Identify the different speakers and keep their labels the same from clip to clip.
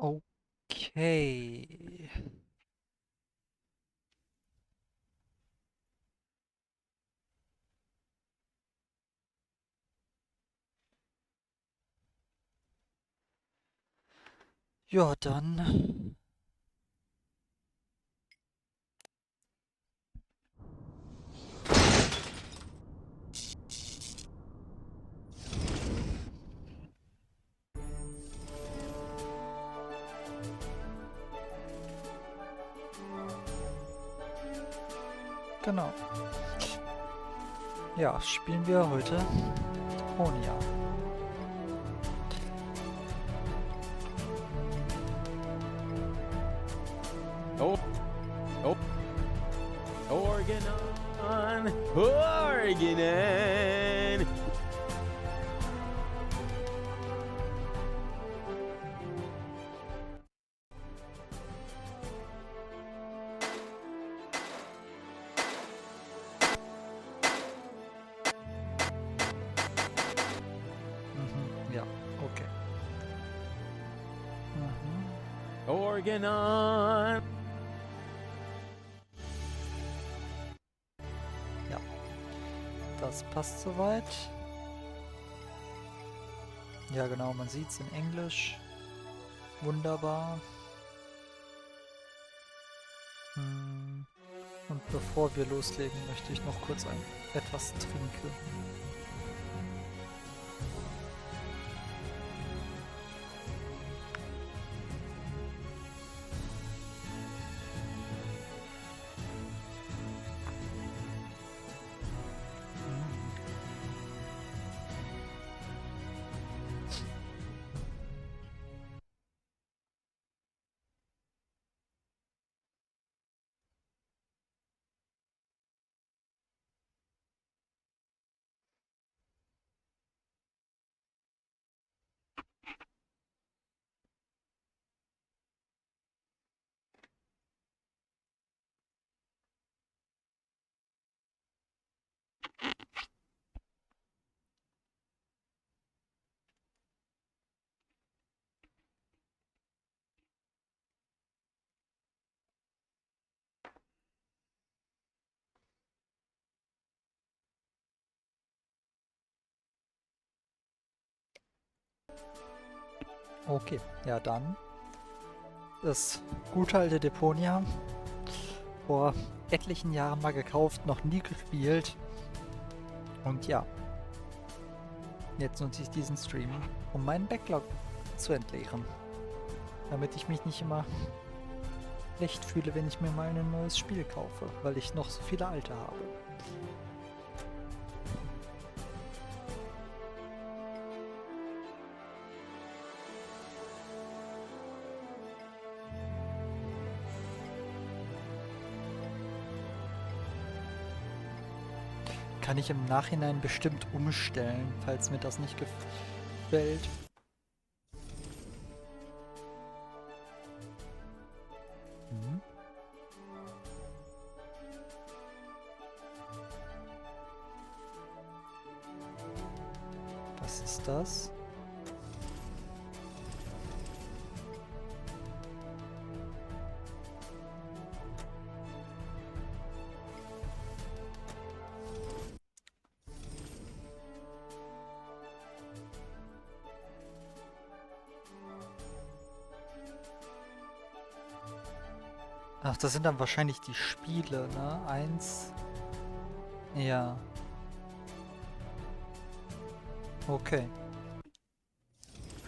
Speaker 1: Okay. Ja, dann. Genau. Ja, spielen wir heute Deponia.
Speaker 2: Oh, oh, Organon, Organon.
Speaker 1: Ja, okay.
Speaker 2: Organon.
Speaker 1: Ja, das passt soweit. Ja, genau, man sieht es in Englisch. Wunderbar. Und bevor wir loslegen, möchte ich noch kurz etwas trinken. Okay, ja dann. Das gute alte Deponia. Vor etlichen Jahren mal gekauft, noch nie gespielt. Und ja, jetzt nutze ich diesen Stream, um meinen Backlog zu entleeren. Damit ich mich nicht immer schlecht fühle, wenn ich mir mal ein neues Spiel kaufe, weil ich noch so viele alte habe. Kann ich im Nachhinein bestimmt umstellen, falls mir das nicht gefällt. Was ist das? Ach, das sind dann wahrscheinlich die Spiele, ne? Eins. Ja. Okay.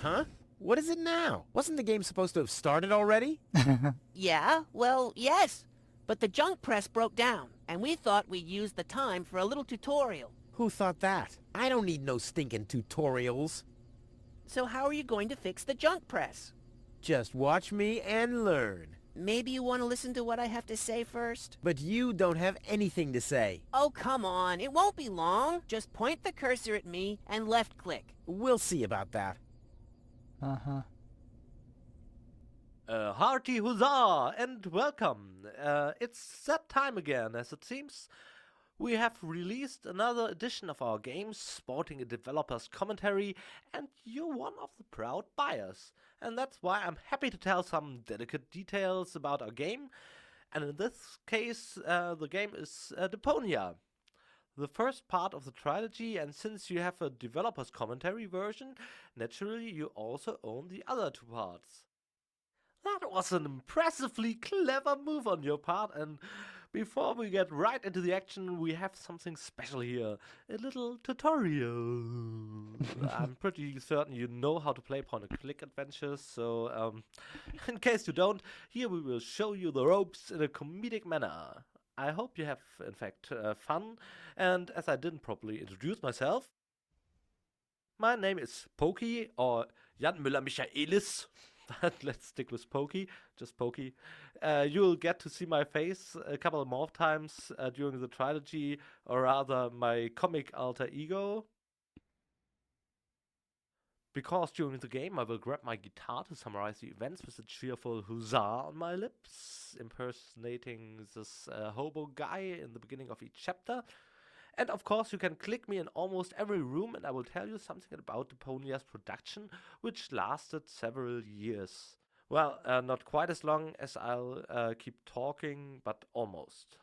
Speaker 2: Huh? What is it now? Wasn't the game supposed to have started already?
Speaker 3: Yeah, well, yes. But the junk press broke down, and we thought we'd use the time for a little tutorial.
Speaker 2: Who thought that? I don't need no stinking tutorials.
Speaker 3: So how are you going to fix the junk press?
Speaker 2: Just watch me and learn.
Speaker 3: Maybe you want to listen to what I have to say first?
Speaker 2: But you don't have anything to say.
Speaker 3: Oh, come on. It won't be long. Just point the cursor at me and left-click.
Speaker 2: We'll see about that.
Speaker 1: Aha.
Speaker 4: Hearty huzzah and welcome. It's that time again, as it seems. We have released another edition of our game, sporting a developer's commentary, and you're one of the proud buyers. And that's why I'm happy to tell some delicate details about our game. And in this case, the game is Deponia, the first part of the trilogy, and since you have a developer's commentary version, naturally you also own the other two parts. That was an impressively clever move on your part, and before we get right into the action, we have something special here. A little tutorial. I'm pretty certain you know how to play point-and-click adventures, so in case you don't, here we will show you the ropes in a comedic manner. I hope you have, in fact, fun, and as I didn't properly introduce myself, my name is Pokey, or Jan Müller-Michaelis. But let's stick with Pokey, just Pokey. You'll get to see my face a couple more times during the trilogy, or rather my comic alter ego. Because during the game I will grab my guitar to summarize the events with a cheerful huzzah on my lips, impersonating this hobo guy in the beginning of each chapter. And of course you can click me in almost every room and I will tell you something about Deponia's production, which lasted several years. Well, not quite as long as I'll keep talking, but almost.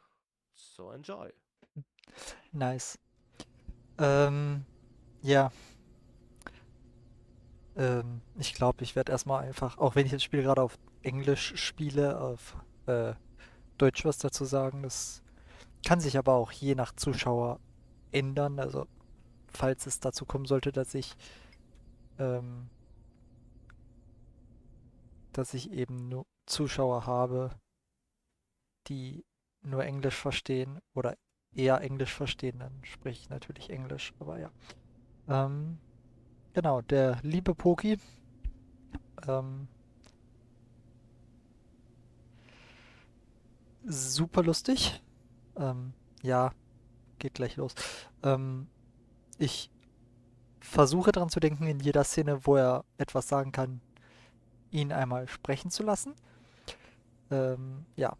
Speaker 4: So enjoy.
Speaker 1: Nice. Ja. Ich glaube, ich werde erstmal einfach, auch wenn ich das Spiel gerade auf Englisch spiele, auf Deutsch was dazu sagen. Das kann sich aber auch je nach Zuschauer ändern. Also, falls es dazu kommen sollte, dass ich eben nur Zuschauer habe, die nur Englisch verstehen oder eher Englisch verstehen, dann spreche ich natürlich Englisch. Aber ja. Genau, der liebe Poki. Super lustig. Ja, geht gleich los. Ich versuche dran zu denken, in jeder Szene, wo er etwas sagen kann, ihn einmal sprechen zu lassen. Ja,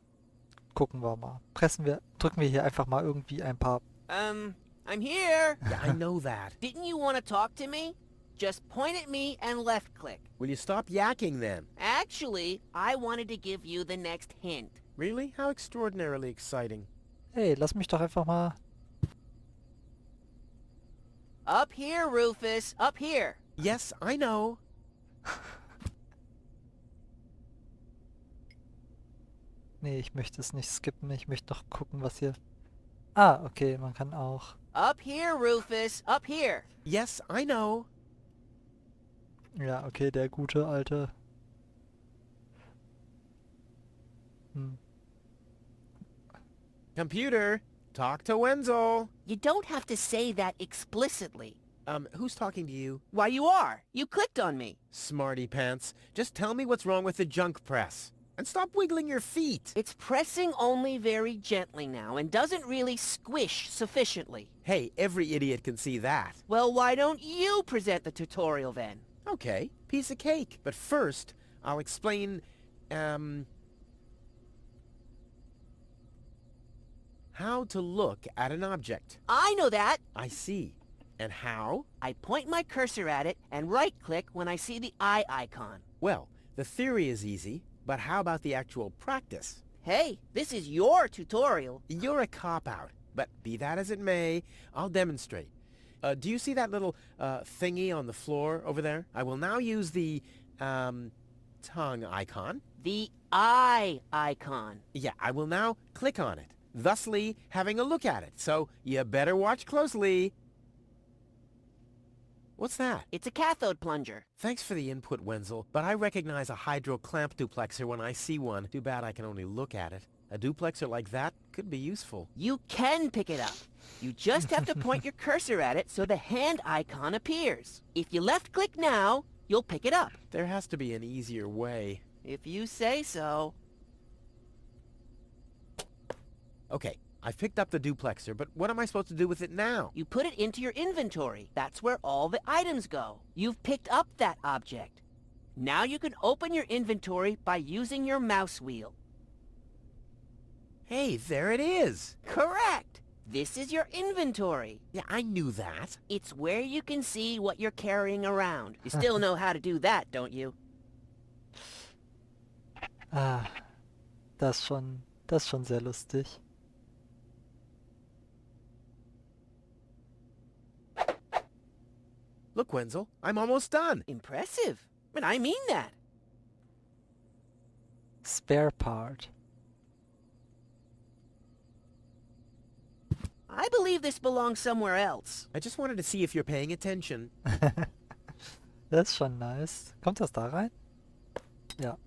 Speaker 1: gucken wir mal. Drücken wir hier einfach mal irgendwie ein paar.
Speaker 3: I'm here.
Speaker 2: Yeah, I know that.
Speaker 3: Didn't you want to talk to me? Just point at me and left click.
Speaker 2: Will you stop yakking then?
Speaker 3: Actually, I wanted to give you the next hint.
Speaker 2: Really? How extraordinarily exciting.
Speaker 1: Hey, lass mich doch einfach mal.
Speaker 3: Up here, Rufus. Up here.
Speaker 2: Yes, I know.
Speaker 1: Nee, ich möchte es nicht skippen. Ich möchte noch gucken, was hier. Ah, okay, man kann auch.
Speaker 3: Up here, Rufus. Up here.
Speaker 2: Yes, I know.
Speaker 1: Ja, okay, der gute alte.
Speaker 2: Computer, talk to Wenzel.
Speaker 3: You don't have to say that explicitly.
Speaker 2: Who's talking to you?
Speaker 3: Why, you are. You clicked on me.
Speaker 2: Smarty pants. Just tell me what's wrong with the junk press. And stop wiggling your feet.
Speaker 3: It's pressing only very gently now and doesn't really squish sufficiently.
Speaker 2: Hey, every idiot can see that.
Speaker 3: Well, why don't you present the tutorial then?
Speaker 2: Okay, piece of cake. But first, I'll explain, how to look at an object.
Speaker 3: I know that.
Speaker 2: I see. And how?
Speaker 3: I point my cursor at it and right-click when I see the eye icon.
Speaker 2: Well, the theory is easy, but how about the actual practice?
Speaker 3: Hey, this is your tutorial.
Speaker 2: You're a cop-out, but be that as it may, I'll demonstrate. Do you see that little thingy on the floor over there? I will now use the tongue icon.
Speaker 3: The eye icon.
Speaker 2: Yeah, I will now click on it, thusly having a look at it. So you better watch closely. What's that?
Speaker 3: It's a cathode plunger.
Speaker 2: Thanks for the input, Wenzel, but I recognize a hydro clamp duplexer when I see one. Too bad I can only look at it. A duplexer like that could be useful.
Speaker 3: You can pick it up. You just have to point your cursor at it so the hand icon appears. If you left-click now, you'll pick it up.
Speaker 2: There has to be an easier way.
Speaker 3: If you say so.
Speaker 2: Okay, I've picked up the duplexer, but what am I supposed to do with it now?
Speaker 3: You put it into your inventory. That's where all the items go. You've picked up that object. Now you can open your inventory by using your mouse wheel.
Speaker 2: Hey, there it is!
Speaker 3: Correct! This is your inventory.
Speaker 2: Yeah, I knew that.
Speaker 3: It's where you can see what you're carrying around. You still know how to do that, don't you?
Speaker 1: Ah, das ist schon sehr lustig.
Speaker 2: Look, Wenzel, I'm almost done.
Speaker 3: Impressive. And I mean that.
Speaker 1: Spare part.
Speaker 3: I believe this belongs somewhere else.
Speaker 2: I just wanted to see if you're paying attention.
Speaker 1: Das ist schon nice. Kommt das da rein? Ja.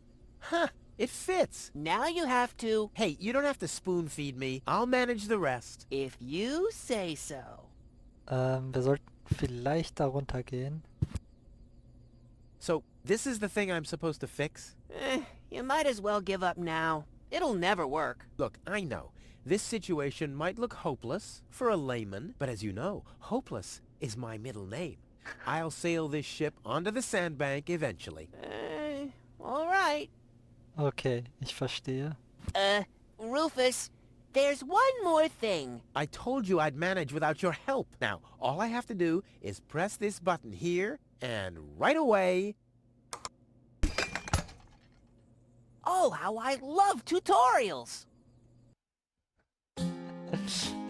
Speaker 2: Huh, it fits.
Speaker 3: Now you have to,
Speaker 2: Hey, you don't have to spoon feed me. I'll manage the rest.
Speaker 3: if you say so.
Speaker 1: Wir sollten vielleicht darunter gehen.
Speaker 2: So, this is the thing I'm supposed to fix?
Speaker 3: You might as well give up now. It'll never work.
Speaker 2: Look, I know. This situation might look hopeless for a layman, but as you know, hopeless is my middle name. I'll sail this ship onto the sandbank eventually.
Speaker 3: All right.
Speaker 1: Okay, ich verstehe.
Speaker 3: Rufus, there's one more thing.
Speaker 2: I told you I'd manage without your help. Now, all I have to do is press this button here, and right away...
Speaker 3: Oh, how I love tutorials!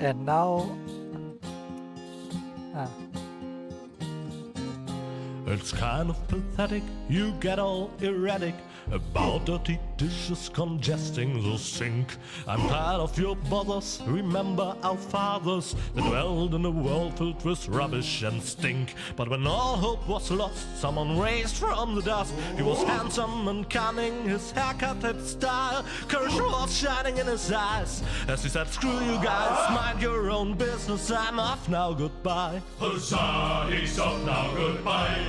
Speaker 1: And now... Ah,
Speaker 5: It's kind of pathetic, you get all erratic about dirty dishes congesting the sink. I'm tired of your bothers, remember our fathers that dwelled in a world filled with rubbish and stink. But when all hope was lost, someone raised from the dust. He was handsome and cunning, his haircut had style. Courage was shining in his eyes as he said, screw you guys, mind your own business, I'm off now, goodbye.
Speaker 6: Huzzah, he's off now, goodbye.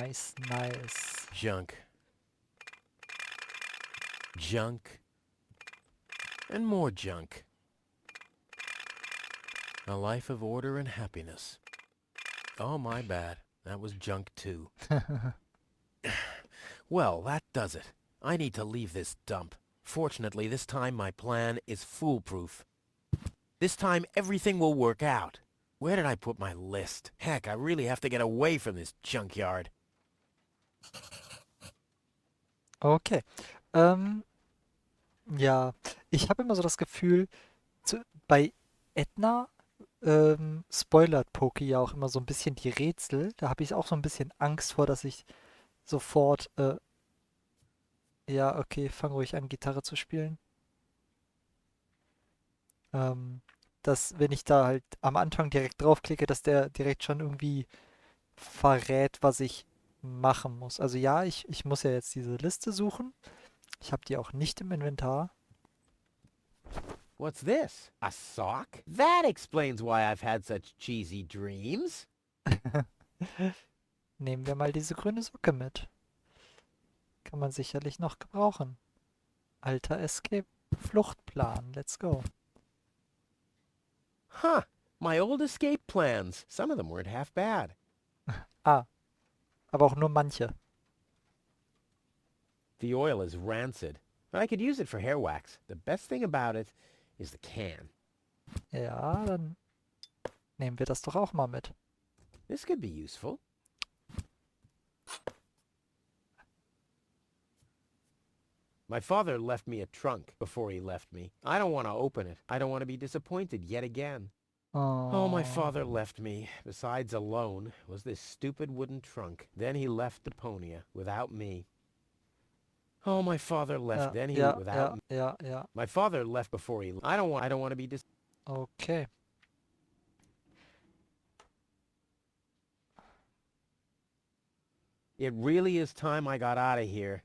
Speaker 1: nice, nice.
Speaker 2: Junk. Junk. And more junk. A life of order and happiness. Oh, my bad. That was junk too. Well, that does it. I need to leave this dump. Fortunately, this time my plan is foolproof. This time everything will work out. Where did I put my list? Heck, I really have to get away from this junkyard.
Speaker 1: Okay. Ja, ich habe immer so das Gefühl, bei Edna spoilert Poki ja auch immer so ein bisschen die Rätsel. Da habe ich auch so ein bisschen Angst vor, dass ich sofort, ja, okay, fang ruhig an, Gitarre zu spielen. Dass, wenn ich da halt am Anfang direkt draufklicke, dass der direkt schon irgendwie verrät, was ich machen muss. Also ja, ich muss ja jetzt diese Liste suchen. Ich habe die auch nicht im Inventar.
Speaker 2: What's this? A sock? That explains why I've had such cheesy dreams.
Speaker 1: Nehmen wir mal diese grüne Socke mit. Kann man sicherlich noch gebrauchen. Alter Escape Fluchtplan. Let's go.
Speaker 2: Huh. My old escape plans. Some of them weren't half bad.
Speaker 1: Ah, aber auch nur manche.
Speaker 2: The oil is rancid, but I could use it for hair wax. The best thing about it is the can.
Speaker 1: Ja, dann nehmen wir das doch auch mal mit.
Speaker 2: This could be useful. My father left me a trunk before he left me. I don't want to open it. I don't want to be disappointed yet again. Oh, my father left me. Besides alone was this stupid wooden trunk. Then he left Deponia without me. Oh, my father left. Then he without me.
Speaker 1: Ja.
Speaker 2: My father left before he. I don't want to be
Speaker 1: Okay.
Speaker 2: It really is time I got out of here.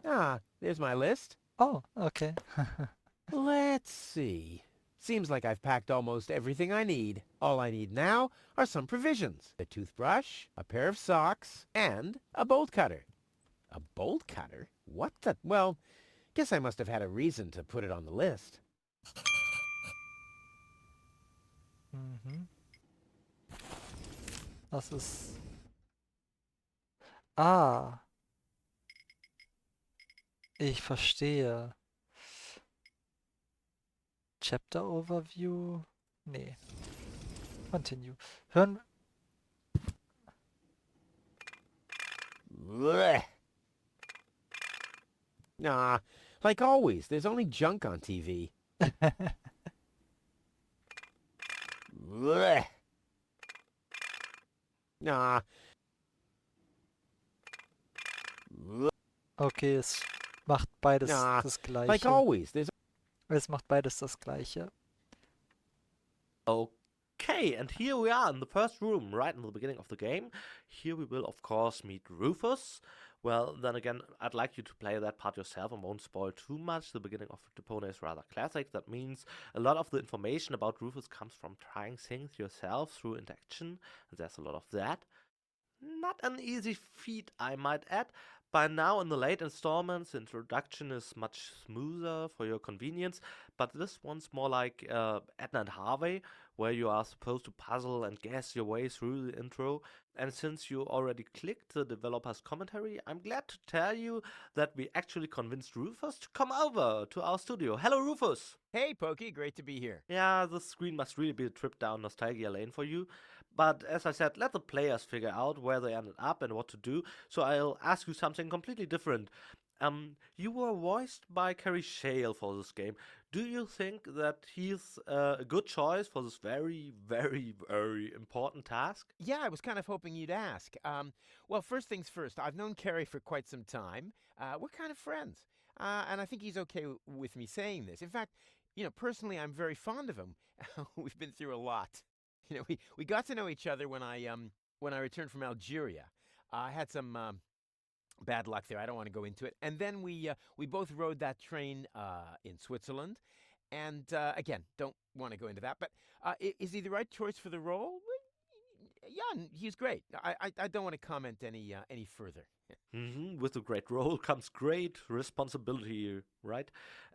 Speaker 2: Ah, there's my list.
Speaker 1: Oh, okay.
Speaker 2: Let's see. Seems like I've packed almost everything I need. All I need now are some provisions. A toothbrush, a pair of socks, and a bolt cutter. A bolt cutter? What the... Well, guess I must have had a reason to put it on the list.
Speaker 1: Mhm. Das ist... Ah, ich verstehe. Chapter Overview? Nee. Continue. Hören...
Speaker 2: Blech. Nah, like always, there's only junk on TV. Blech. Nah.
Speaker 1: Okay, es macht beides
Speaker 2: Nah,
Speaker 1: das
Speaker 2: like
Speaker 1: Gleiche.
Speaker 2: always, there's...
Speaker 1: Es macht beides das Gleiche.
Speaker 4: Okay, and here we are in the first room, right in the beginning of the game. Here we will, of course, meet Rufus. Well, then again, I'd like you to play that part yourself and won't spoil too much. The beginning of Deponia is rather classic. That means a lot of the information about Rufus comes from trying things yourself through interaction, and there's a lot of that. Not an easy feat, I might add. By now, in the late installments, the introduction is much smoother for your convenience, but this one's more like Edna and Harvey, where you are supposed to puzzle and guess your way through the intro. And since you already clicked the developer's commentary, I'm glad to tell you that we actually convinced Rufus to come over to our studio. Hello, Rufus!
Speaker 2: Hey, Pokey, great to be here.
Speaker 4: Yeah, this screen must really be a trip down nostalgia lane for you. But as I said, let the players figure out where they ended up and what to do, so I'll ask you something completely different. You were voiced by Kerry Shale for this game. Do you think that he's a good choice for this very, very, very important task?
Speaker 2: Yeah, I was kind of hoping you'd ask. Well, first things first, I've known Kerry for quite some time. We're kind of friends. And I think he's okay with me saying this. In fact, personally, I'm very fond of him. We've been through a lot. We got to know each other when I returned from Algeria. I had some bad luck there. I don't want to go into it. And then we both rode that train in Switzerland. And again, don't want to go into that. But is he the right choice for the role? Yeah, he's great. I don't want to comment any further.
Speaker 4: With a great role comes great responsibility, right?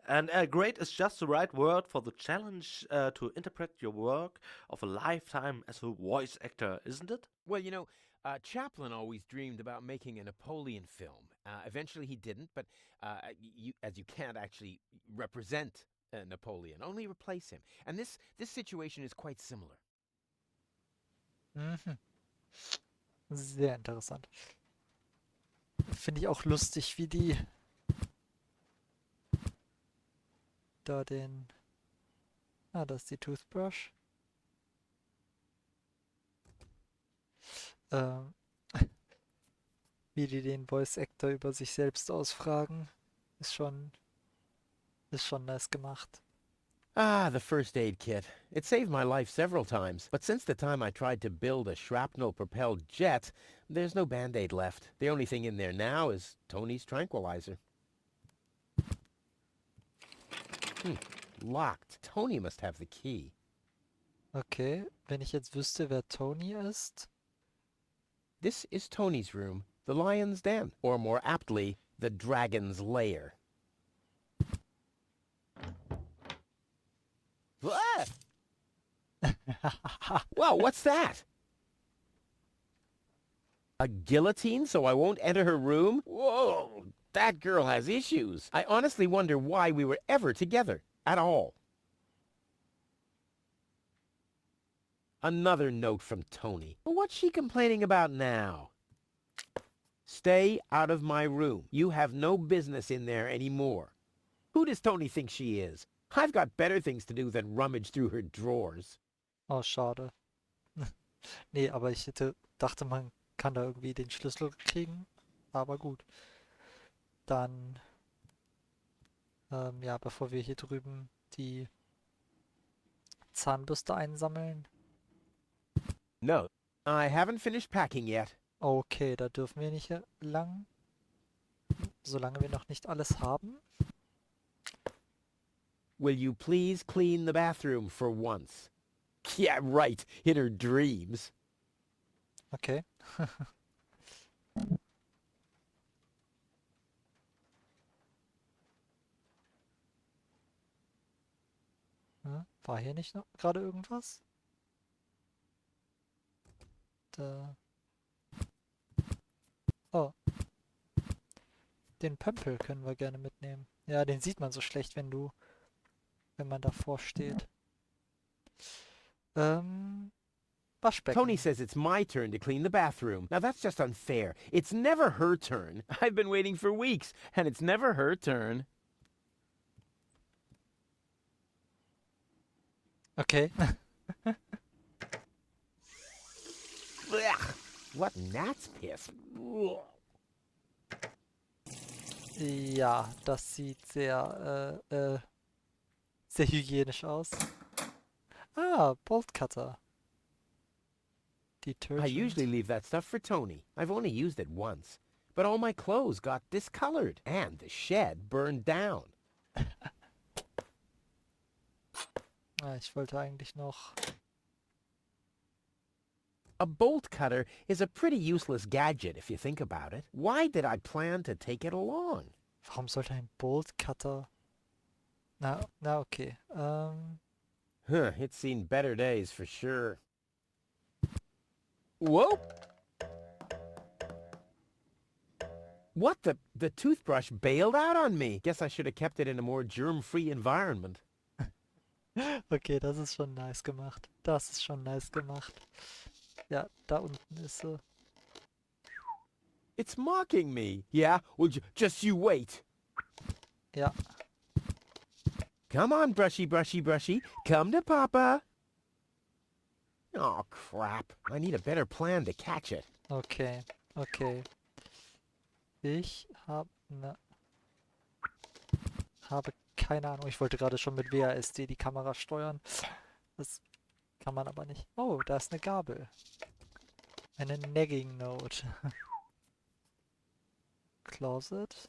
Speaker 4: And great is just the right word for the challenge to interpret your work of a lifetime as a voice actor, isn't it?
Speaker 2: Well, Chaplin always dreamed about making a Napoleon film. Eventually he didn't, but as you can't actually represent Napoleon, only replace him. And this situation is quite similar.
Speaker 1: Mhm. Sehr interessant. Finde ich auch lustig, wie die da den... Ah, das ist die Toothbrush. Wie die den Voice Actor über sich selbst ausfragen, ist schon nice gemacht.
Speaker 2: Ah, the first aid kit. It saved my life several times, but since the time I tried to build a shrapnel-propelled jet, there's no Band-Aid left. The only thing in there now is Tony's tranquilizer. Locked. Tony must have the key.
Speaker 1: Okay, wenn ich jetzt wüsste, wer Tony ist.
Speaker 2: This is Tony's room, the lion's den, or more aptly, the dragon's lair. Well, what's that? A guillotine so I won't enter her room? Whoa, that girl has issues. I honestly wonder why we were ever together, at all. Another note from Tony. What's she complaining about now? Stay out of my room. You have no business in there anymore. Who does Tony think she is? I've got better things to do than rummage through her drawers.
Speaker 1: Oh, schade. Nee, aber ich dachte, man kann da irgendwie den Schlüssel kriegen. Aber gut. Dann, ja, bevor wir hier drüben die Zahnbürste einsammeln.
Speaker 2: No, I haven't finished packing yet.
Speaker 1: Okay, da dürfen wir nicht lang. Solange wir noch nicht alles haben.
Speaker 2: Will you please clean the bathroom for once? Yeah, right, in her dreams.
Speaker 1: Okay. War hier nicht noch gerade irgendwas? Da. Oh. Den Pömpel können wir gerne mitnehmen. Ja, den sieht man so schlecht, wenn man davor steht. Waschbecken.
Speaker 2: Tony says it's my turn to clean the bathroom. Now that's just unfair. It's never her turn. I've been waiting for weeks, and it's never her turn.
Speaker 1: Okay.
Speaker 2: Ugh, what gnat's piss? Ugh.
Speaker 1: Ja, das sieht sehr hygienisch aus. Ah, Bolt Cutter.
Speaker 2: I
Speaker 1: Detergent.
Speaker 2: usually leave that stuff for Tony. I've only used it once. But all my clothes got discolored, and the shed burned down.
Speaker 1: Ich wollte eigentlich noch...
Speaker 2: A bolt cutter is a pretty useless gadget if you think about it. Why did I plan to take it along?
Speaker 1: Warum sollte ein Bolt Cutter... Na okay.
Speaker 2: Huh, it's seen better days for sure. Whoa! What the toothbrush bailed out on me. Guess I should have kept it in a more germ-free environment.
Speaker 1: Okay, das ist schon nice gemacht. Das ist schon nice gemacht. Ja, da unten ist sie.
Speaker 2: It's mocking me. Yeah? Well, just you wait.
Speaker 1: Ja.
Speaker 2: Come on, brushy, brushy, brushy. Come to Papa. Oh, crap. I need a better plan to catch it.
Speaker 1: Okay, okay. Ich habe keine Ahnung. Ich wollte gerade schon mit WASD die Kamera steuern. Das kann man aber nicht. Oh, da ist eine Gabel. Eine Nagging Note. Closet.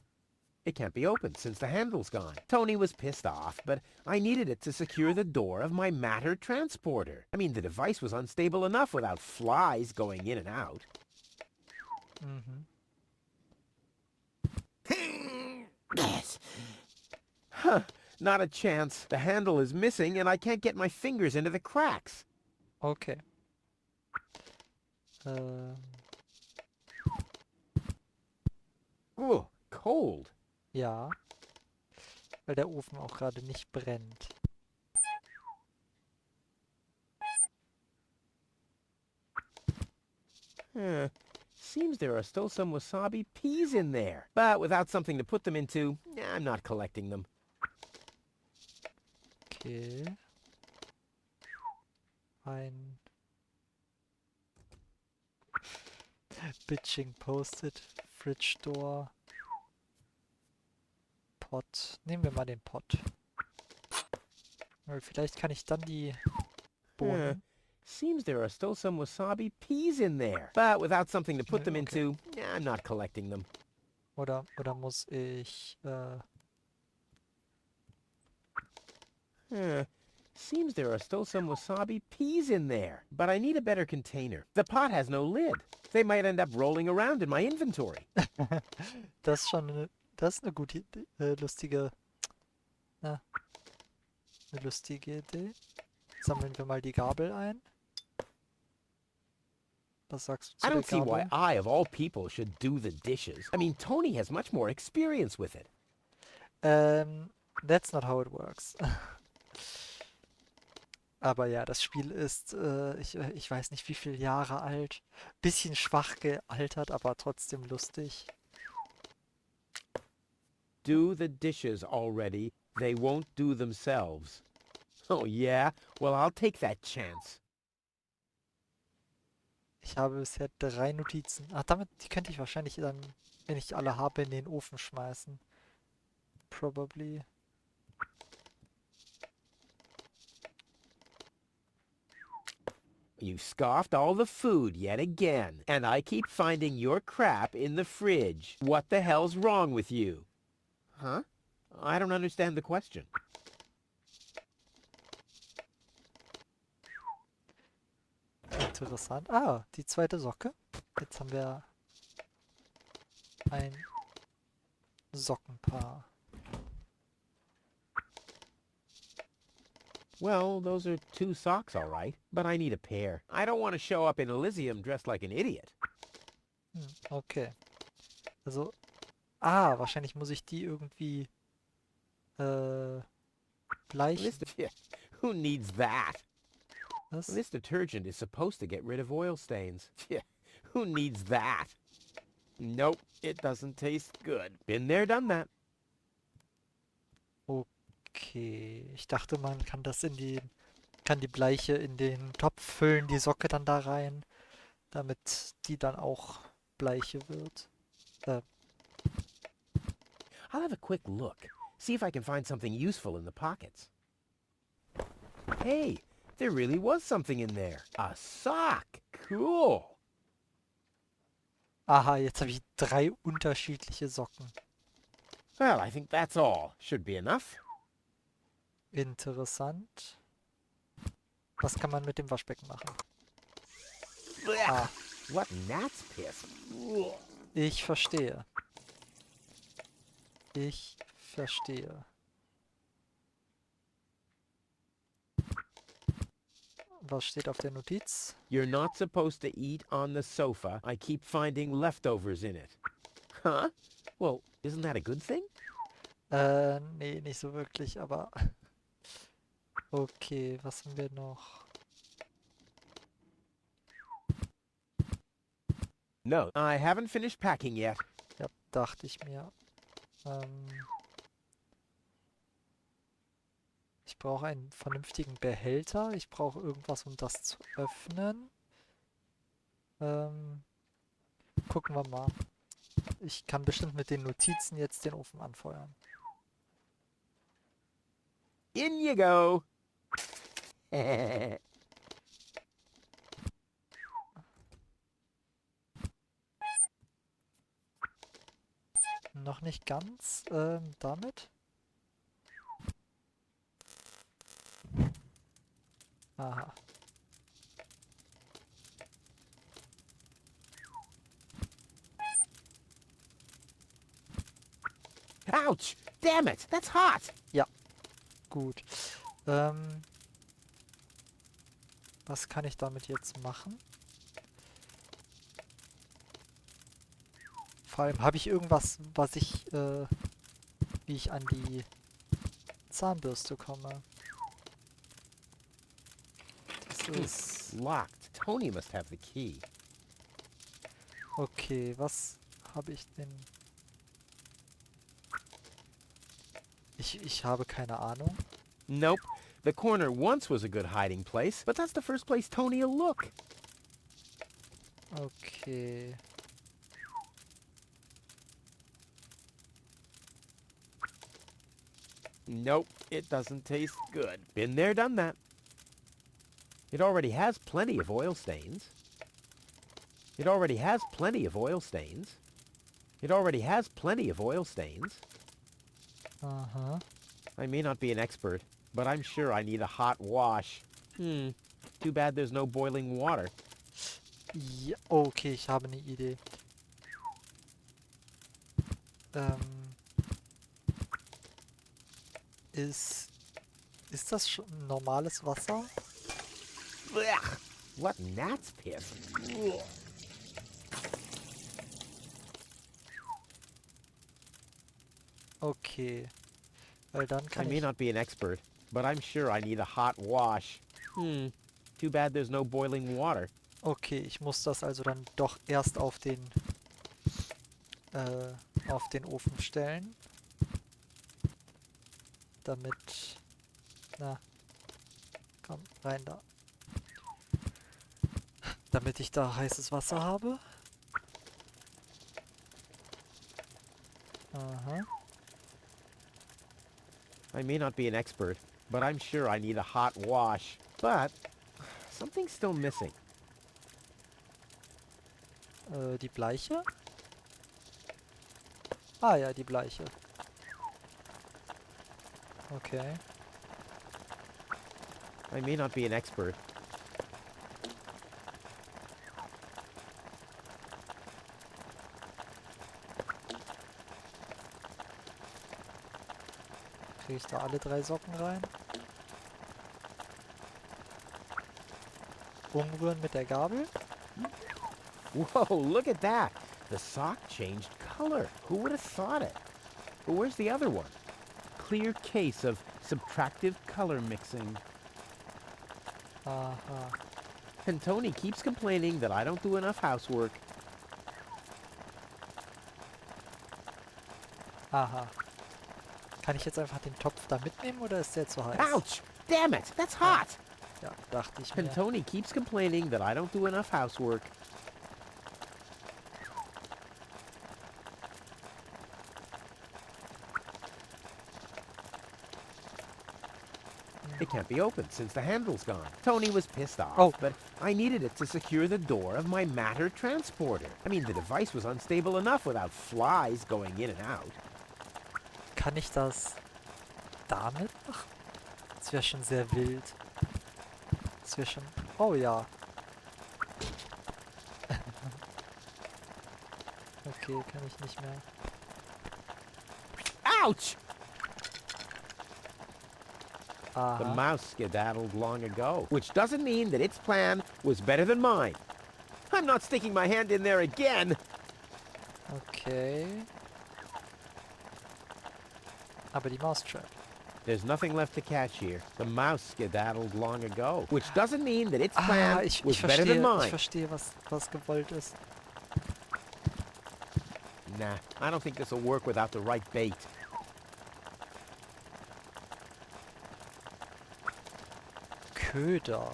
Speaker 2: It can't be opened since the handle's gone. Tony was pissed off, but I needed it to secure the door of my Matter transporter. I mean, the device was unstable enough without flies going in and out.
Speaker 1: Mhm.
Speaker 2: Yes. Huh, not a chance. The handle is missing and I can't get my fingers into the cracks.
Speaker 1: Okay.
Speaker 2: Ooh, cold.
Speaker 1: Ja. Weil der Ofen auch gerade nicht brennt.
Speaker 2: Seems there are still some wasabi peas in there. But without something to put them into, I'm not collecting them.
Speaker 1: Okay. Ein Bitching Post-it, Fridge Door, Pot. Nehmen wir mal den Pot. Weil vielleicht kann ich dann die Bohnen.
Speaker 2: Seems there are still some wasabi peas in there. But without something to put them
Speaker 1: Okay.
Speaker 2: into, I'm not collecting them.
Speaker 1: Oder muss ich...
Speaker 2: Seems there are still some wasabi peas in there. But I need a better container. The pot has no lid. They might end up rolling around in my inventory.
Speaker 1: Das ist schon das ist eine gute, lustige Idee. Sammeln wir mal die Gabel ein. Was sagst du zu
Speaker 2: I
Speaker 1: der
Speaker 2: don't see why
Speaker 1: Gabel?
Speaker 2: I, of all people, should do the dishes. I mean, Tony has much more experience with it.
Speaker 1: That's not how it works. Aber ja, das Spiel ist, ich weiß nicht wie viele Jahre alt. Bisschen schwach gealtert, aber trotzdem lustig.
Speaker 2: Do the dishes already. They won't do themselves. Oh, yeah? Well, I'll take that chance.
Speaker 1: Ich habe bisher 3 Notizen. Ach, die könnte ich wahrscheinlich dann, wenn ich alle habe, in den Ofen schmeißen. Probably.
Speaker 2: You scoffed all the food yet again, and I keep finding your crap in the fridge. What the hell's wrong with you? Huh? I don't understand the question.
Speaker 1: Interessant. Ah, die zweite Socke. Jetzt haben wir ein Sockenpaar.
Speaker 2: Well, those are 2 socks, all right. But I need a pair. I don't want to show up in Elysium dressed like an idiot.
Speaker 1: Okay. Also, wahrscheinlich muss ich die irgendwie bleichen.
Speaker 2: Who needs that?
Speaker 1: Was?
Speaker 2: This detergent is supposed to get rid of oil stains. Who needs that? Nope, it doesn't taste good. Been there, done that.
Speaker 1: Okay. Ich dachte, man kann das kann die Bleiche in den Topf füllen, die Socke dann da rein, damit die dann auch Bleiche wird.
Speaker 2: I'll have a quick look. See if I can find something useful in the pockets. Hey, there really was something in there. A sock. Cool.
Speaker 1: Aha, jetzt habe ich 3 unterschiedliche Socken.
Speaker 2: Well, I think that's all. Should be enough.
Speaker 1: Interessant. Was kann man mit dem Waschbecken machen?
Speaker 2: Blech. What gnat's piss.
Speaker 1: Ich verstehe. Ich verstehe. Was steht auf der Notiz?
Speaker 2: You're not supposed to eat on the sofa. I keep finding leftovers in it. Huh? Well, isn't that a good thing?
Speaker 1: Nee, nicht so wirklich, aber... Okay, was haben wir noch?
Speaker 2: No, I haven't finished packing yet.
Speaker 1: Ja, dachte ich mir. Ich brauche einen vernünftigen Behälter. Ich brauche irgendwas, um das zu öffnen. Gucken wir mal. Ich kann bestimmt mit den Notizen jetzt den Ofen anfeuern.
Speaker 2: In you go.
Speaker 1: Noch nicht ganz damit. Aha.
Speaker 2: Ouch! Damn it! That's hot!
Speaker 1: Ja, gut. Was kann ich damit jetzt machen? Vor allem, habe ich irgendwas, wie ich an die Zahnbürste komme? Das ist...
Speaker 2: Locked. Tony must have the key.
Speaker 1: Okay, was habe ich denn? Ich habe keine Ahnung.
Speaker 2: Nope. The corner once was a good hiding place, but that's the first place Tony'll look.
Speaker 1: Okay.
Speaker 2: Nope, it doesn't taste good. Been there, done that. It already has plenty of oil stains. It already has plenty of oil stains. It already has plenty of oil stains.
Speaker 1: Aha.
Speaker 2: I may not be an expert, but I'm sure I need a hot wash. Too bad there's no boiling water.
Speaker 1: Ja, okay, ich habe eine Idee. Ist das schon normales Wasser?
Speaker 2: Blech. What gnat's piss.
Speaker 1: Okay. Weil dann
Speaker 2: I
Speaker 1: kann
Speaker 2: may
Speaker 1: ich...
Speaker 2: not be an expert, but I'm sure I need a hot wash. Too bad there's no boiling water.
Speaker 1: Okay, ich muss das also dann doch erst auf den Ofen stellen. Damit... Na. Komm, rein da. Damit ich da heißes Wasser habe. Aha.
Speaker 2: I may not be an expert, but I'm sure I need a hot wash. But something's still missing.
Speaker 1: Die Bleiche? Ah ja, die Bleiche. Okay.
Speaker 2: I may not be an expert,
Speaker 1: Kriege ich da alle 3 Socken rein? Umrühren mit der Gabel?
Speaker 2: Whoa, look at that. The sock changed color. Who would have thought it? But where's the other one? Clear case of subtractive color mixing.
Speaker 1: Aha.
Speaker 2: And Tony keeps complaining that I don't do enough housework.
Speaker 1: Aha. Kann ich jetzt einfach den Topf da mitnehmen oder ist der zu heiß?
Speaker 2: Ouch! Damn it! That's hot!
Speaker 1: Ja, dachte ich mir.
Speaker 2: And Tony keeps complaining that I don't do enough housework. It can't be opened since the handle's gone. Tony was pissed off,
Speaker 1: Oh.
Speaker 2: but I needed it to secure the door of my matter transporter. I mean, the device was unstable enough without flies going in and out.
Speaker 1: Kann ich das damit machen? Das wäre schon sehr wild. Das wäre schon... Oh ja. Okay, kann ich nicht mehr.
Speaker 2: Ouch! The
Speaker 1: Aha.
Speaker 2: mouse skedaddled long ago, which doesn't mean that its plan was better than mine. I'm not sticking my hand in there again!
Speaker 1: Okay. Aber die Mousetrap.
Speaker 2: There's nothing left to catch here. The mouse skedaddled long ago, which doesn't mean that its plan
Speaker 1: Ich
Speaker 2: was better than
Speaker 1: verstehe,
Speaker 2: mine.
Speaker 1: was gewollt ist.
Speaker 2: Nah, I don't think this will work without the right bait.
Speaker 1: Köder.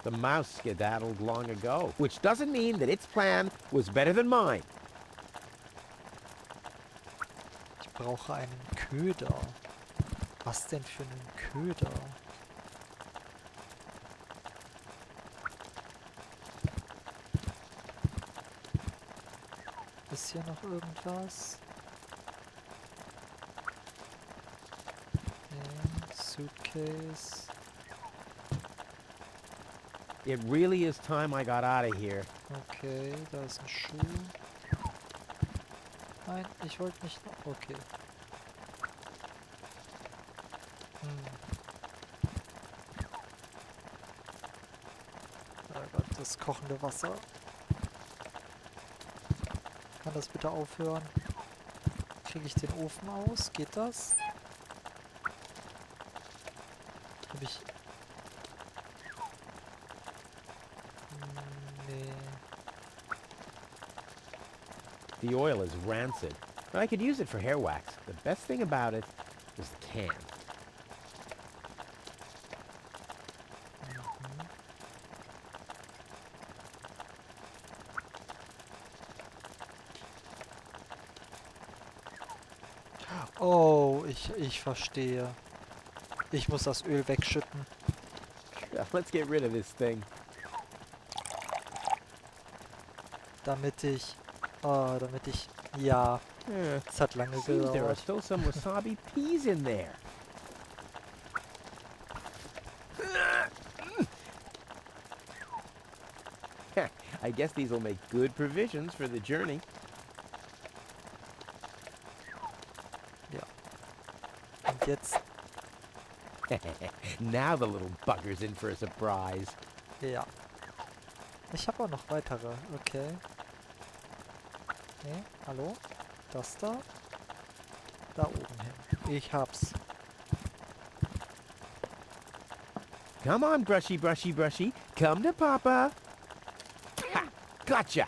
Speaker 2: The mouse skedaddled long ago, which doesn't mean that its plan was better than mine.
Speaker 1: Ich brauche einen Köder. Was denn für einen Köder? Ist hier noch irgendwas? Nee, Suitcase.
Speaker 2: It really is time I got out of here.
Speaker 1: Okay, da ist ein Schuh. Nein, ich wollte nicht... Okay. Oh Gott, das kochende Wasser. Kann das bitte aufhören? Kriege ich den Ofen aus? Geht das? Hab ich... Nee.
Speaker 2: The oil is rancid, but I could use it for hair wax. The best thing about it is the can.
Speaker 1: Oh, ich verstehe. Ich muss das Öl wegschütten.
Speaker 2: Let's get rid of this thing.
Speaker 1: Damit ich... Ja, es hat lange
Speaker 2: Seems there are
Speaker 1: gedauert.
Speaker 2: still some wasabi peas in there. I guess these will make good provisions for the journey.
Speaker 1: Und jetzt...
Speaker 2: Now the little bugger's in for a surprise.
Speaker 1: Ja. Ich habe auch noch weitere. Okay. Nee, hallo? Das da? Da oben hin. Ich hab's.
Speaker 2: Come on, brushy, brushy, brushy. Come to Papa. Ha! Gotcha!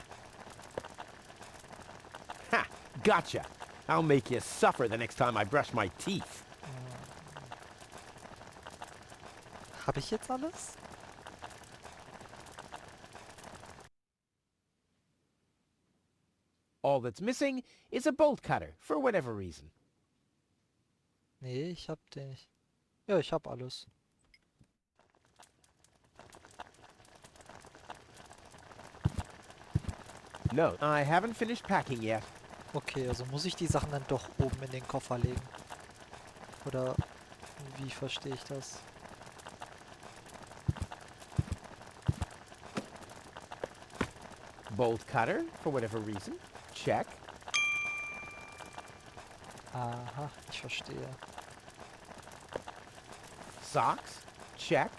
Speaker 2: Ha! Gotcha! I'll make you suffer the next time I brush my teeth.
Speaker 1: Habe ich jetzt alles?
Speaker 2: All that's missing is a bolt cutter, for whatever reason.
Speaker 1: Nee, ich hab den nicht. Ja, ich hab alles.
Speaker 2: No, I haven't finished packing yet.
Speaker 1: Okay, also muss ich die Sachen dann doch oben in den Koffer legen. Oder wie verstehe ich das?
Speaker 2: Bolt cutter, for whatever reason. Check.
Speaker 1: Aha, ich verstehe.
Speaker 2: Socks. Check.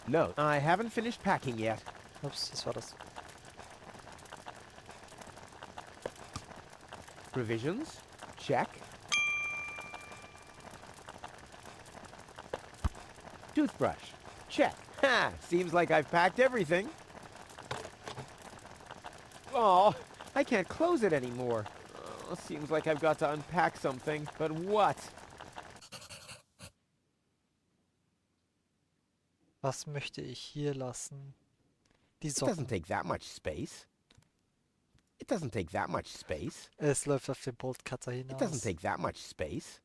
Speaker 2: No, I haven't finished packing yet.
Speaker 1: Ups, was war das?
Speaker 2: Provisions. Check. Toothbrush. Check. Ha! Seems like I've packed everything. Oh, I can't close it anymore. Oh, seems like I've got to unpack something. But what?
Speaker 1: Was möchte ich hier lassen? Die
Speaker 2: It doesn't
Speaker 1: Socken.
Speaker 2: take that much space. It doesn't take that much space.
Speaker 1: Es läuft auf den Boltcutter
Speaker 2: It doesn't
Speaker 1: hinaus.
Speaker 2: take that much space.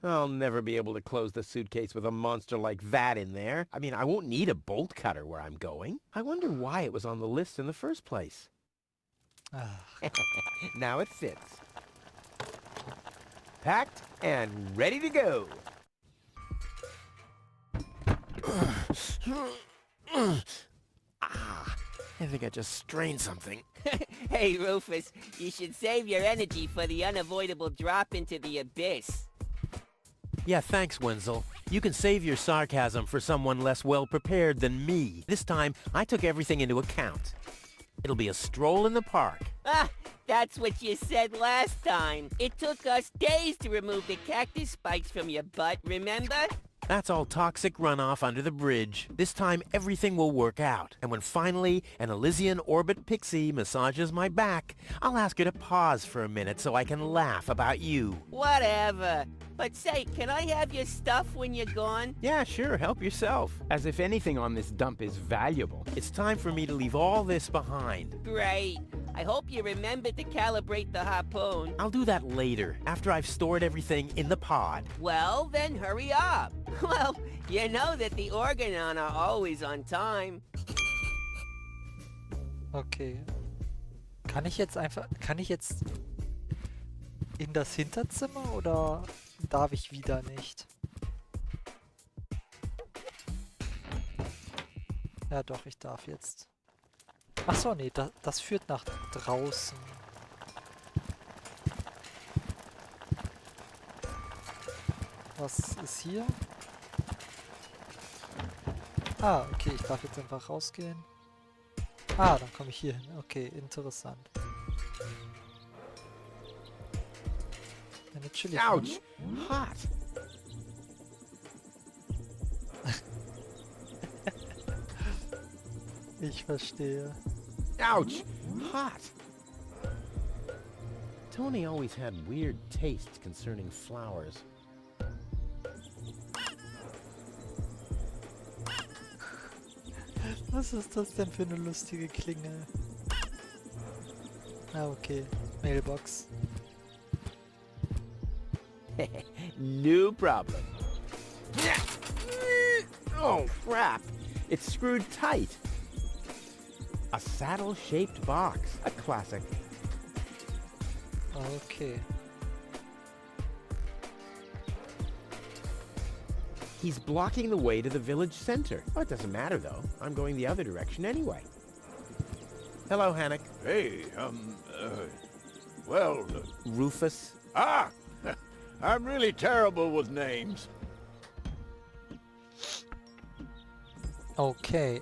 Speaker 2: I'll never be able to close the suitcase with a monster like that in there. I mean, I won't need a bolt cutter where I'm going. I wonder why it was on the list in the first place.
Speaker 1: Ach,
Speaker 2: Now it fits. Packed and ready to go. I think I just strained something.
Speaker 3: Hey, Rufus, you should save your energy for the unavoidable drop into the abyss.
Speaker 2: Yeah, thanks, Wenzel. You can save your sarcasm for someone less well-prepared than me. This time, I took everything into account. It'll be a stroll in the park.
Speaker 3: Ah, that's what you said last time. It took us days to remove the cactus spikes from your butt, remember?
Speaker 2: That's all toxic runoff under the bridge. This time, everything will work out. And when finally an Elysian orbit pixie massages my back, I'll ask her to pause for a minute so I can laugh about you.
Speaker 3: Whatever. But say, can I have your stuff when you're gone?
Speaker 2: Yeah, sure, help yourself. As if anything on this dump is valuable. It's time for me to leave all this behind.
Speaker 3: Great. I hope you remember to calibrate the harpoon.
Speaker 2: I'll do that later, after I've stored everything in the pod.
Speaker 3: Well, then hurry up. Well, you know that the Organon are always on time.
Speaker 1: okay. Kann ich jetzt in das Hinterzimmer oder darf ich wieder nicht? Ja doch, ich darf jetzt. Ach so, nee, das führt nach draußen. Was ist hier? Ah, okay, ich darf jetzt einfach rausgehen. Ah, dann komme ich hier hin. Okay, interessant. Eine chillige.
Speaker 2: Ouch! Hot!
Speaker 1: Ich verstehe.
Speaker 2: Ouch! Hot! Tony always had weird tastes concerning flowers.
Speaker 1: Was ist das denn für eine lustige Klingel? Ah, okay. Mailbox.
Speaker 2: No problem. Oh, crap. It's screwed tight. A saddle-shaped box. A classic.
Speaker 1: Okay.
Speaker 2: He's blocking the way to the village center. Oh, it doesn't matter, though. I'm going the other direction anyway. Hello, Hannock.
Speaker 7: Hey,
Speaker 2: Rufus.
Speaker 7: I'm really terrible with names.
Speaker 1: Okay,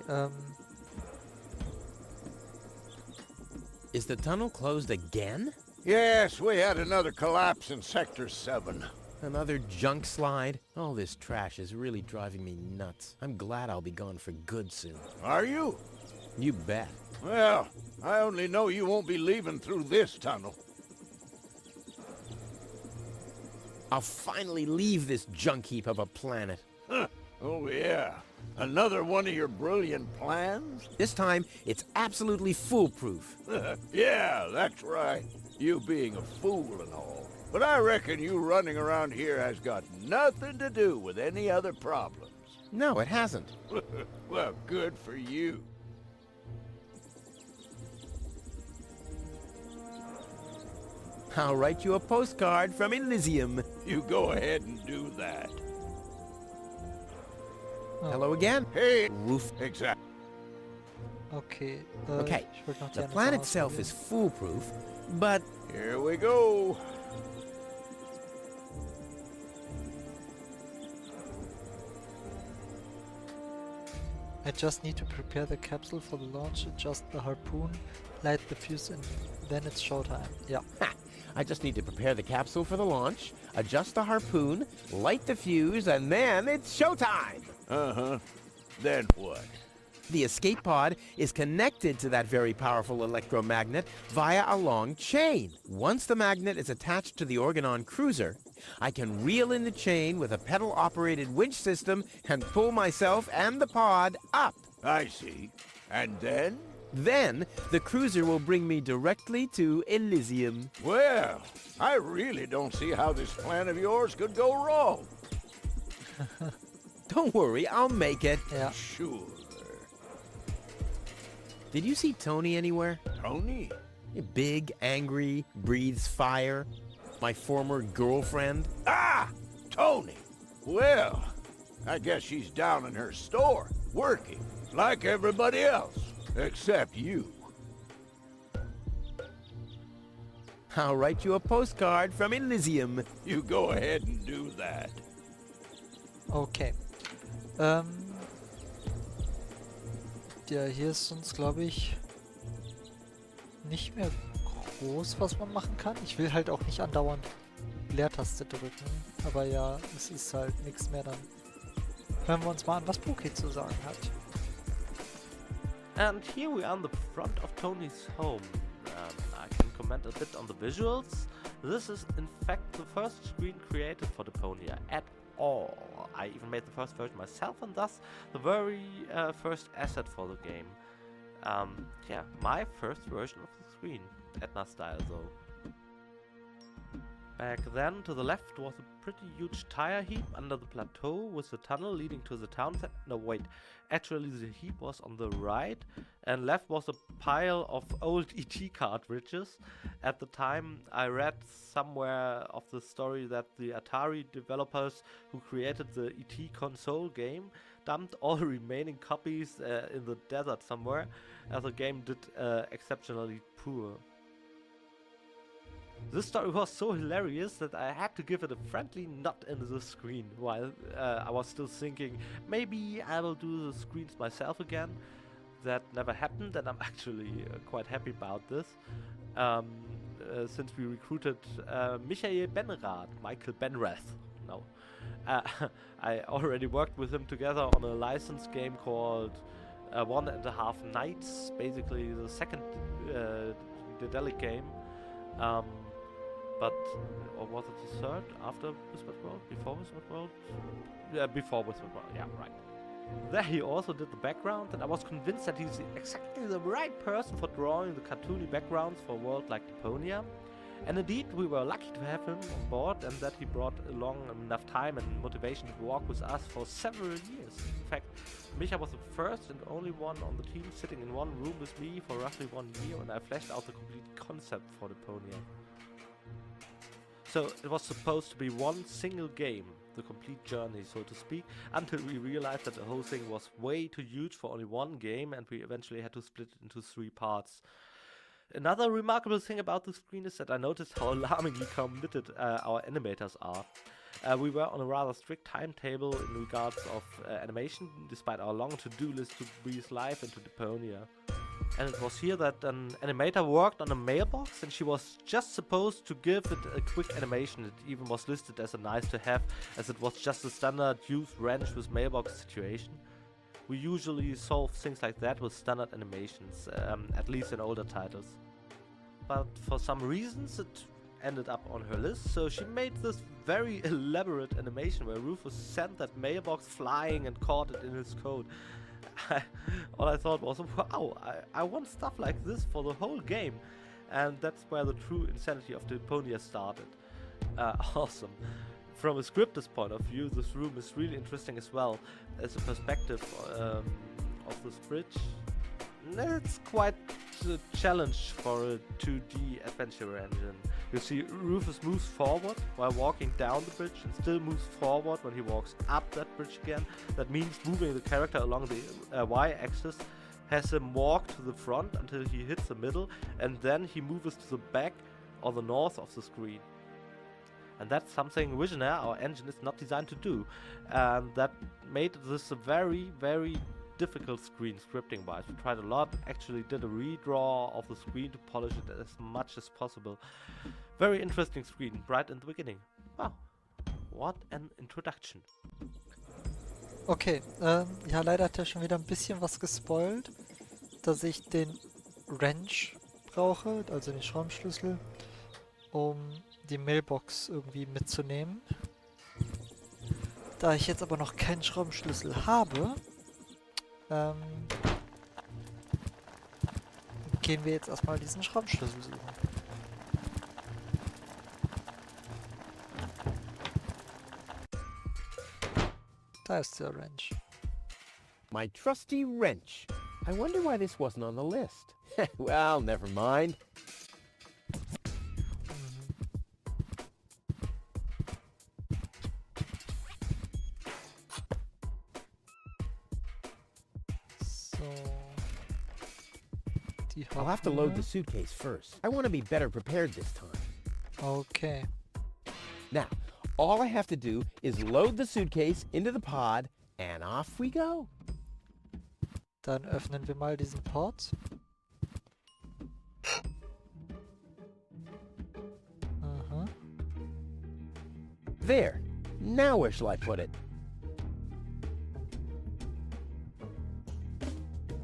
Speaker 2: Is the tunnel closed again?
Speaker 7: Yes, we had another collapse in Sector 7.
Speaker 2: Another junk slide? All this trash is really driving me nuts. I'm glad I'll be gone for good soon.
Speaker 7: Are you?
Speaker 2: You bet.
Speaker 7: Well, I only know you won't be leaving through this tunnel.
Speaker 2: I'll finally leave this junk heap of a planet.
Speaker 7: Huh. Oh, yeah. Another one of your brilliant plans?
Speaker 2: This time, it's absolutely foolproof.
Speaker 7: Yeah, that's right. You being a fool and all. But I reckon you running around here has got nothing to do with any other problems.
Speaker 2: No, it hasn't.
Speaker 7: Well, good for you.
Speaker 2: I'll write you a postcard from Elysium.
Speaker 7: You go ahead and do that.
Speaker 2: Hello again.
Speaker 7: Hey,
Speaker 2: Roof.
Speaker 7: exactly.
Speaker 1: Okay.
Speaker 2: Okay,
Speaker 1: Ich wollte noch die
Speaker 2: the
Speaker 1: eine
Speaker 2: plan
Speaker 1: Sache
Speaker 2: itself is
Speaker 1: ausprobieren.
Speaker 2: foolproof, but
Speaker 7: Here we go.
Speaker 1: I just need to prepare the capsule for the launch, adjust the harpoon, light the fuse, and then it's showtime. Yeah.
Speaker 2: I just need to prepare the capsule for the launch, adjust the harpoon, light the fuse, and then it's showtime!
Speaker 7: Uh-huh. Then what?
Speaker 2: The escape pod is connected to that very powerful electromagnet via a long chain. Once the magnet is attached to the Organon cruiser, I can reel in the chain with a pedal-operated winch system and pull myself and the pod up.
Speaker 7: I see. And then?
Speaker 2: Then, the cruiser will bring me directly to Elysium.
Speaker 7: Well, I really don't see how this plan of yours could go wrong.
Speaker 2: Don't worry, I'll make it.
Speaker 1: Ja.
Speaker 7: Sure.
Speaker 2: Did you see Tony anywhere?
Speaker 7: Tony?
Speaker 2: Big, angry, breathes fire. My former girlfriend.
Speaker 7: Ah! Tony! Well, I guess she's down in her store, working, like everybody else, except you.
Speaker 2: I'll write you a postcard from Elysium.
Speaker 7: You go ahead and do that.
Speaker 1: Okay. Ja, hier ist sonst, glaube ich, nicht mehr groß, was man machen kann. Ich will halt auch nicht andauernd Leertaste drücken. Aber ja, es ist halt nichts mehr. Dann hören wir uns mal an, was Poki zu sagen hat.
Speaker 4: And here we are on the front of Tony's home. I can comment a bit on the visuals. This is in fact the first screen created for Deponia at all. I even made the first version myself, and thus the very first asset for the game. Yeah, my first version of the screen, Etna style though. Back then, to the left was a pretty huge tire heap under the plateau with the tunnel leading to the town center. No, wait, actually the heap was on the right, and left was a pile of old ET cartridges. At the time, I read somewhere of the story that the Atari developers who created the ET console game dumped all the remaining copies in the desert somewhere, as the game did exceptionally poor. This story was so hilarious that I had to give it a friendly nod in the screen, while I was still thinking maybe I will do the screens myself again. That never happened, and I'm actually quite happy about this, since we recruited Michael Benrath. No. I already worked with him together on a licensed game called 1.5 Nights, basically the second Daedalic game. But, or was it the third after Whispered World? Before Whispered World? Yeah, before Whispered World, yeah, right. There he also did the background, and I was convinced that he's exactly the right person for drawing the cartoony backgrounds for a world like Deponia. And indeed, we were lucky to have him on board, and that he brought along enough time and motivation to walk with us for several years. In fact, Micha was the first and only one on the team sitting in one room with me for roughly 1 year when I fleshed out the complete concept for Deponia. So it was supposed to be one single game, the complete journey, so to speak, until we realized that the whole thing was way too huge for only one game, and we eventually had to split it into 3 parts. Another remarkable thing about the screen is that I noticed how alarmingly committed our animators are. We were on a rather strict timetable in regards of animation, despite our long to-do list to breathe life into Deponia. And it was here that an animator worked on a mailbox, and she was just supposed to give it a quick animation. It even was listed as a nice to have, as it was just a standard use wrench with mailbox situation. We usually solve things like that with standard animations, at least in older titles. But for some reasons it ended up on her list, so she made this very elaborate animation where Rufus sent that mailbox flying and caught it in his coat. All I thought was, wow, I want stuff like this for the whole game. And that's where the true insanity of Deponia started. Awesome. From a scripter's point of view, this room is really interesting as well as a perspective of this bridge. It's quite a challenge for a 2D adventure engine. You see, Rufus moves forward while walking down the bridge and still moves forward when he walks up that bridge again. That means moving the character along the Y-axis has him walk to the front until he hits the middle, and then he moves to the back or the north of the screen. And that's something Visionaire, our engine, is not designed to do. And that made this a very, very difficult screen scripting wise. We tried a lot, actually did a redraw of the screen to polish it as much as possible. Very interesting screen right in the beginning. Wow, what an introduction.
Speaker 1: Okay, ja, leider hat er schon wieder ein bisschen was gespoilt, dass ich den Wrench brauche, also den Schraubenschlüssel, um die Mailbox irgendwie mitzunehmen. Da ich jetzt aber noch keinen Schraubenschlüssel habe, gehen wir jetzt erstmal diesen Schraubenschlüssel suchen. Da ist der Wrench.
Speaker 2: My trusty wrench. I wonder why this wasn't on the list. Well, never mind. I'll have to load the suitcase first. I want to be better prepared this time.
Speaker 1: Okay.
Speaker 2: Now, all I have to do is load the suitcase into the pod, and off we go.
Speaker 1: Dann öffnen wir mal diesen Port. Aha.
Speaker 2: There. Now where shall I put it?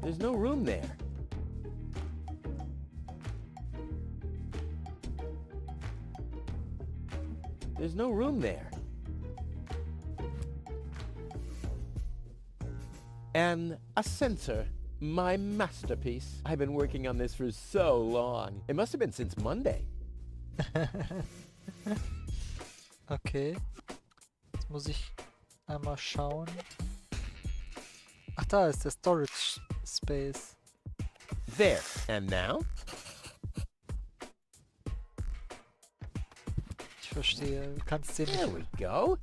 Speaker 2: There's no room there. There's no room there. And a sensor. My masterpiece. I've been working on this for so long. It must have been since Monday.
Speaker 1: Okay. Jetzt muss ich einmal schauen. Ach, da ist der Storage Space.
Speaker 2: There. And now?
Speaker 1: Ich verstehe. Du kannst den
Speaker 2: There we go.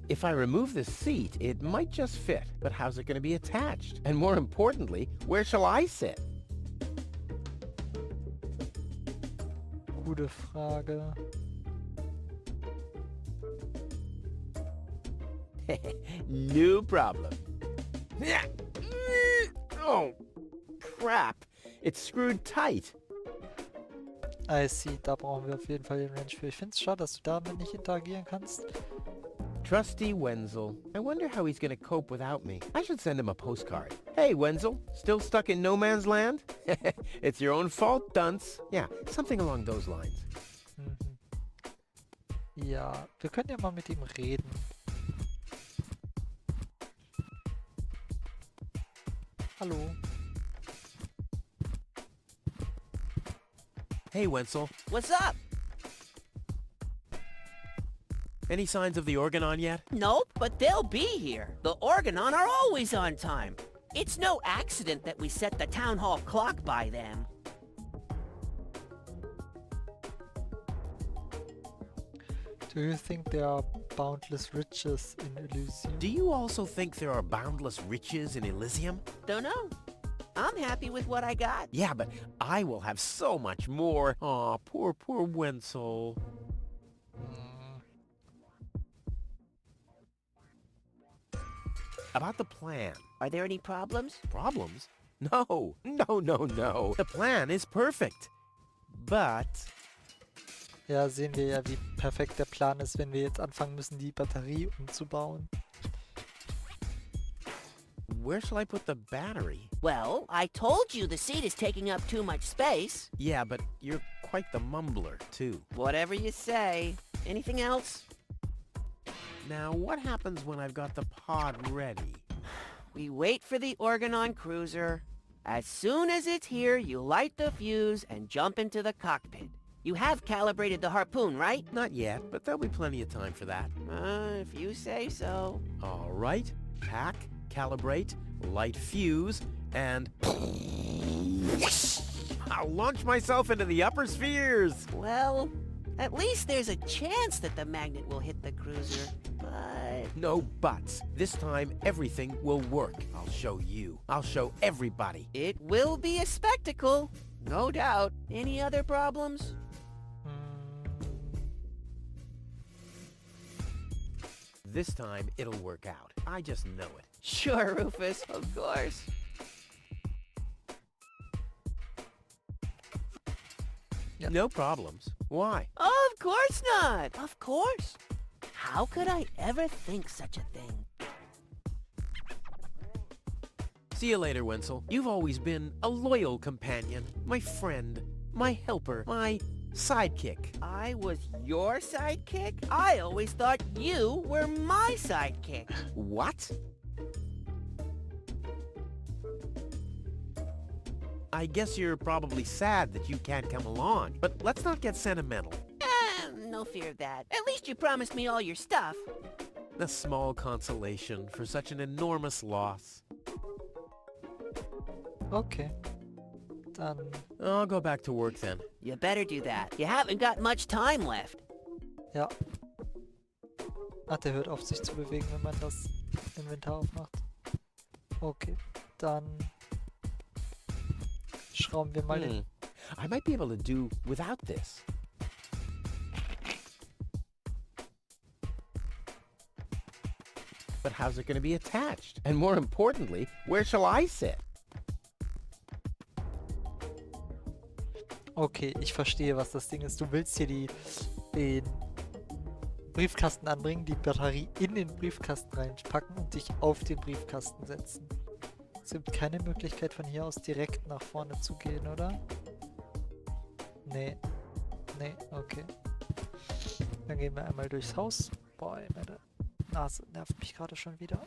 Speaker 2: If I remove the seat, it might just fit. But how's it going to be attached? And more importantly, where shall I sit?
Speaker 1: Gute Frage.
Speaker 2: No problem. Oh, crap. It's screwed tight.
Speaker 1: I see, da brauchen wir auf jeden Fall den Wrench für. Ich finde es schade, dass du damit nicht interagieren kannst.
Speaker 2: Trusty Wenzel. I wonder how he's going to cope without me. I should send him a postcard. Hey, Wenzel. Still stuck in no man's land? It's your own fault, dunce. Yeah, something along those lines.
Speaker 1: Mhm. Ja, wir können ja mal mit ihm reden. Hallo.
Speaker 2: Hey, Wenzel.
Speaker 3: What's up?
Speaker 2: Any signs of the Organon yet?
Speaker 3: Nope, but they'll be here. The Organon are always on time. It's no accident that we set the town hall clock by them.
Speaker 1: Do you think there are boundless riches in Elysium?
Speaker 2: Do you also think there are boundless riches in Elysium?
Speaker 3: Don't know. I'm happy with what I got.
Speaker 2: Yeah, but I will have so much more. Aw, poor Wenzel. About the plan.
Speaker 3: Are there any problems?
Speaker 2: Problems? No. The plan is perfect. But...
Speaker 1: Ja, sehen wir ja, wie perfekt der Plan ist, wenn wir jetzt anfangen müssen, die Batterie umzubauen.
Speaker 2: Where shall I put the battery?
Speaker 3: Well, I told you the seat is taking up too much space.
Speaker 2: Yeah, but you're quite the mumbler, too.
Speaker 3: Whatever you say. Anything else?
Speaker 2: Now, what happens when I've got the pod ready?
Speaker 3: We wait for the Organon cruiser. As soon as it's here, you light the fuse and jump into the cockpit. You have calibrated the harpoon, right?
Speaker 2: Not yet, but there'll be plenty of time for that.
Speaker 3: If you say so.
Speaker 2: All right. Pack, calibrate, light fuse, and... I'll launch myself into the upper spheres!
Speaker 3: Well, At least there's a chance that the magnet will hit the cruiser, but...
Speaker 2: No buts. This time, everything will work. I'll show you. I'll show everybody.
Speaker 3: It will be a spectacle, no doubt. Any other problems?
Speaker 2: This time, it'll work out. I just know it.
Speaker 3: Sure, Rufus, of course.
Speaker 1: Yep.
Speaker 2: No problems. Why?
Speaker 3: Of course not! Of course! How could I ever think such a thing?
Speaker 2: See you later, Wenzel. You've always been a loyal companion, my friend, my helper, my sidekick.
Speaker 3: I was your sidekick? I always thought you were my sidekick.
Speaker 2: What? I guess you're probably sad that you can't come along, but let's not get sentimental.
Speaker 3: No fear of that. At least you promised me all your stuff.
Speaker 2: A small consolation for such an enormous loss.
Speaker 1: Okay. Dann,
Speaker 2: I'll go back to work then.
Speaker 3: You better do that. You haven't got much time left.
Speaker 1: ja. Ah, der hört auf sich zu bewegen, wenn man das Inventar aufmacht. Okay, dann schrauben wir mal den...
Speaker 2: I might be able to do without this. But how's it going to be attached? And more importantly, where shall I sit?
Speaker 1: Okay, ich verstehe, was das Ding ist. Du willst hier den Briefkasten anbringen, die Batterie in den Briefkasten reinpacken und dich auf den Briefkasten setzen. Es gibt keine Möglichkeit, von hier aus direkt nach vorne zu gehen, oder? Nee. Nee, okay. Dann gehen wir einmal durchs Haus. Boah, meine Nase nervt mich gerade schon wieder.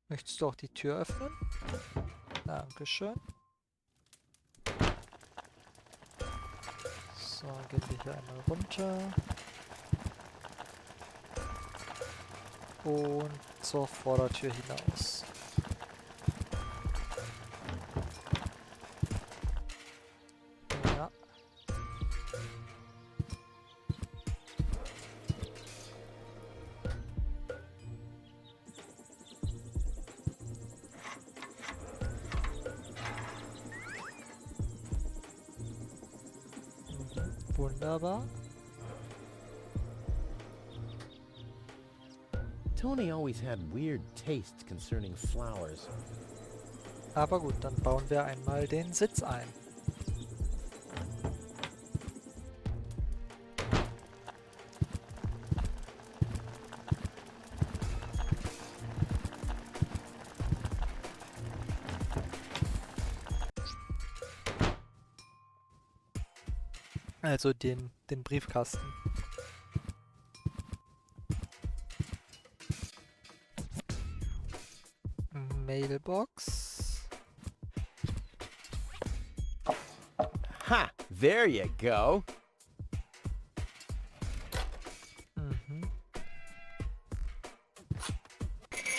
Speaker 1: Möchtest du auch die Tür öffnen? Dankeschön. So, gehen wir hier einmal runter. Und zur Vordertür hinaus. Ja. Wunderbar.
Speaker 2: Tony always had weird tastes concerning flowers.
Speaker 1: Aber gut, dann bauen wir einmal den Sitz ein. Also den Briefkasten. Mailbox.
Speaker 2: Ha! There you go.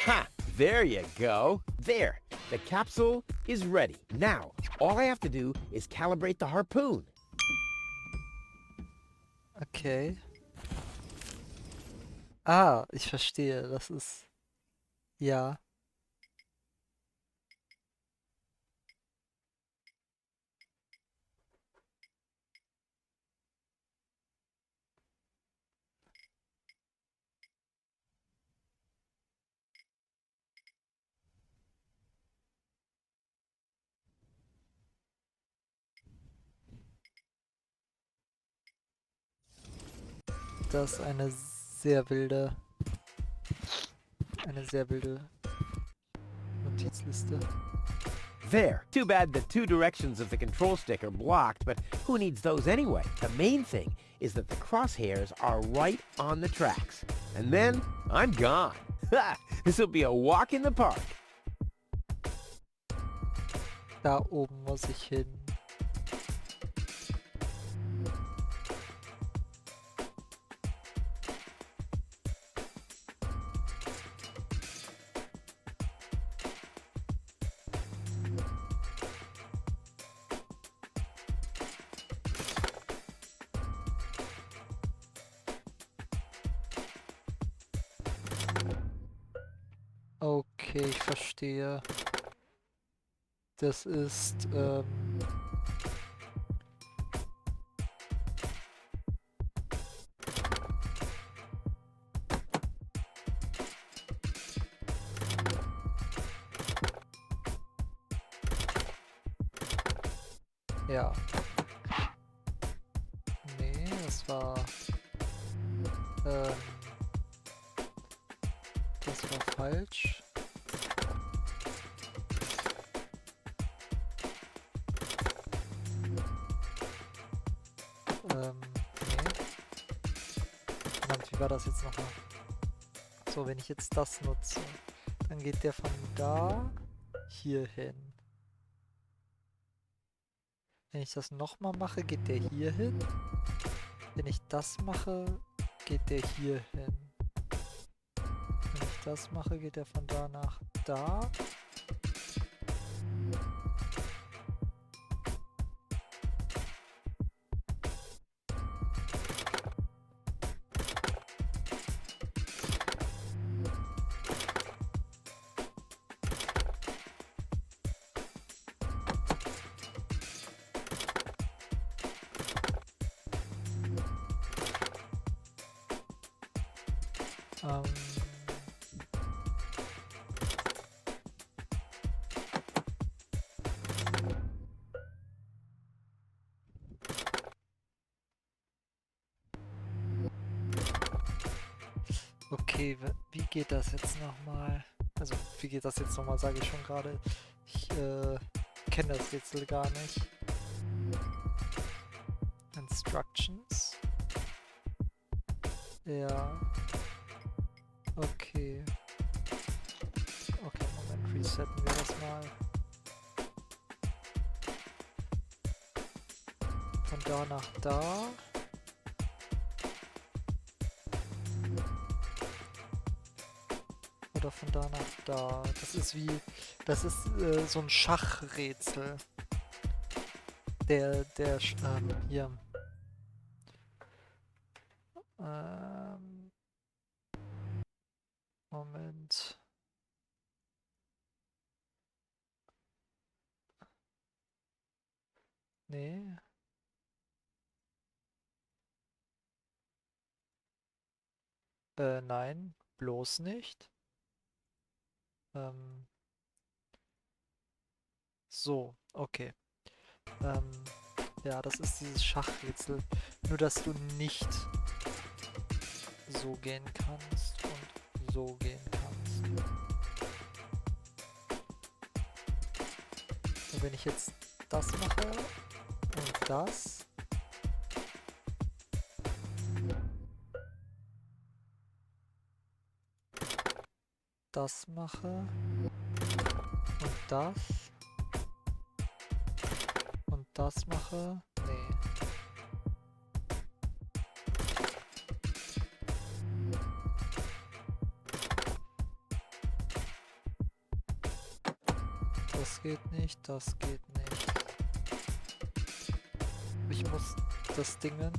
Speaker 2: Ha! There you go. There. The capsule is ready. Now, all I have to do is calibrate the harpoon.
Speaker 1: Okay. Ah, ich verstehe. Das ist... Ja. Das ist eine sehr wilde Notizliste.
Speaker 2: There. Too bad the two directions of the control stick are blocked, but who needs those anyway? The main thing is that the crosshairs are right on the tracks. And then I'm gone. Ha! This'll be a walk in the park.
Speaker 1: Da oben muss ich hin. Okay, ich verstehe. Das ist, ja. Nee, das war, das war falsch. Nee. Verdammt, wie war das jetzt nochmal? So, wenn ich jetzt das nutze, dann geht der von da hier hin. Wenn ich das nochmal mache, geht der hier hin. Wenn ich das mache, geht der hier hin. Wenn ich das mache, geht der von da nach da. Okay, wie geht das jetzt nochmal? Also, wie geht das jetzt nochmal, sage ich schon gerade. Ich kenne das Rätsel gar nicht. Instructions. Ja. Okay. Okay, Moment, resetten wir das mal. Von da nach da. Oder von da nach da. Das ist wie... Das ist so ein Schachrätsel. Hier. Moment. Nee. Nein, bloß nicht. So, okay. Ja, das ist dieses Schachrätsel. Nur, dass du nicht so gehen kannst und so gehen kannst. Und wenn ich jetzt das mache und das... das mache und das mache, nee. Das geht nicht, das geht nicht. Ich muss das Dingen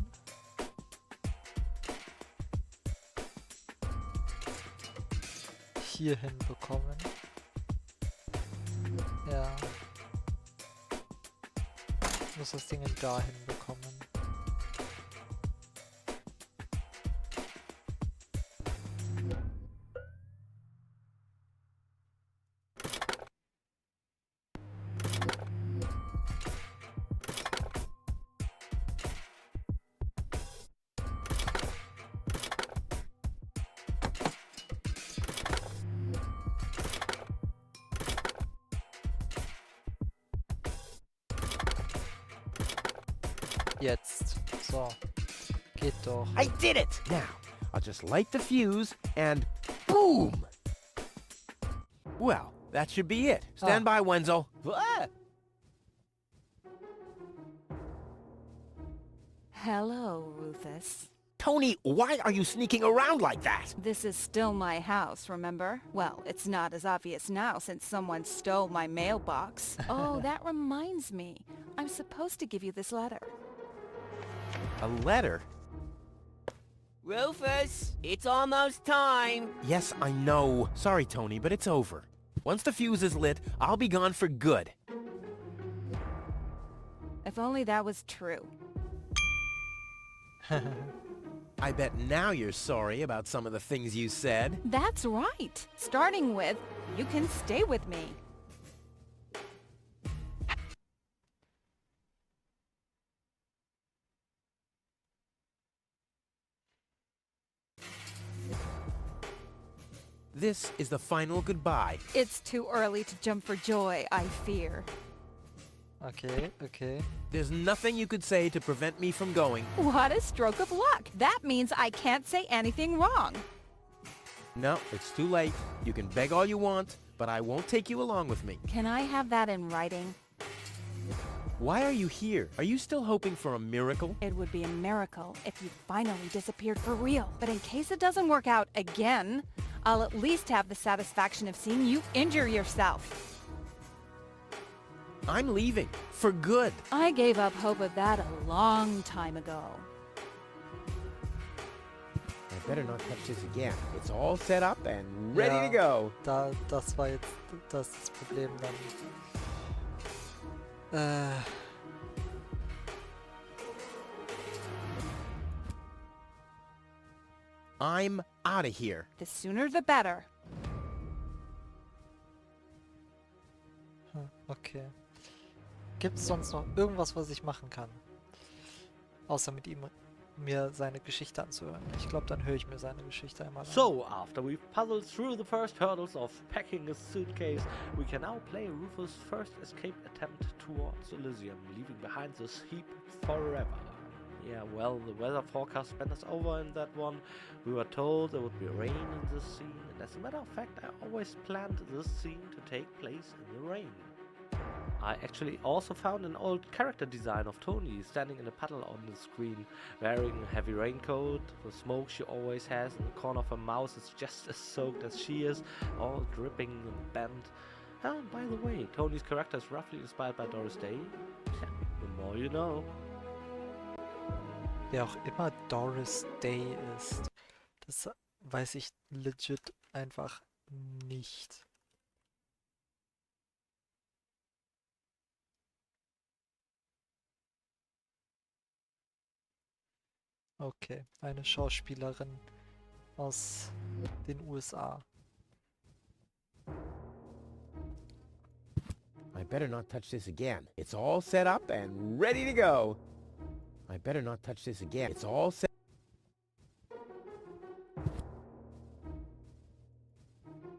Speaker 1: hier hinbekommen. Ja. Ich muss das Ding da hinbekommen. Jetzt. So. Geht doch.
Speaker 2: I did it! Now, I'll just light the fuse and boom! Well, that should be it. Stand by, Wenzel. Ah!
Speaker 8: Hello, Rufus.
Speaker 2: Tony, why are you sneaking around like that?
Speaker 8: This is still my house, remember? Well, it's not as obvious now since someone stole my mailbox. Oh, that reminds me. I'm supposed to give you this letter.
Speaker 2: A letter?
Speaker 3: Rufus, it's almost time.
Speaker 2: Yes, I know. Sorry, Tony, but it's over. Once the fuse is lit, I'll be gone for good.
Speaker 8: If only that was true.
Speaker 2: I bet now you're sorry about some of the things you said.
Speaker 8: That's right. Starting with, you can stay with me.
Speaker 2: This is the final goodbye.
Speaker 8: It's too early to jump for joy, I fear.
Speaker 1: Okay, okay.
Speaker 2: There's nothing you could say to prevent me from going.
Speaker 8: What a stroke of luck. That means I can't say anything wrong.
Speaker 2: No, it's too late. You can beg all you want, but I won't take you along with me.
Speaker 8: Can I have that in writing?
Speaker 2: Why are you here? Are you still hoping for a miracle?
Speaker 8: It would be a miracle if you finally disappeared for real. But in case it doesn't work out again, I'll at least have the satisfaction of seeing you injure yourself.
Speaker 2: I'm leaving. For good.
Speaker 8: I gave up hope of that a long time ago.
Speaker 2: I better not touch this again. It's all set up and ready to go.
Speaker 1: Das war jetzt das Problem dann.
Speaker 2: I'm out of here.
Speaker 8: The sooner the better.
Speaker 1: Okay. Gibt es sonst noch irgendwas, was ich machen kann? Außer mir seine Geschichte anzuhören. Ich glaube, dann höre ich mir seine Geschichte einmal an.
Speaker 4: So, after we've puzzled through the first hurdles of packing a suitcase, we can now play Rufus' first escape attempt towards Elysium, leaving behind this heap forever. Yeah, well, the weather forecast spent us over in that one. We were told there would be rain in this scene, and as a matter of fact, I always planned this scene to take place in the rain. I actually also found an old character design of Tony standing in a puddle on the screen, wearing a heavy raincoat. The smoke she always has in the corner of her mouth is just as soaked as she is, all dripping and bent. And by the way, Tony's character is roughly inspired by Doris Day. Yeah, the more you know.
Speaker 1: Wer auch immer Doris Day ist, das weiß ich legit einfach nicht. Okay, eine Schauspielerin aus den USA.
Speaker 2: I better not touch this again. It's all set up and ready to go. I better not touch this again. It's all set.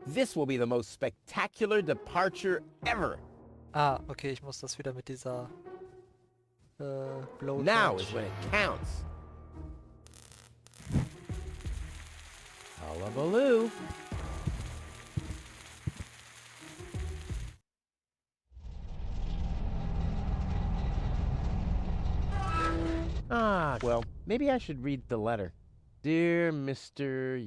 Speaker 2: This will be the most spectacular departure ever.
Speaker 1: Ah, okay, ich muss das wieder mit dieser Blow
Speaker 2: Now is when it counts. Hullabaloo. Ah, well, maybe I should read the letter. Dear Mr.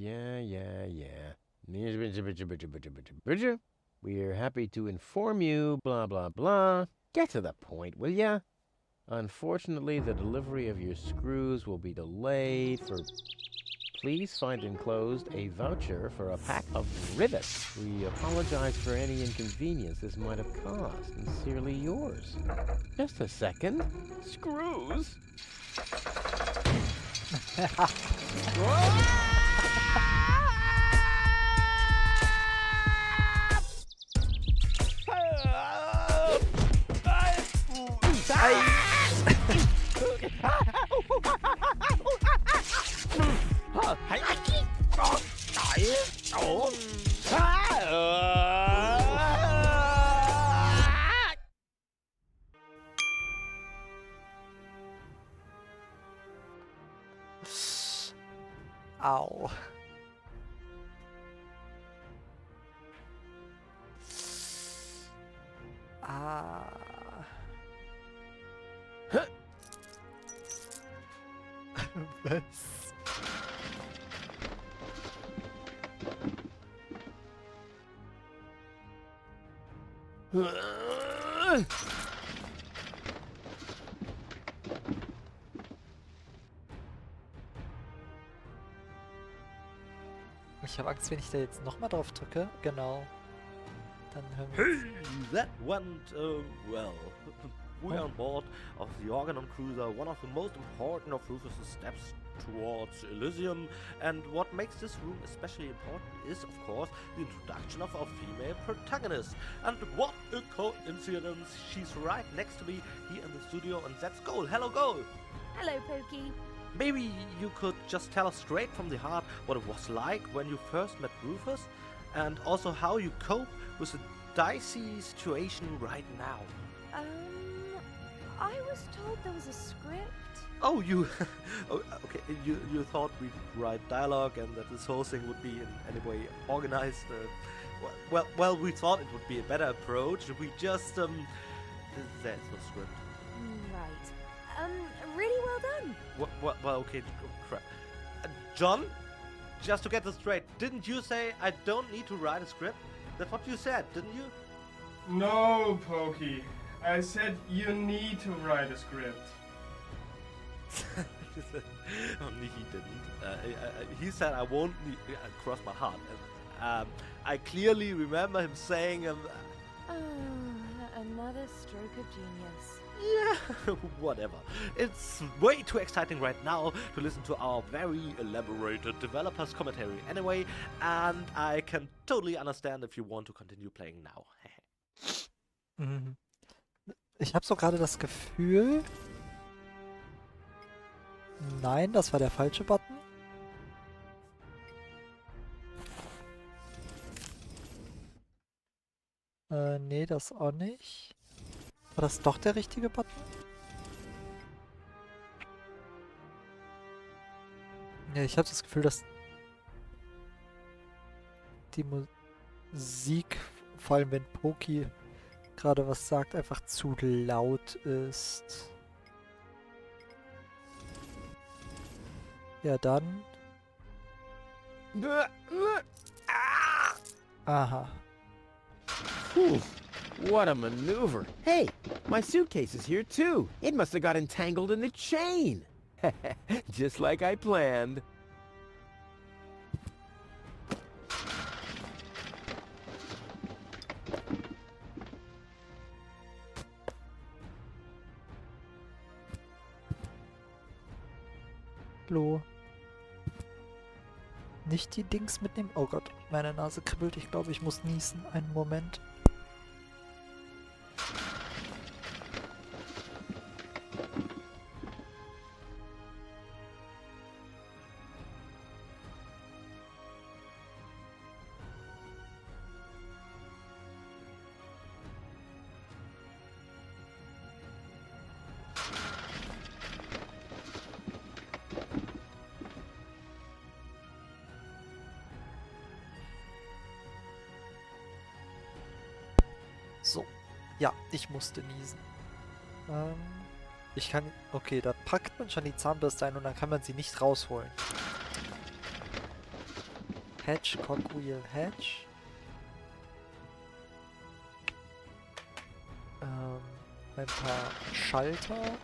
Speaker 2: We're happy to inform you, blah, blah, blah. Get to the point, will ya? Unfortunately, the delivery of your screws will be delayed for... Please find enclosed a voucher for a pack of rivets. We apologize for any inconvenience this might have caused. Sincerely yours. Just a second. Screws?
Speaker 1: Au. Ah. Was? Ich habe Angst, wenn ich da jetzt nochmal drauf drücke. Genau. dann hören wir
Speaker 4: Hey, that went well. We're on board of the Organon Cruiser, one of the most important of Rufus's steps towards Elysium, and what makes this room especially important is, of course, the introduction of our female protagonist. And what a coincidence, she's right next to me here in the studio, and that's Goal. Hello, Goal!
Speaker 9: Hello, Pokey.
Speaker 4: Maybe you could just tell us straight from the heart what it was like when you first met Rufus, and also how you cope with the dicey situation right now.
Speaker 9: I was told there was a script.
Speaker 4: Oh, you... oh, okay, you thought we'd write dialogue and that this whole thing would be in any way organized. Well, we thought it would be a better approach if we just... There's no script.
Speaker 9: Right. Really well done.
Speaker 4: Well, okay, crap. John, just to get this straight, didn't you say I don't need to write a script? That's what you said, didn't you?
Speaker 10: No, Pokey. I said you need to write a script.
Speaker 4: He didn't. He said I won't need... cross my heart. I clearly remember him saying...
Speaker 9: Another stroke of genius.
Speaker 4: Yeah, whatever. It's way too exciting right now to listen to our very elaborated developer's commentary anyway, and I can totally understand if you want to continue playing now.
Speaker 1: Mhm. Ich habe so gerade das Gefühl... Nein, das war der falsche Button. Nee, das auch nicht. War das doch der richtige Button? Ja, ich habe das Gefühl, dass die Musik, vor allem wenn Poki gerade was sagt, einfach zu laut ist. Ja, dann. Aha.
Speaker 2: Whew, what a maneuver. Hey, my suitcase is here too. It must have got entangled in the chain. Just like I planned.
Speaker 1: Hallo. Nicht die Dings mitnehmen. Oh Gott, meine Nase kribbelt. Ich glaube, ich muss niesen. Einen Moment. So. Ja, ich musste niesen. Ich kann... Okay, da packt man schon die Zahnbürste ein und dann kann man sie nicht rausholen. Hatch, Cogwheel, Hatch. Ein paar Schalter.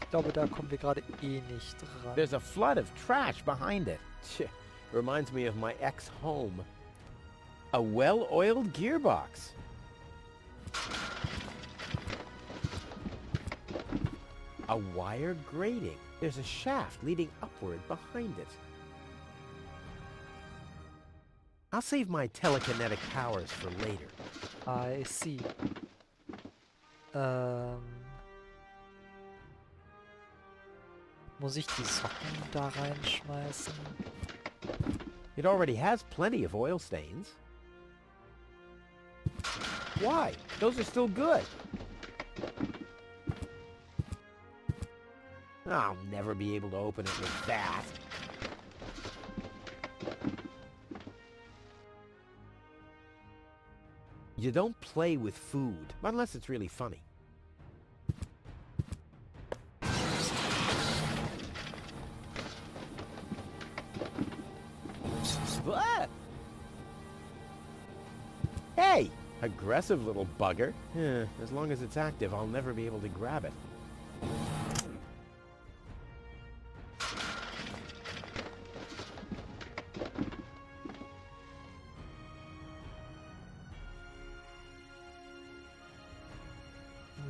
Speaker 1: Ich glaube, da kommen wir gerade eh nicht ran.
Speaker 2: There's a flood of trash behind it. Reminds me of my ex-home. A well-oiled gearbox. A wire grating. There's a shaft leading upward behind it. I'll save my telekinetic powers for later.
Speaker 1: I see. Muss ich die Socken da reinschmeißen?
Speaker 2: It already has plenty of oil stains. Why? Those are still good. I'll never be able to open it with that. You don't play with food, unless it's really funny. Ah! Hey! Aggressive little bugger. As long as it's active, I'll never be able to grab it.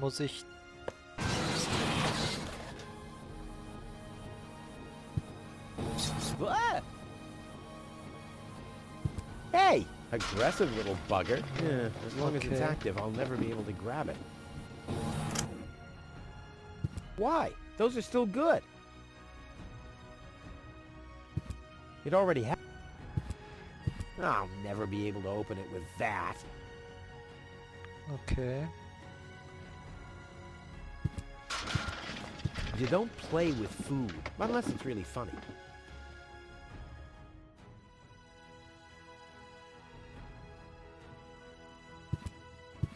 Speaker 1: muss ich...
Speaker 2: What? Hey! Aggressive little bugger. Yeah, as long as it's
Speaker 1: Okay.
Speaker 2: active, I'll never be able to grab it. Why? Those are still good. It already ha- I'll never be able to open it with that.
Speaker 1: Okay.
Speaker 2: You don't play with food, unless it's really funny.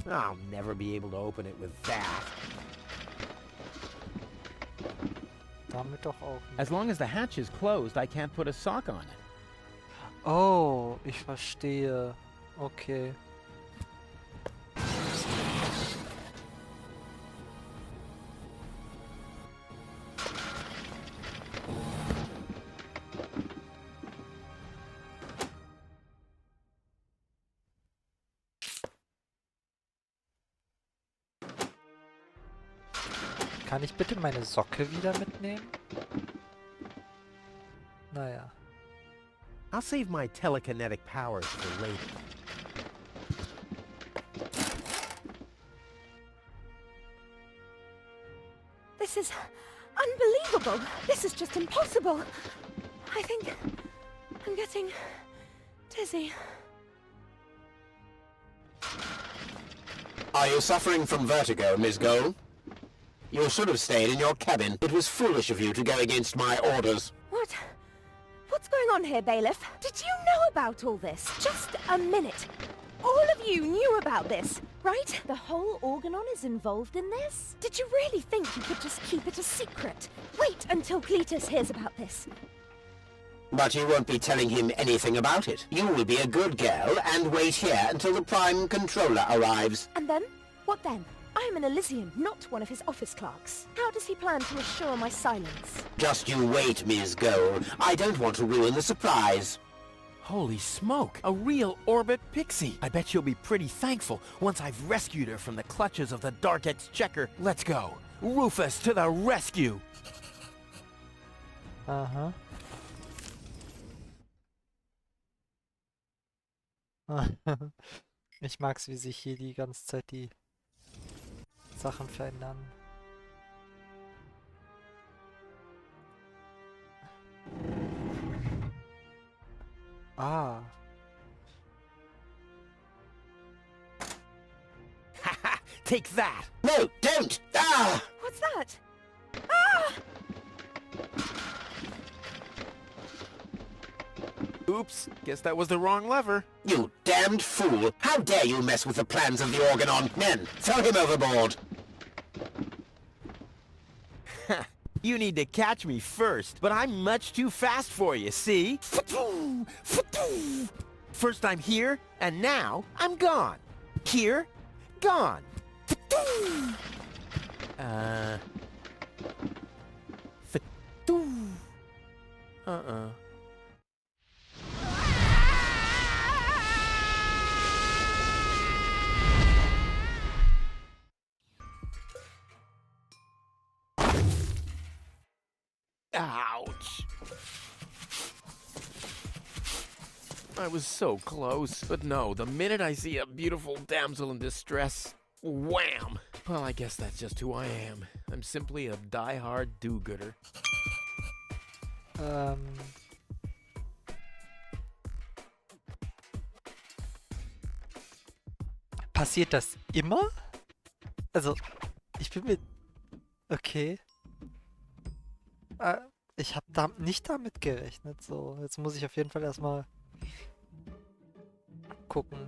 Speaker 2: I'll never be able to open it with that.
Speaker 1: Damit doch auch nicht.
Speaker 2: As long as the hatch is closed, I can't put a sock on it.
Speaker 1: Oh, ich verstehe. Okay. Kann ich bitte meine Socke wieder mitnehmen? Naja.
Speaker 2: I'll save my telekinetic powers for later.
Speaker 9: This is unbelievable. This is just impossible. I think I'm getting dizzy.
Speaker 11: Are you suffering from vertigo, Miss Gold? You should have stayed in your cabin. It was foolish of you to go against my orders.
Speaker 9: What? What's going on here, Bailiff? Did you know about all this? Just a minute. All of you knew about this, right? The whole Organon is involved in this? Did you really think you could just keep it a secret? Wait until Cletus hears about this.
Speaker 11: But you won't be telling him anything about it. You will be a good girl and wait here until the Prime Controller arrives.
Speaker 9: And then? What then? I am an Elysian, not one of his office clerks. How does he plan to assure my silence?
Speaker 11: Just you wait, Miss Gold. I don't want to ruin the surprise.
Speaker 2: Holy smoke! A real orbit pixie! I bet she'll be pretty thankful once I've rescued her from the clutches of the Dark Exchequer. Let's go! Rufus to the rescue!
Speaker 1: Aha. Ich mag's, wie sich hier die ganze Zeit die Sachen verändern. Ah.
Speaker 2: Haha! Take that!
Speaker 11: No, don't! Ah!
Speaker 9: What's that? Ah!
Speaker 2: Oops, guess that was the wrong lever.
Speaker 11: You damned fool! How dare you mess with the plans of the Organon? Men, throw him overboard!
Speaker 2: You need to catch me first, but I'm much too fast for you, see? First I'm here, and now I'm gone. Here, gone. Ouch. I was so close, but no, the minute I see a beautiful damsel in distress, wham! Well, I guess that's just who I am. I'm simply a die-hard do-gooder.
Speaker 1: Passiert das immer? Also, ich bin mir... Okay. Ich habe nicht damit gerechnet. So, jetzt muss ich auf jeden Fall erstmal gucken.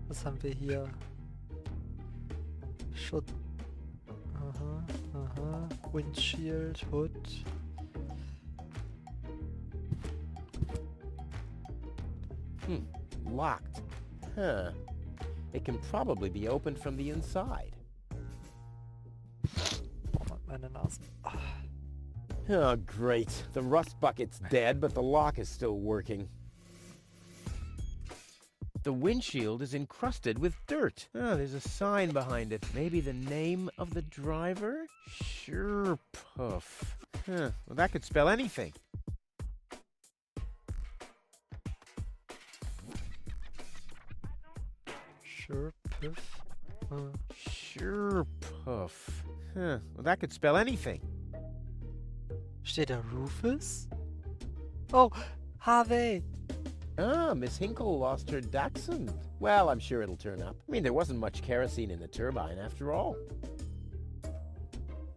Speaker 1: Was haben wir hier? Schutz. Aha, aha. Windshield, Hood.
Speaker 2: Locked. Huh. It can probably be opened from the inside.
Speaker 1: Meine Nase. Ah.
Speaker 2: Oh, great. The rust bucket's dead, but the lock is still working. The windshield is encrusted with dirt. Oh, there's a sign behind it. Maybe the name of the driver? Sure, Puff. Huh, well, that could spell anything.
Speaker 1: Sure, Puff.
Speaker 2: Sure, Puff. Huh, well, that could spell anything.
Speaker 1: Steht da Rufus? Oh, Harvey!
Speaker 2: Ah, Miss Hinkle lost her dachshund. Well, I'm sure it'll turn up. I mean, there wasn't much kerosene in the turbine after all.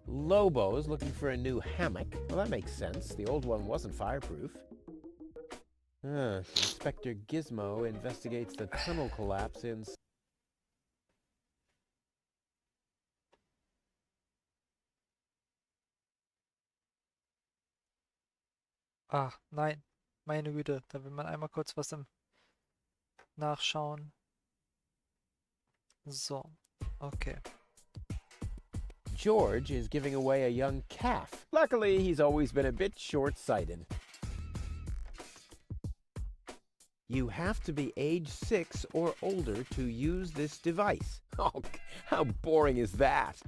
Speaker 2: Lobo's looking for a new hammock. Well, that makes sense. The old one wasn't fireproof. Inspector Gizmo investigates the tunnel collapse in...
Speaker 1: Ach, nein. Meine Güte, da will man einmal kurz was im Nachschauen. So, okay.
Speaker 2: George is giving away a young calf. Luckily, he's always been a bit short-sighted. You have to be age 6 or older to use this device. Oh, how boring is that?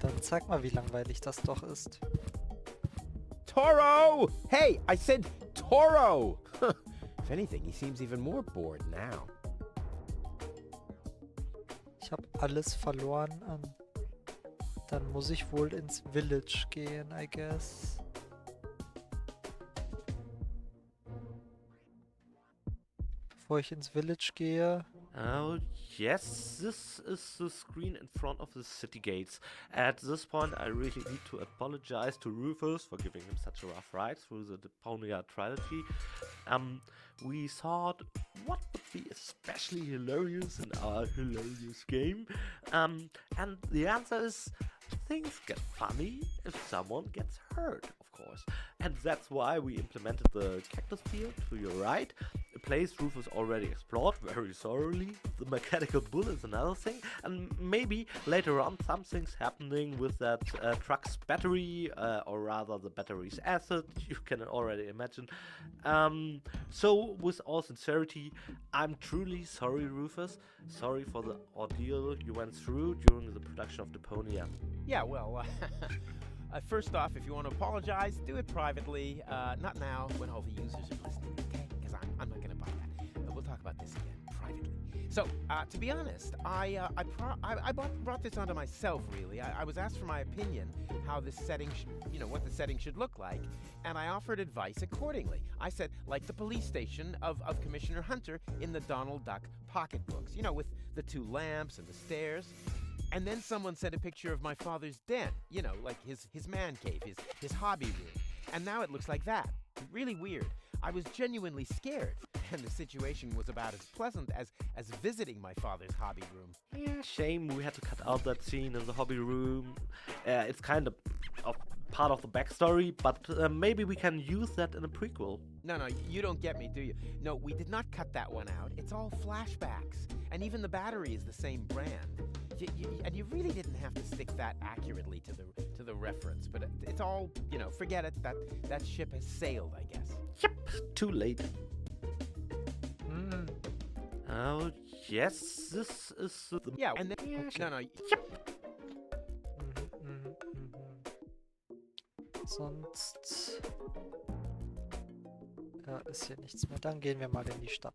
Speaker 1: Dann zeig mal, wie langweilig das doch ist.
Speaker 2: Toro! Hey, I said Toro! If anything, he seems even more bored now.
Speaker 1: Ich habe alles verloren an... Dann muss ich wohl ins Village gehen, I guess. Bevor ich ins Village gehe...
Speaker 4: Oh, yes, this is the screen in front of the city gates. At this point, I really need to apologize to Rufus for giving him such a rough ride through the Deponia trilogy. We thought what would be especially hilarious in our hilarious game. And the answer is things get funny if someone gets hurt, of course. And that's why we implemented the cactus field to your right, a place Rufus already explored very thoroughly. The mechanical bull is another thing, and maybe later on something's happening with that truck's battery, or rather the battery's acid, you can already imagine. So with all sincerity, I'm truly sorry, Rufus. Sorry for the ordeal you went through during the production of Deponia.
Speaker 2: Yeah, well, first off, if you want to apologize, do it privately. Not now, when all the users are listening, okay? Because I'm not going to buy that. We'll talk about this again privately. So, to be honest, I brought this onto myself, really. I was asked for my opinion, how this setting, what the setting should look like, and I offered advice accordingly. I said, like the police station of Commissioner Hunter in the Donald Duck pocketbooks, with the 2 lamps and the stairs. And then someone sent a picture of my father's den, like his man cave, his hobby room. And now it looks like that. Really weird. I was genuinely scared, and the situation was about as pleasant as visiting my father's hobby room.
Speaker 4: Yeah, shame we had to cut out that scene in the hobby room. It's kind of part of the backstory, but maybe we can use that in a prequel.
Speaker 2: No, you don't get me, do you? No, we did not cut that one out. It's all flashbacks, and even the battery is the same brand. And you really didn't have to stick that accurately to the reference, but it's all, forget it. That ship has sailed, I guess.
Speaker 4: Yep, too late. Oh, yes, this is the...
Speaker 2: Yeah, and then... No,
Speaker 4: Yep.
Speaker 1: Sonst... Ja, ist hier nichts mehr. Dann gehen wir mal in die Stadt.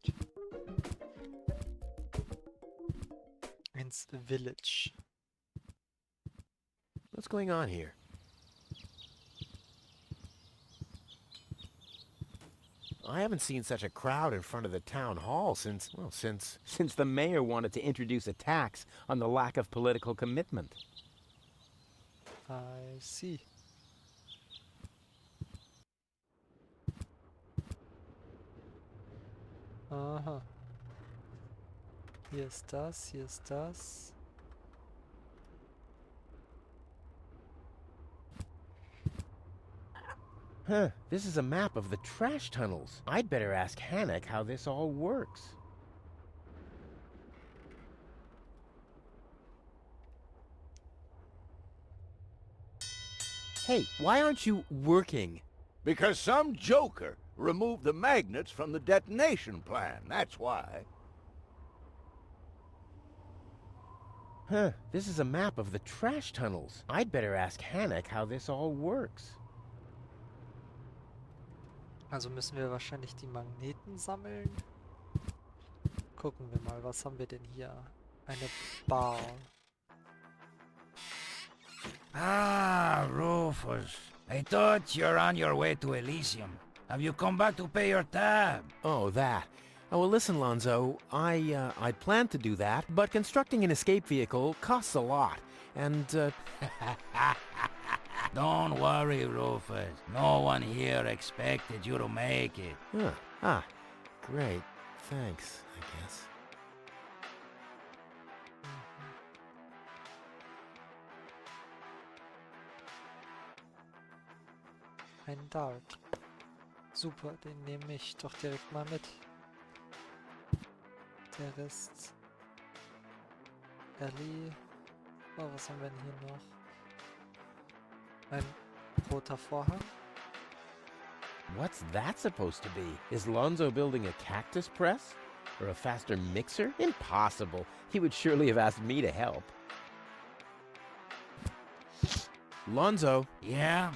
Speaker 1: Ins Village.
Speaker 2: What's going on here? I haven't seen such a crowd in front of the town hall since the mayor wanted to introduce a tax on the lack of political commitment.
Speaker 1: I see. Aha. Hier ist das, hier ist das.
Speaker 2: Huh, this is a map of the trash tunnels. I'd better ask Hannock how this all works. Hey, why aren't you working?
Speaker 7: Because some joker remove the magnets from the detonation plan, that's why.
Speaker 2: Huh, this is a map of the trash tunnels. I'd better ask Hanek how this all works.
Speaker 1: Also müssen wir wahrscheinlich die Magneten sammeln. Gucken wir mal, was haben wir denn hier? Eine Bar.
Speaker 12: Ah, Rufus. I thought you're on your way to Elysium. Have you come back to pay your tab?
Speaker 2: Oh, that. Oh, well, listen, Lonzo. I'd planned to do that, but constructing an escape vehicle costs a lot, and,
Speaker 12: Don't worry, Rufus. No one here expected you to make it.
Speaker 2: Huh. Ah, great. Thanks, I guess.
Speaker 1: Ein Dart. Super, den nehme ich doch direkt mal mit. Der Rest. Ellie. Oh, was haben wir denn hier noch? Ein roter Vorhang.
Speaker 2: What's that supposed to be? Is Lonzo building a cactus press? Or a faster mixer? Impossible. He would surely have asked me to help. Lonzo.
Speaker 12: Yeah?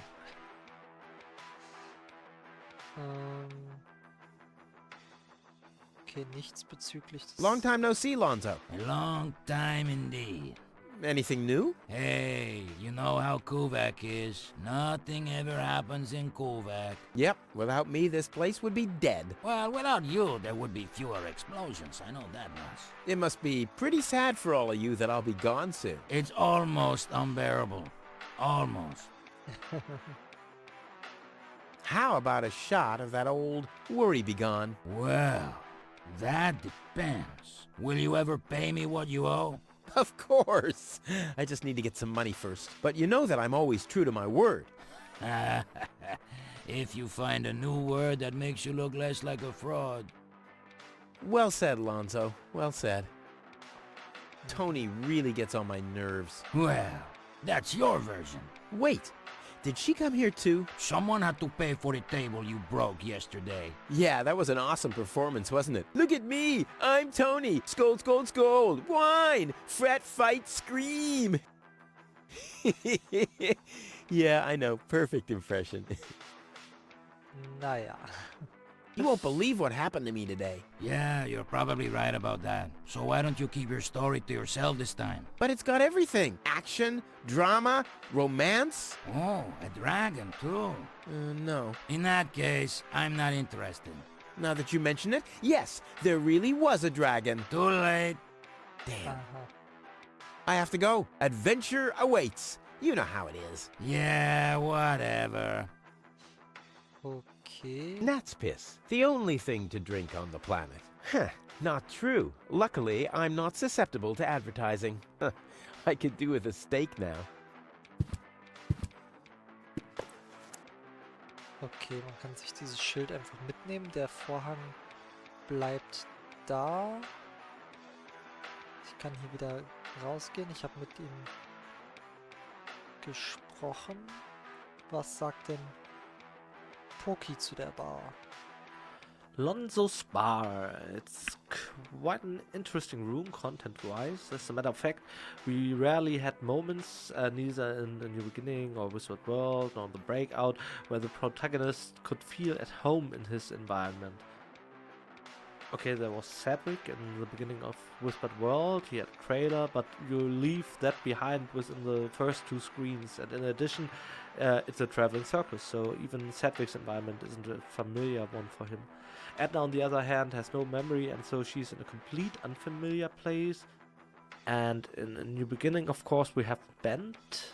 Speaker 1: Okay, nichts bezüglich des...
Speaker 2: Long time no see, Lonzo.
Speaker 12: A long time indeed.
Speaker 2: Anything new?
Speaker 12: Hey, you know how Kuvak is. Nothing ever happens in Kuvak.
Speaker 2: Yep, without me, this place would be dead.
Speaker 12: Well, without you, there would be fewer explosions. I know that much.
Speaker 2: It must be pretty sad for all of you that I'll be gone soon.
Speaker 12: It's almost unbearable. Almost.
Speaker 2: How about a shot of that old worry begone?
Speaker 12: Well, that depends. Will you ever pay me what you owe?
Speaker 2: Of course. I just need to get some money first. But you know that I'm always true to my word.
Speaker 12: If you find a new word that makes you look less like a fraud.
Speaker 2: Well said, Lonzo. Well said. Tony really gets on my nerves.
Speaker 12: Well, that's your version.
Speaker 2: Wait, did she come here too?
Speaker 12: Someone had to pay for the table you broke yesterday.
Speaker 2: Yeah, that was an awesome performance, wasn't it? Look at me! I'm Tony! Scold, scold, scold! Whine! Fret, fight, scream! Yeah, I know. Perfect impression.
Speaker 1: Naja.
Speaker 2: You won't believe what happened to me today.
Speaker 12: Yeah, you're probably right about that. So why don't you keep your story to yourself this time?
Speaker 2: But it's got everything. Action, drama, romance.
Speaker 12: Oh, a dragon too.
Speaker 2: No.
Speaker 12: In that case, I'm not interested.
Speaker 2: Now that you mention it, yes, there really was a dragon.
Speaker 12: Too late.
Speaker 2: Damn. I have to go. Adventure awaits. You know how it is.
Speaker 12: Yeah, whatever.
Speaker 1: Okay.
Speaker 2: Gnat's piss. The only thing to drink on the planet. Huh. Not true. Luckily, I'm not susceptible to advertising. I could do with a steak now.
Speaker 1: Okay, man kann sich dieses Schild einfach mitnehmen. Der Vorhang bleibt da. Ich kann hier wieder rausgehen. Ich habe mit ihm gesprochen. Was sagt denn Poki zu der Bar?
Speaker 4: Lonzo's Bar. It's quite an interesting room content-wise. As a matter of fact, we rarely had moments, neither in the New Beginning or Wizard World or the Breakout, where the protagonist could feel at home in his environment. Okay, there was Cedric in the beginning of Whispered World, he had a trailer, but you leave that behind within the first two screens, and in addition, it's a traveling circus, so even Cedric's environment isn't a familiar one for him. Edna, on the other hand, has no memory, and so she's in a complete unfamiliar place. And in a New Beginning, of course, we have Bent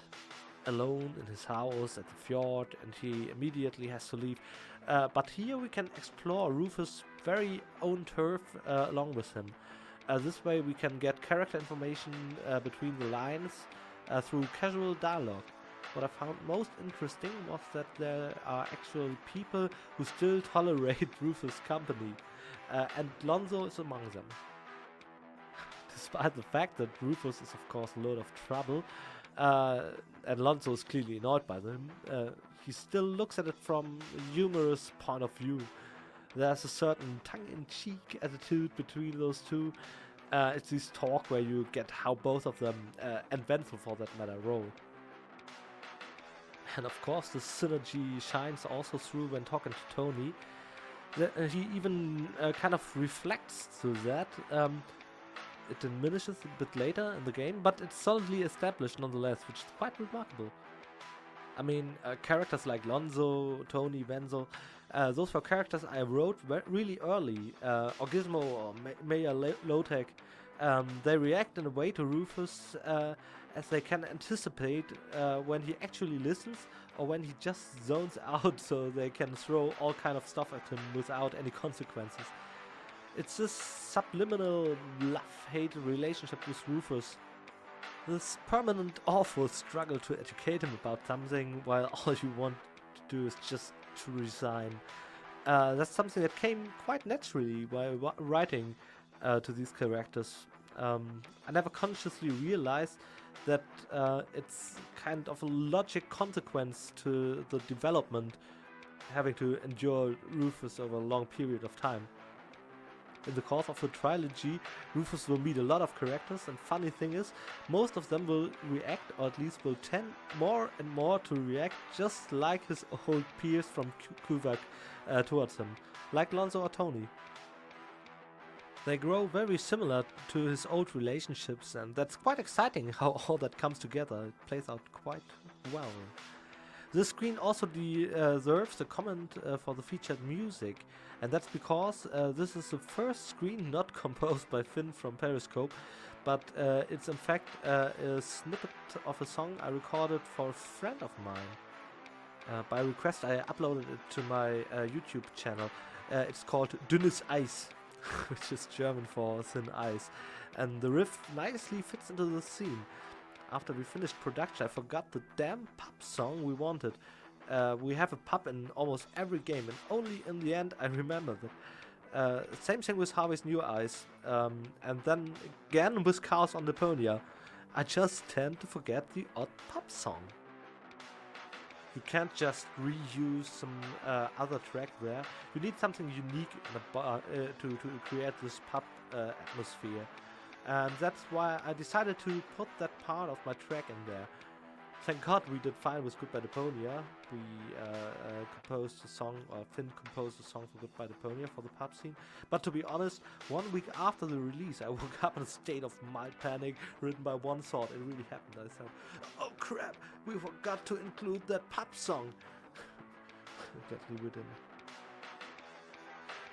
Speaker 4: alone in his house at the fjord, and he immediately has to leave. But here we can explore Rufus' very own turf along with him. This way we can get character information between the lines through casual dialogue. What I found most interesting was that there are actually people who still tolerate Rufus' company, and Lonzo is among them. Despite the fact that Rufus is of course a load of trouble, and Lonzo is clearly annoyed by them, he still looks at it from a humorous point of view. there's a certain tongue-in-cheek attitude between those two. It's this talk where you get how both of them, and Wenzel for that matter, roll. And of course the synergy shines also through when talking to Tony. He even kind of reflects to that. It diminishes a bit later in the game, but it's solidly established nonetheless, which is quite remarkable. I mean, characters like Lonzo, Tony, Wenzel, those were characters I wrote really early. Or Gizmo or Mayor Lotec, they react in a way to Rufus as they can anticipate when he actually listens or when he just zones out, so they can throw all kind of stuff at him without any consequences. It's this subliminal love-hate relationship with Rufus. This permanent awful struggle to educate him about something while all you want to do is just to resign. That's something that came quite naturally while writing to these characters. I never consciously realized that it's kind of a logic consequence to the development, having to endure Rufus over a long period of time. In the course of the trilogy, Rufus will meet a lot of characters, and funny thing is, most of them will react, or at least will tend more and more to react just like his old peers from Kuvak towards him, like Lonzo or Tony. They grow very similar to his old relationships, and that's quite exciting how all that comes together. It plays out quite well. This screen also deserves a comment for the featured music, and that's because this is the first screen not composed by Finn from Periscope, but it's in fact a snippet of a song I recorded for a friend of mine. By request I uploaded it to my YouTube channel. It's called Dünnes Eis, which is German for thin ice, and the riff nicely fits into the scene. After we finished production, I forgot the damn pub song we wanted. We have a pub in almost every game, and only in the end I remembered it. Same thing with Harvey's New Eyes, and then again with Chaos on Deponia. I just tend to forget the odd pub song. You can't just reuse some other track there. You need something unique in the bar, to create this pub atmosphere. And that's why I decided to put that part of my track in there. Thank God we did fine with Goodbye Deponia. We composed a song, or Finn composed a song for Goodbye Deponia for the pub scene. But to be honest, 1 week after the release, I woke up in a state of mild panic, written by one thought. It really happened. I said, oh crap, we forgot to include that pub song. Definitely we didn't.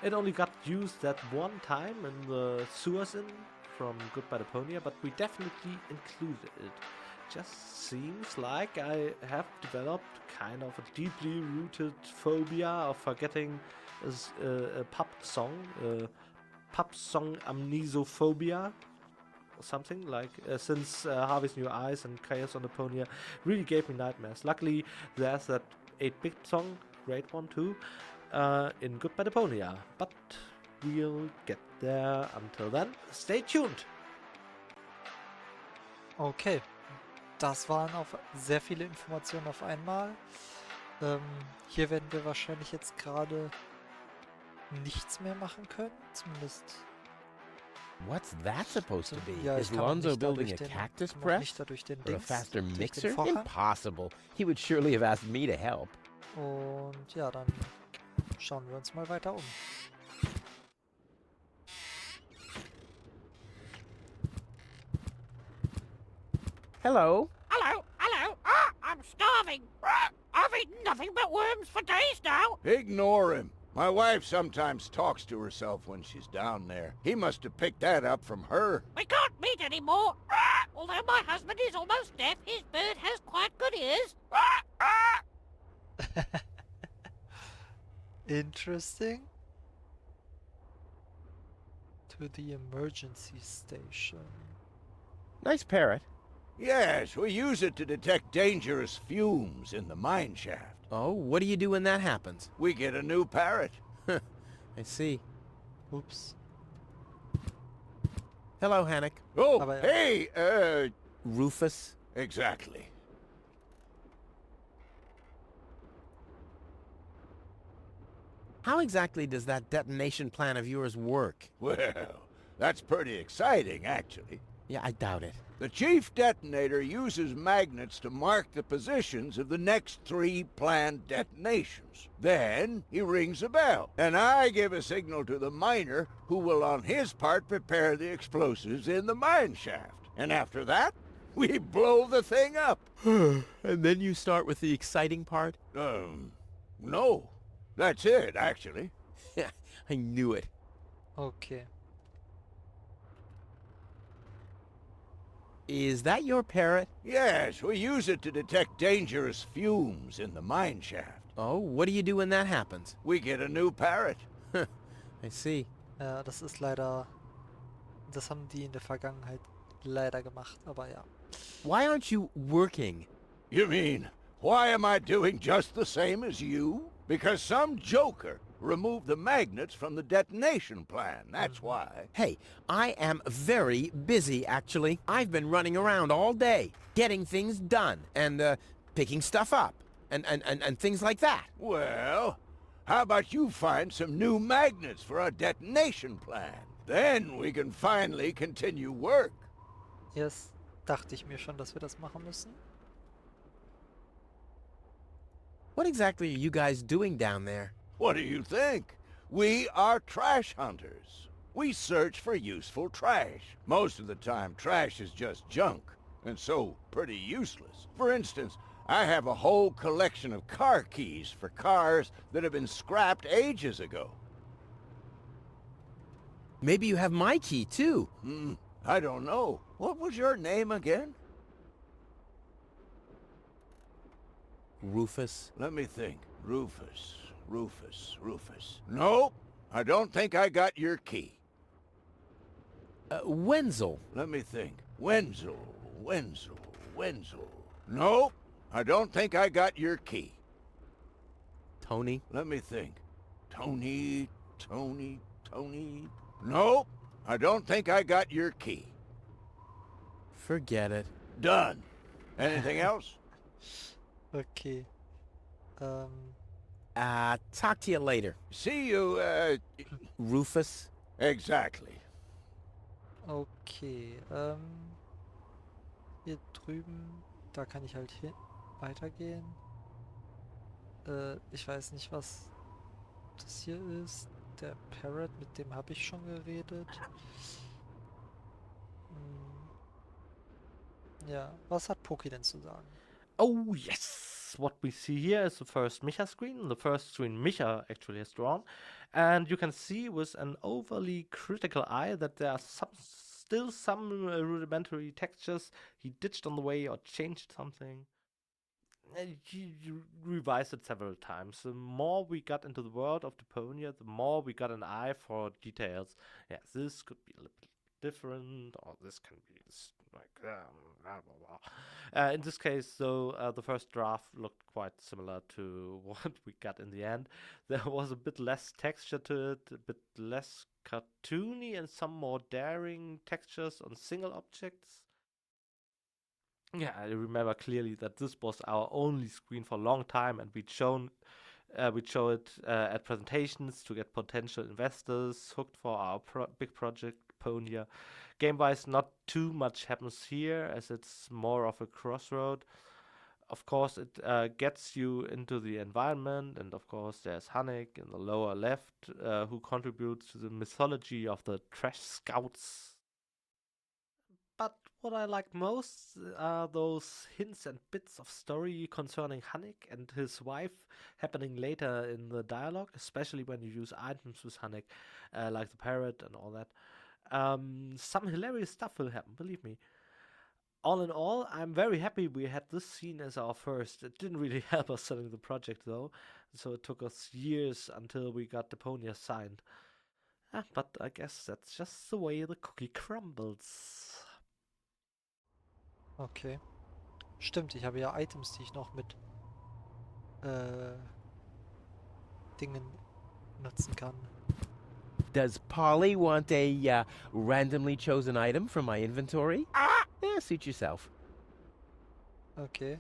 Speaker 4: It only got used that one time in the sewers from Goodbye Deponia, but we definitely included it. Just seems like I have developed kind of a deeply rooted phobia of forgetting a pub song amnesophobia or something like, since Harvey's New Eyes and Chaos on Deponia really gave me nightmares. Luckily there's that 8-bit song, great one too, in Goodbye Deponia, but we'll get there. Until then, stay tuned!
Speaker 1: Okay, das waren auch sehr viele Informationen auf einmal. Hier werden wir wahrscheinlich jetzt gerade nichts mehr machen können, zumindest.
Speaker 2: What's that supposed to be?
Speaker 1: Ja,
Speaker 2: Is Lonzo building a cactus press? Or a faster mixer? Impossible. He would surely have asked me to help.
Speaker 1: Und ja, dann schauen wir uns mal weiter um.
Speaker 2: Hello.
Speaker 13: Hello, hello. Ah, I'm starving. I've eaten nothing but worms for days now.
Speaker 7: Ignore him. My wife sometimes talks to herself when she's down there. He must have picked that up from her.
Speaker 13: We can't meet anymore. Although my husband is almost deaf, his bird has quite good ears.
Speaker 1: Interesting. To the emergency station.
Speaker 2: Nice parrot.
Speaker 7: Yes, we use it to detect dangerous fumes in the mine shaft.
Speaker 2: Oh, what do you do when that happens?
Speaker 7: We get a new parrot.
Speaker 2: I see.
Speaker 1: Oops.
Speaker 2: Hello, Hannock.
Speaker 7: Oh, hey,
Speaker 2: Rufus?
Speaker 7: Exactly.
Speaker 2: How exactly does that detonation plan of yours work?
Speaker 7: Well, that's pretty exciting, actually.
Speaker 2: Yeah, I doubt it.
Speaker 7: The chief detonator uses magnets to mark the positions of the next 3 planned detonations. Then he rings a bell, and I give a signal to the miner who will on his part prepare the explosives in the mine shaft. And after that, we blow the thing up.
Speaker 2: And then you start with the exciting part?
Speaker 7: No. That's it, actually.
Speaker 2: Yeah, I knew it.
Speaker 1: Okay.
Speaker 2: Is that your parrot?
Speaker 7: Yes, we use it to detect dangerous fumes in the mine shaft.
Speaker 2: Oh, what do you do when that happens?
Speaker 7: We get a new parrot.
Speaker 2: I see.
Speaker 1: Ja, das ist leider... Das haben die in der Vergangenheit leider gemacht, aber ja.
Speaker 2: Why aren't you working?
Speaker 7: You mean, why am I doing just the same as you? Because some joker removed the magnets from the detonation plan, that's why.
Speaker 2: Hey, I am very busy, actually. I've been running around all day, getting things done, and picking stuff up, and things like that.
Speaker 7: Well, how about you find some new magnets for our detonation plan? Then we can finally continue work.
Speaker 1: Jetzt dachte ich mir schon, dass wir das machen müssen.
Speaker 2: What exactly are you guys doing down there?
Speaker 7: What do you think? We are trash hunters. We search for useful trash. Most of the time, trash is just junk, and so pretty useless. For instance, I have a whole collection of car keys for cars that have been scrapped ages ago.
Speaker 2: Maybe you have my key, too.
Speaker 7: I don't know. What was your name again?
Speaker 2: Rufus.
Speaker 7: Let me think. Rufus. Nope. I don't think I got your key.
Speaker 2: Wenzel.
Speaker 7: Let me think. Wenzel. Nope. I don't think I got your key.
Speaker 2: Tony.
Speaker 7: Let me think. Tony. Nope. I don't think I got your key.
Speaker 2: Forget it.
Speaker 7: Done. Anything else?
Speaker 1: Okay.
Speaker 2: Talk to you later.
Speaker 7: See you,
Speaker 2: Rufus.
Speaker 7: Exactly.
Speaker 1: Okay, hier drüben, da kann ich halt weitergehen. Ich weiß nicht, was das hier ist. Der Parrot, mit dem habe ich schon geredet. Ja, was hat Poki denn zu sagen?
Speaker 4: Oh yes! What we see here is the first Micha screen, the first screen Micha actually has drawn. And you can see with an overly critical eye that there are still some rudimentary textures he ditched on the way or changed something. He revised it several times. The more we got into the world of Deponia, the more we got an eye for details. Yeah, this could be a little bit different, or this can be like blah, blah, blah. In this case, though, the first draft looked quite similar to what we got in the end. There was a bit less texture to it, a bit less cartoony, and some more daring textures on single objects. Yeah, I remember clearly that this was our only screen for a long time, and we'd show it at presentations to get potential investors hooked for our big project, Deponia. Game-wise, not too much happens here, as it's more of a crossroad. Of course, it gets you into the environment, and of course there's Hanek in the lower left, who contributes to the mythology of the trash scouts. But what I like most are those hints and bits of story concerning Hanek and his wife happening later in the dialogue, especially when you use items with Hanek, like the parrot and all that. Some hilarious stuff will happen, believe me. All in all, I'm very happy we had this scene as our first. It didn't really help us selling the project though, so it took us years until we got Deponia signed. But I guess that's just the way the cookie crumbles.
Speaker 1: Okay. Stimmt, ich habe ja Items, die ich noch mit Dingen nutzen kann.
Speaker 2: Does Polly want a randomly chosen item from my inventory? Suit yourself.
Speaker 1: Okay.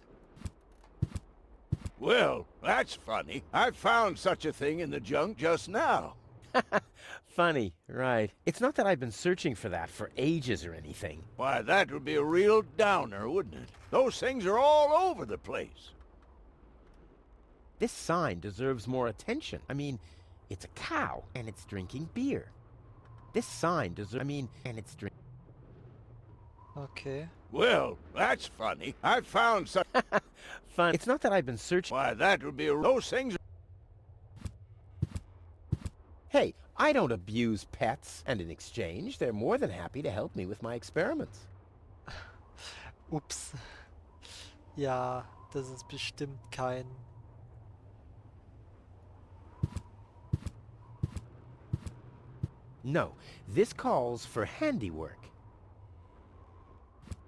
Speaker 7: Well, that's funny. I found such a thing in the junk just now.
Speaker 2: Funny, right. It's not that I've been searching for that for ages or anything.
Speaker 7: Why, that would be a real downer, wouldn't it? Those things are all over the place.
Speaker 2: This sign deserves more attention. I mean, it's a cow, and it's drinking beer. This sign deserves... and it's drinking...
Speaker 1: Okay.
Speaker 7: Well, that's funny. I found such...
Speaker 2: Fun. It's not that I've been searching...
Speaker 7: Why, that would be a... Those things are...
Speaker 2: Hey, I don't abuse pets, and in exchange, they're more than happy to help me with my experiments.
Speaker 1: Ups. Ja, das ist bestimmt kein...
Speaker 2: No, this calls for handiwork.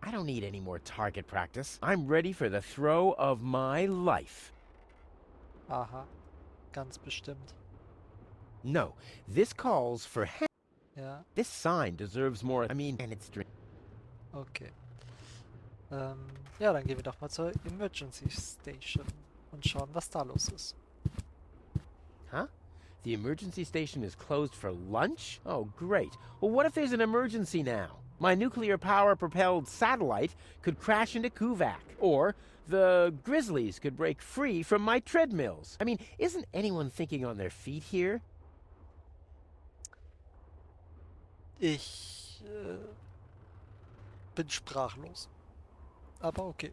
Speaker 2: I don't need any more target practice. I'm ready for the throw of my life.
Speaker 1: Aha, ganz bestimmt.
Speaker 2: No, this calls for
Speaker 1: Ja.
Speaker 2: This sign deserves more, and it's
Speaker 1: Okay. Ja, dann gehen wir doch mal zur Emergency Station und schauen, was da los ist.
Speaker 2: Huh? The emergency station is closed for lunch? Oh, great. Well, what if there's an emergency now? My nuclear power-propelled satellite could crash into Kuvak. Or the grizzlies could break free from my treadmills. I mean, isn't anyone thinking on their feet here?
Speaker 1: Ich bin sprachlos. Aber okay.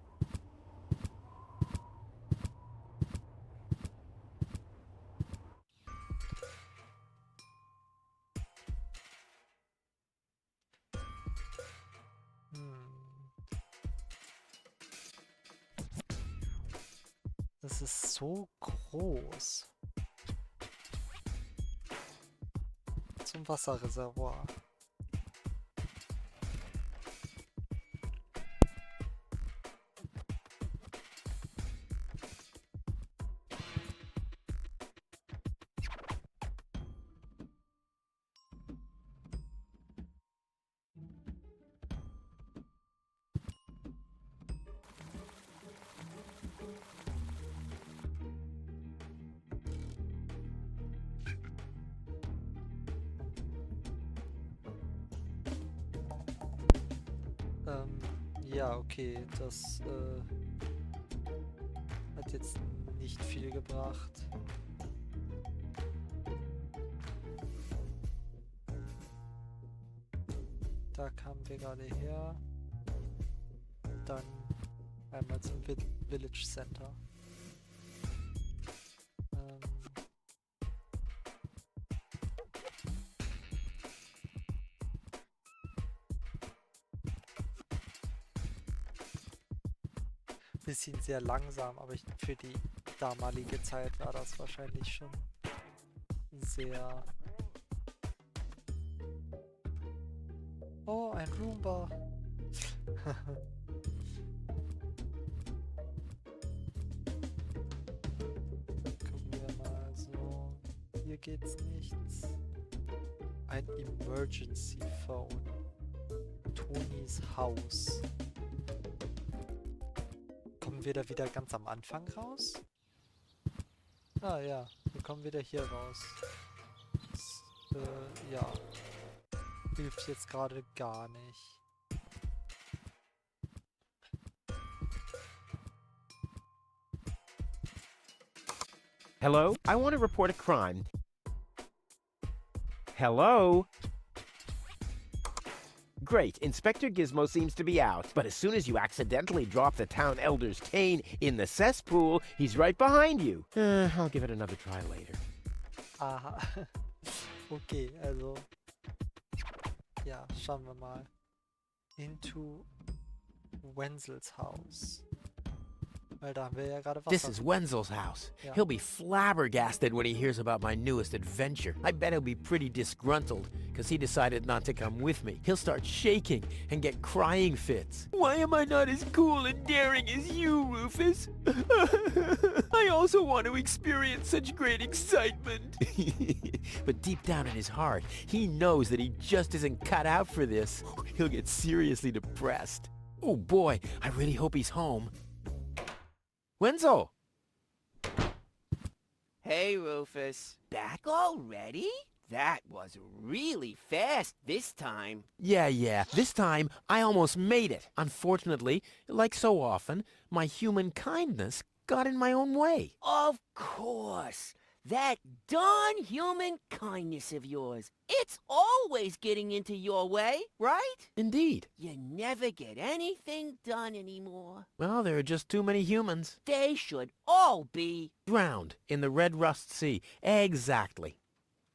Speaker 1: Das ist so groß. Zum Wasserreservoir. Ja, okay, das hat jetzt nicht viel gebracht. Da kamen wir gerade her. Dann einmal zum Village Center. Bisschen sehr langsam, aber für die damalige Zeit war das wahrscheinlich schon sehr... Oh, ein Roomba. Gucken wir mal so. Hier geht's nichts. Ein Emergency Phone. Tonis Haus. Kommen wir da wieder ganz am Anfang raus? Ah ja, wir kommen wieder hier raus. Das, ja. Hilft jetzt gerade gar nicht.
Speaker 2: Hello? I want to report a crime. Hello? Great, Inspector Gizmo seems to be out, but as soon as you accidentally drop the town elder's cane in the cesspool, he's right behind you. I'll give it another try later.
Speaker 1: Aha. Okay, also... Ja, schauen wir mal. Into Wenzels Haus. Weil da haben wir ja gerade Wasser.
Speaker 2: This is Wenzel's house.
Speaker 1: Yeah.
Speaker 2: He'll be flabbergasted when he hears about my newest adventure. I bet he'll be pretty disgruntled, because he decided not to come with me. He'll start shaking and get crying fits. Why am I not as cool and daring as you, Rufus? I also want to experience such great excitement. But deep down in his heart, he knows that he just isn't cut out for this. He'll get seriously depressed. Oh boy, I really hope he's home. Wenzel!
Speaker 3: Hey, Rufus. Back already? That was really fast this time.
Speaker 2: Yeah. This time, I almost made it. Unfortunately, like so often, my human kindness got in my own way.
Speaker 3: Of course. That darn human kindness of yours. It's always getting into your way, right?
Speaker 2: Indeed.
Speaker 3: You never get anything done anymore.
Speaker 2: Well, there are just too many humans.
Speaker 3: They should all be
Speaker 2: Drowned in the Red Rust Sea. Exactly.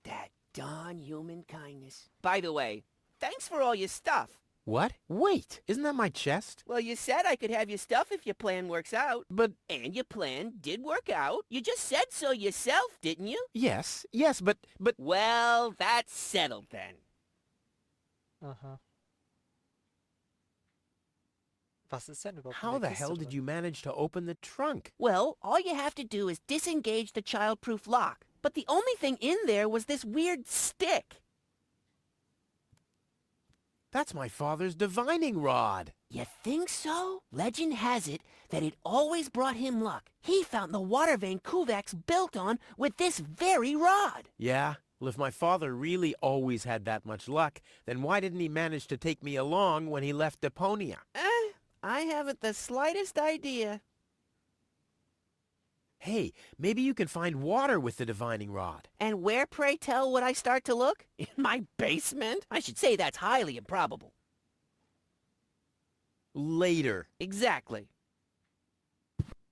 Speaker 3: that darn human kindness. By the way, thanks for all your stuff.
Speaker 2: What? Wait, isn't that my chest?
Speaker 3: Well, you said I could have your stuff if your plan works out.
Speaker 2: But...
Speaker 3: And your plan did work out. You just said so yourself, didn't you?
Speaker 2: Yes, but...
Speaker 3: Well, that's settled then.
Speaker 1: Aha. Was ist denn überhaupt
Speaker 2: How
Speaker 1: in der
Speaker 2: the
Speaker 1: Kiste
Speaker 2: hell did
Speaker 1: drin?
Speaker 2: you manage to open the trunk?
Speaker 3: Well, all you have to do is disengage the childproof lock. But the only thing in there was this weird stick.
Speaker 2: That's my father's divining rod.
Speaker 3: You think so? Legend has it that it always brought him luck. He found the water vein Kuvak's built on with this very rod.
Speaker 2: Yeah? Well, if my father really always had that much luck, then why didn't he manage to take me along when he left Deponia?
Speaker 3: I haven't the slightest idea.
Speaker 2: Hey, maybe you can find water with the divining rod.
Speaker 3: And where, pray tell, would I start to look? In my basement? I should say that's highly improbable.
Speaker 2: Later.
Speaker 3: Exactly.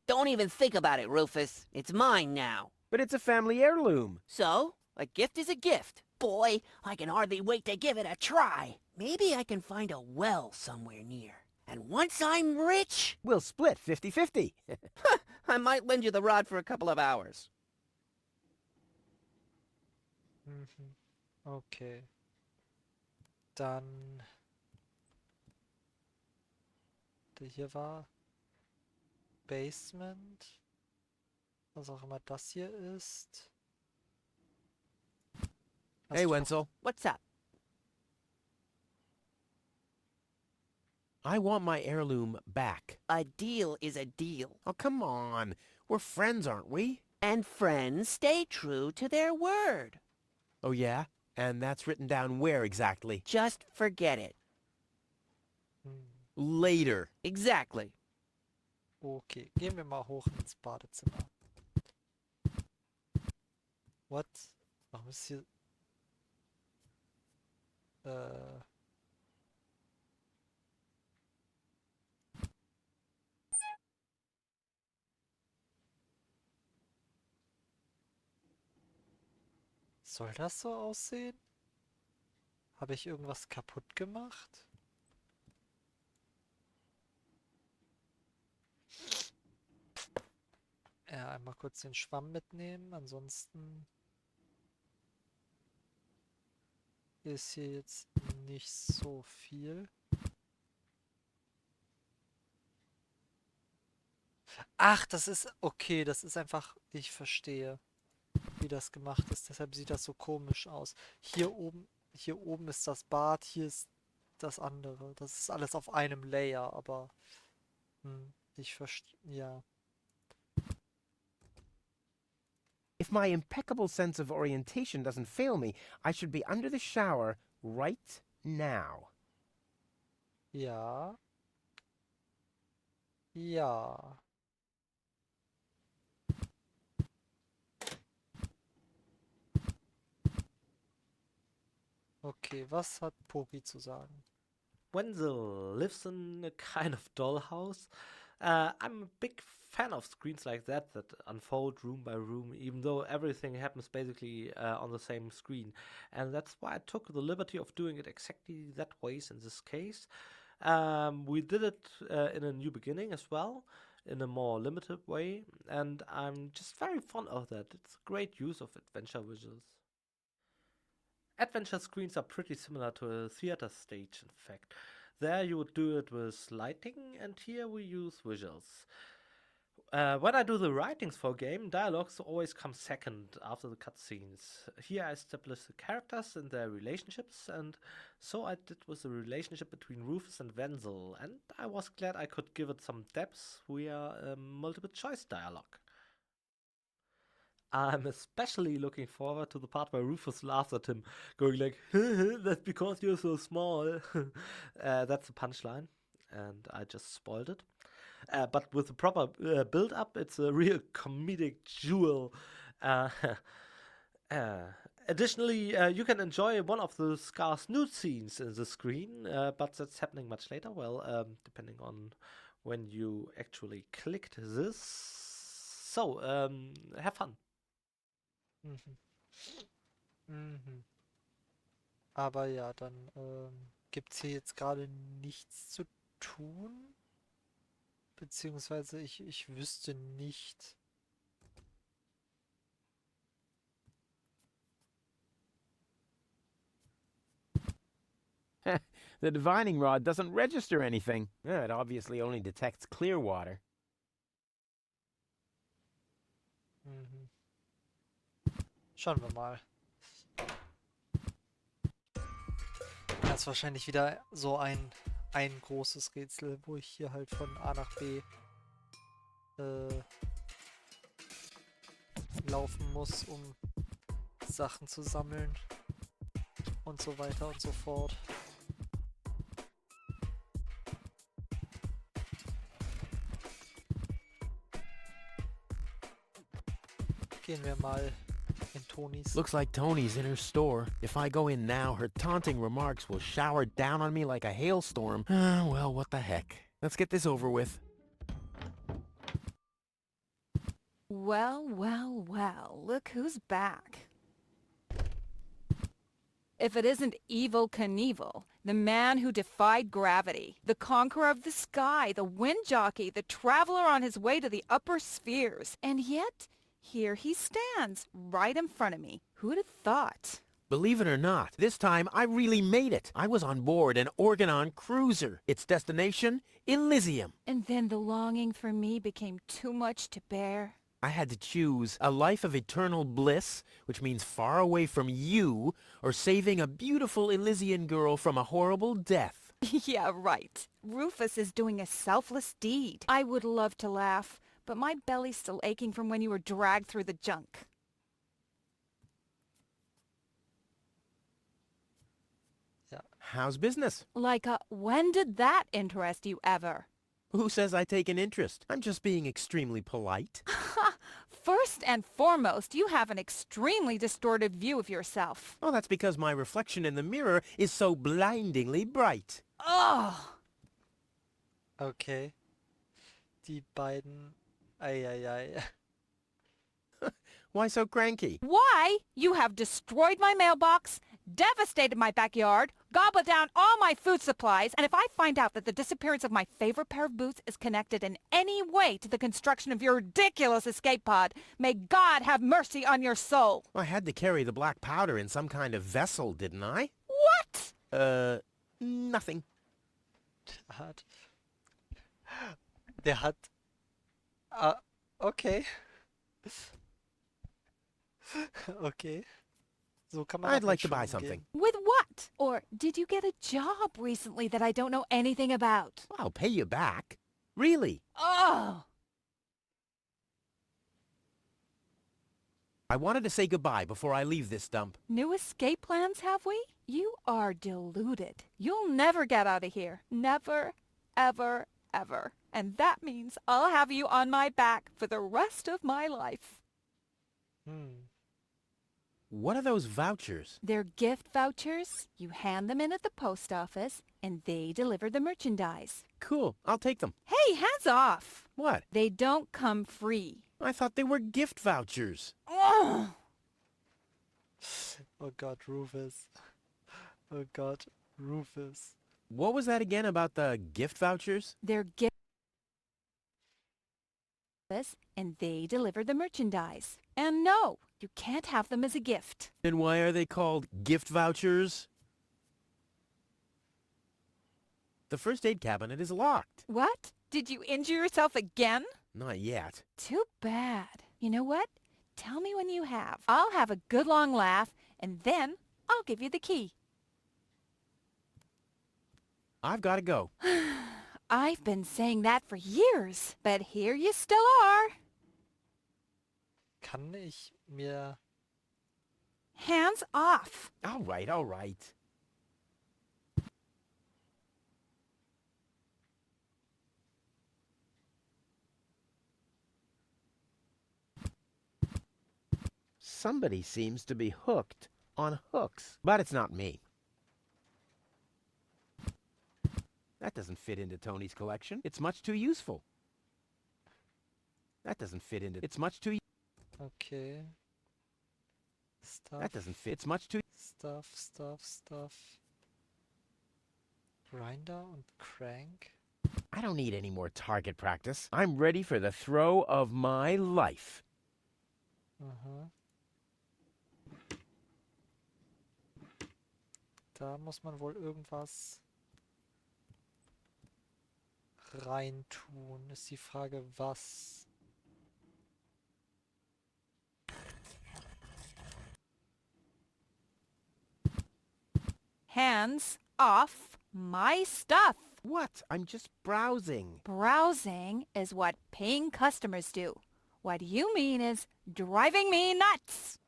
Speaker 3: Don't even think about it, Rufus. It's mine now.
Speaker 2: But it's a family heirloom.
Speaker 3: So, a gift is a gift. Boy, I can hardly wait to give it a try. Maybe I can find a well somewhere near. And once I'm rich...
Speaker 2: We'll split 50-50.
Speaker 3: I might lend you the rod for a couple of hours.
Speaker 1: Okay. Dann... Hier war... Basement. Was auch immer das hier ist.
Speaker 2: Hey, Wenzel.
Speaker 3: What's up?
Speaker 2: I want my heirloom back.
Speaker 3: A deal is a deal.
Speaker 2: Oh, come on. We're friends, aren't we?
Speaker 3: And friends stay true to their word.
Speaker 2: Oh, yeah? And that's written down where exactly?
Speaker 3: Just forget it.
Speaker 2: Later.
Speaker 3: Exactly.
Speaker 1: Okay, gehen wir mal hoch ins Badezimmer. What? Warum ist hier... Soll das so aussehen? Habe ich irgendwas kaputt gemacht? Ja, einmal kurz den Schwamm mitnehmen, ansonsten ist hier jetzt nicht so viel. Ach, das ist okay, das ist einfach, ich verstehe, wie das gemacht ist, deshalb sieht das so komisch aus. Hier oben ist das Bad, hier ist das andere. Das ist alles auf einem Layer, aber ich verstehe, ja.
Speaker 2: If my impeccable sense of orientation doesn't fail me, I should be under the shower right now.
Speaker 1: Ja. Ja. Okay, was hat Poki zu sagen?
Speaker 4: Wenzel lives in a kind of dollhouse. I'm a big fan of screens like that unfold room by room, even though everything happens basically on the same screen. And that's why I took the liberty of doing it exactly that way in this case. We did it in a new beginning as well, in a more limited way, and I'm just very fond of that. It's a great use of adventure visuals. Adventure screens are pretty similar to a theater stage, in fact. There you would do it with lighting, and here we use visuals. When I do the writings for a game, dialogues always come second after the cutscenes. Here I establish the characters and their relationships, and so I did with the relationship between Rufus and Wenzel, and I was glad I could give it some depth via multiple choice dialogue. I'm especially looking forward to the part where Rufus laughs at him, going like, "That's because you're so small." That's the punchline, and I just spoiled it. But with the proper build-up, it's a real comedic jewel. Uh, Additionally, you can enjoy one of the scarce nude scenes in the screen, but that's happening much later. Well, depending on when you actually clicked this. So, have fun.
Speaker 1: Mhm. Mhm. Aber ja, dann gibt's hier jetzt gerade nichts zu tun. Beziehungsweise ich wüsste nicht.
Speaker 2: The divining rod doesn't register anything. Yeah, it obviously only detects clear water.
Speaker 1: Mhm. Schauen wir mal. Das ist wahrscheinlich wieder so ein großes Rätsel, wo ich hier halt von A nach B laufen muss, um Sachen zu sammeln und so weiter und so fort. Gehen wir mal in Tonys.
Speaker 2: Looks like Tony's in her store. If I go in now, her taunting remarks will shower down on me like a hailstorm. Well, what the heck. Let's get this over with.
Speaker 8: Well, well, well, look who's back. If it isn't Evil Knievel, the man who defied gravity, the conqueror of the sky, the wind jockey, the traveler on his way to the upper spheres. And yet, here he stands, right in front of me. Who'd have thought?
Speaker 2: Believe it or not, this time I really made it. I was on board an Organon cruiser. Its destination, Elysium.
Speaker 8: And then the longing for me became too much to bear.
Speaker 2: I had to choose a life of eternal bliss, which means far away from you, or saving a beautiful Elysian girl from a horrible death.
Speaker 8: Yeah, right. Rufus is doing a selfless deed. I would love to laugh, but my belly's still aching from when you were dragged through the junk.
Speaker 1: Yeah.
Speaker 2: How's business?
Speaker 8: Like, when did that interest you ever?
Speaker 2: Who says I take an interest? I'm just being extremely polite.
Speaker 8: First and foremost, you have an extremely distorted view of yourself.
Speaker 2: Oh, that's because my reflection in the mirror is so blindingly bright.
Speaker 8: Ugh!
Speaker 1: Okay. Die beiden... Eieiei.
Speaker 2: Why so cranky?
Speaker 8: Why? You have destroyed my mailbox, devastated my backyard, gobbled down all my food supplies, and if I find out that the disappearance of my favorite pair of boots is connected in any way to the construction of your ridiculous escape pod, may God have mercy on your soul.
Speaker 2: I had to carry the black powder in some kind of vessel, didn't I?
Speaker 8: What?
Speaker 2: Nothing.
Speaker 1: Der hat... okay. Okay. So kann man
Speaker 2: I'd
Speaker 1: auch
Speaker 2: like
Speaker 1: mit
Speaker 2: to buy
Speaker 1: Schuhen
Speaker 2: something.
Speaker 1: gehen.
Speaker 8: With what? Or did you get a job recently that I don't know anything about?
Speaker 2: I'll pay you back. Really?
Speaker 8: Oh!
Speaker 2: I wanted to say goodbye before I leave this dump.
Speaker 8: New escape plans, have we? You are deluded. You'll never get out of here. Never, ever, ever. And that means I'll have you on my back for the rest of my life.
Speaker 2: What are those vouchers?
Speaker 8: They're gift vouchers. You hand them in at the post office, and they deliver the merchandise.
Speaker 2: Cool, I'll take them.
Speaker 8: Hey, hands off!
Speaker 2: What?
Speaker 8: They don't come free.
Speaker 2: I thought they were gift vouchers.
Speaker 8: Ugh.
Speaker 1: Oh God, Rufus. Oh God, Rufus.
Speaker 2: What was that again about the gift vouchers?
Speaker 8: They're gift and they deliver the merchandise. And no, you can't have them as a gift.
Speaker 2: Then why are they called gift vouchers? The first aid cabinet is locked.
Speaker 8: What? Did you injure yourself again?
Speaker 2: Not yet.
Speaker 8: Too bad. You know what? Tell me when you have. I'll have a good long laugh, and then I'll give you the key.
Speaker 2: I've got to go.
Speaker 8: I've been saying that for years, but here you still are.
Speaker 1: Kann ich mir...
Speaker 8: Hands off!
Speaker 2: All right, all right. Somebody seems to be hooked on hooks, but it's not me. That doesn't fit into Tony's collection. It's much too useful. That doesn't fit into... It's much too...
Speaker 1: Okay. Stuff.
Speaker 2: That doesn't fit. It's much too...
Speaker 1: Stuff. Grinder und Crank.
Speaker 2: I don't need any more target practice. I'm ready for the throw of my life.
Speaker 1: Aha. Da muss man wohl irgendwas reintun. Ist die Frage, was?
Speaker 8: Hands off my stuff!
Speaker 2: What? I'm just browsing.
Speaker 8: Browsing is what paying customers do. What you mean is driving me nuts!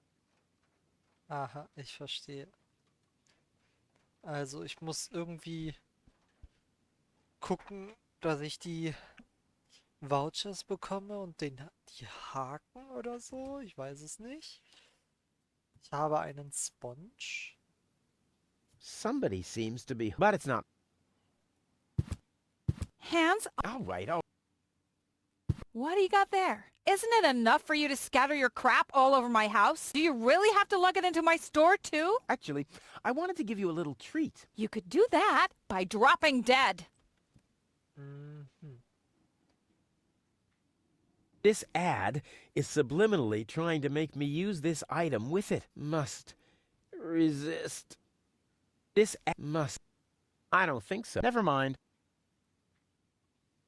Speaker 1: Aha, ich verstehe. Also ich muss irgendwie gucken, dass ich die Vouchers bekomme und die Haken oder so. Ich weiß es nicht. Ich habe einen Sponge.
Speaker 2: Somebody seems to be... But it's not...
Speaker 8: Hands
Speaker 2: All right, all...
Speaker 8: What do you got there? Isn't it enough for you to scatter your crap all over my house? Do you really have to lug it into my store, too?
Speaker 2: Actually, I wanted to give you a little treat.
Speaker 8: You could do that by dropping dead.
Speaker 2: This ad is subliminally trying to make me use this item with it. Must resist. This ad must... I don't think so. Never mind.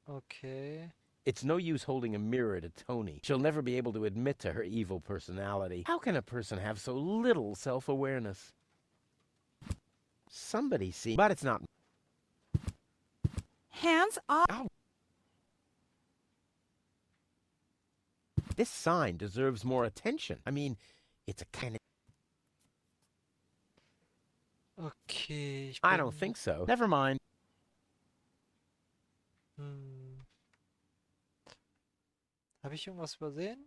Speaker 1: Okay.
Speaker 2: It's no use holding a mirror to Tony. She'll never be able to admit to her evil personality. How can a person have so little self-awareness? Somebody seems... But it's not...
Speaker 8: Hands off.
Speaker 2: Ow. This sign deserves more attention. I mean, it's a kind of...
Speaker 1: Okay, ich
Speaker 2: I don't think so. Never mind.
Speaker 1: Habe ich irgendwas übersehen?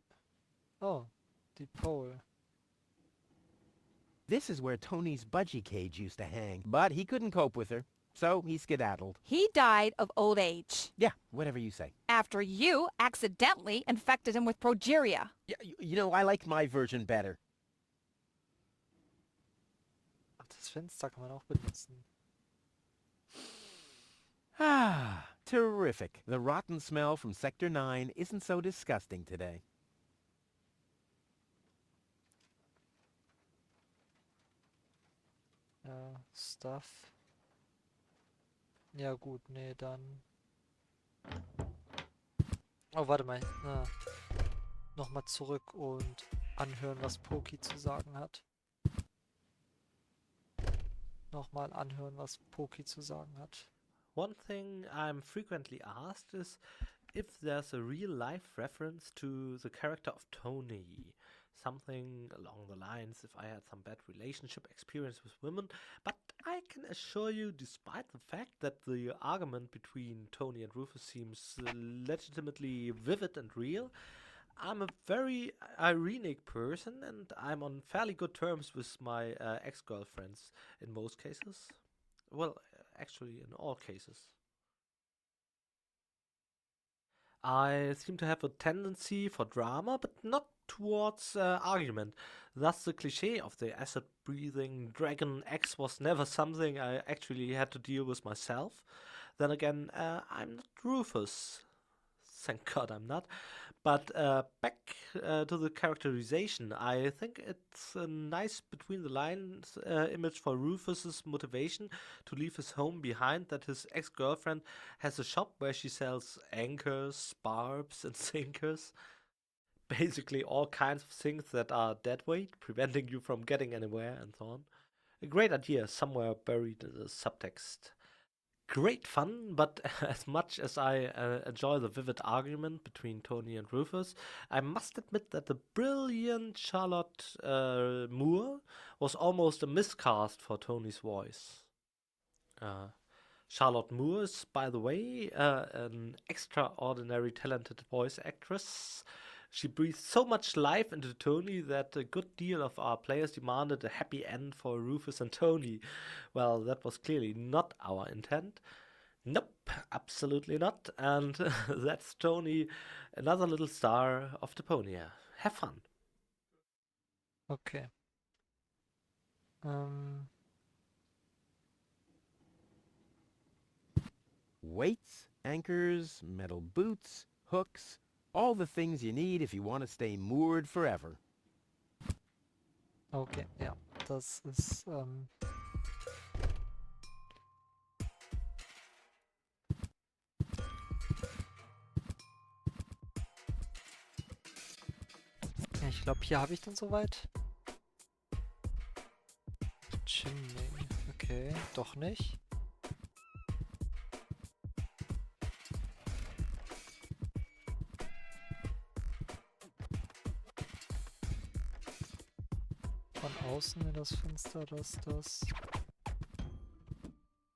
Speaker 1: Oh, die Pole.
Speaker 2: This is where Tony's budgie cage used to hang, but he couldn't cope with her, so he skedaddled.
Speaker 8: He died of old age.
Speaker 2: Yeah, whatever you say.
Speaker 8: After you accidentally infected him with progeria.
Speaker 2: Yeah, you know, I like my version better.
Speaker 1: Ach, das Fenster kann man auch benutzen.
Speaker 2: Ah, terrific. The rotten smell from Sector 9 isn't so disgusting today.
Speaker 1: Ja, Stuff. Ja gut, nee, dann... Oh, warte mal. Nochmal zurück und anhören, was Poki zu sagen hat. Nochmal anhören, was Poki zu sagen hat.
Speaker 4: One thing I'm frequently asked is if there's a real-life reference to the character of Tony. Something along the lines if I had some bad relationship experience with women, but I can assure you, despite the fact that the argument between Tony and Rufus seems legitimately vivid and real, I'm a very ironic person and I'm on fairly good terms with my ex-girlfriends in most cases. Well, actually in all cases. I seem to have a tendency for drama, but not towards argument. Thus the cliché of the acid-breathing dragon ex was never something I actually had to deal with myself. Then again, I'm not Rufus. Thank God I'm not. But back to the characterization, I think it's a nice between the lines image for Rufus's motivation to leave his home behind, that his ex-girlfriend has a shop where she sells anchors, barbs and sinkers. Basically all kinds of things that are deadweight, preventing you from getting anywhere and so on. A great idea somewhere buried in the subtext. great fun, but as much as I enjoy the vivid argument between Tony and Rufus, I must admit that the brilliant Charlotte Moore was almost a miscast for Tony's voice. Charlotte Moore is, by the way, an extraordinary talented voice actress. She breathed so much life into Tony that a good deal of our players demanded a happy end for Rufus and Tony. Well, that was clearly not our intent. Nope, absolutely not. And that's Tony, another little star of Deponia. Have fun.
Speaker 1: Okay.
Speaker 2: Weights, anchors, metal boots, hooks, all the things you need if you want to stay moored forever.
Speaker 1: Okay, ja, das ist, ich glaube, hier habe ich dann soweit. Chimney, okay, doch nicht. Von außen in das Fenster, das.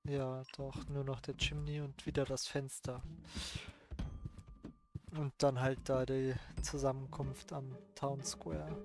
Speaker 1: Ja, doch, nur noch der Chimney und wieder das Fenster. Und dann halt da die Zusammenkunft am Town Square.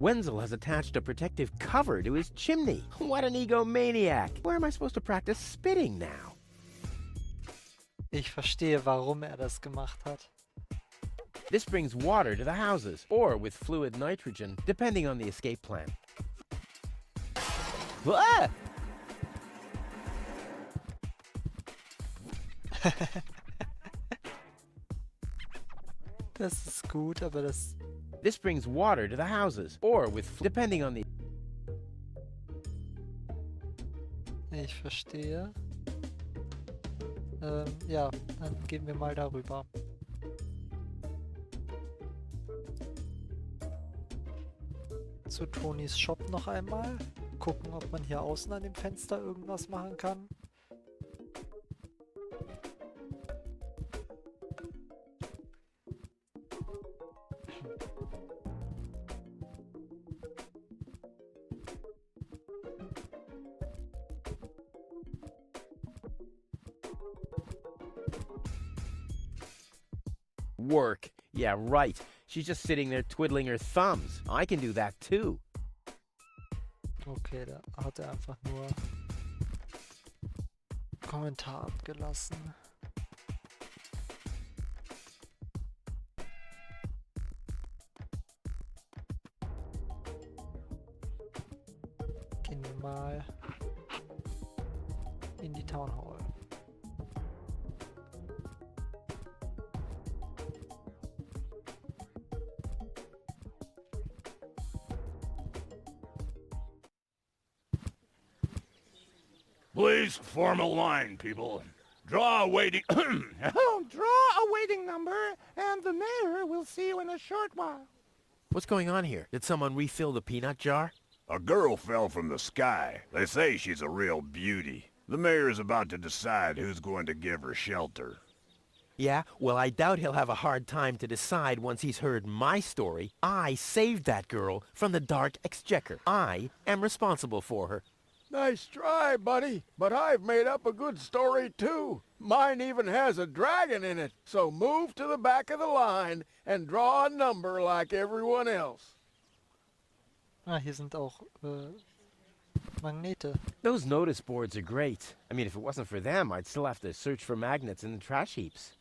Speaker 2: Wenzel has attached a protective cover to his chimney. What an egomaniac! Where am I supposed to practice spitting now?
Speaker 1: Ich verstehe, warum das gemacht hat.
Speaker 2: This brings water to the houses, or with fluid nitrogen, depending on the escape plan. Ah!
Speaker 1: Das ist gut, aber das...
Speaker 2: This brings water to the houses, or with depending on the...
Speaker 1: Ich verstehe. Ja, dann gehen wir mal darüber. Zu Tonys Shop noch einmal. Gucken, ob man hier außen an dem Fenster irgendwas machen kann.
Speaker 2: Work. Yeah, right. She's just sitting there twiddling her thumbs. I can do that too.
Speaker 1: Okay, da hat er einfach nur Kommentar abgelassen. Gehen wir mal in die Town Hall.
Speaker 14: Please form a line, people. Draw a waiting...
Speaker 13: Oh, draw a waiting number, and the mayor will see you in a short while.
Speaker 2: What's going on here? Did someone refill the peanut jar?
Speaker 7: A girl fell from the sky. They say she's a real beauty. The mayor is about to decide who's going to give her shelter.
Speaker 2: Yeah, well, I doubt he'll have a hard time to decide once he's heard my story. I saved that girl from the Dark Exchequer. I am responsible for her.
Speaker 7: Nice try, buddy, but I've made up a good story too. Mine even has a dragon in it, so move to the back of the line and draw a number like everyone else.
Speaker 1: Ah, hier sind auch Magnete.
Speaker 2: Those notice boards are great. I mean, if it wasn't for them, I'd still have to search for magnets in the trash heaps.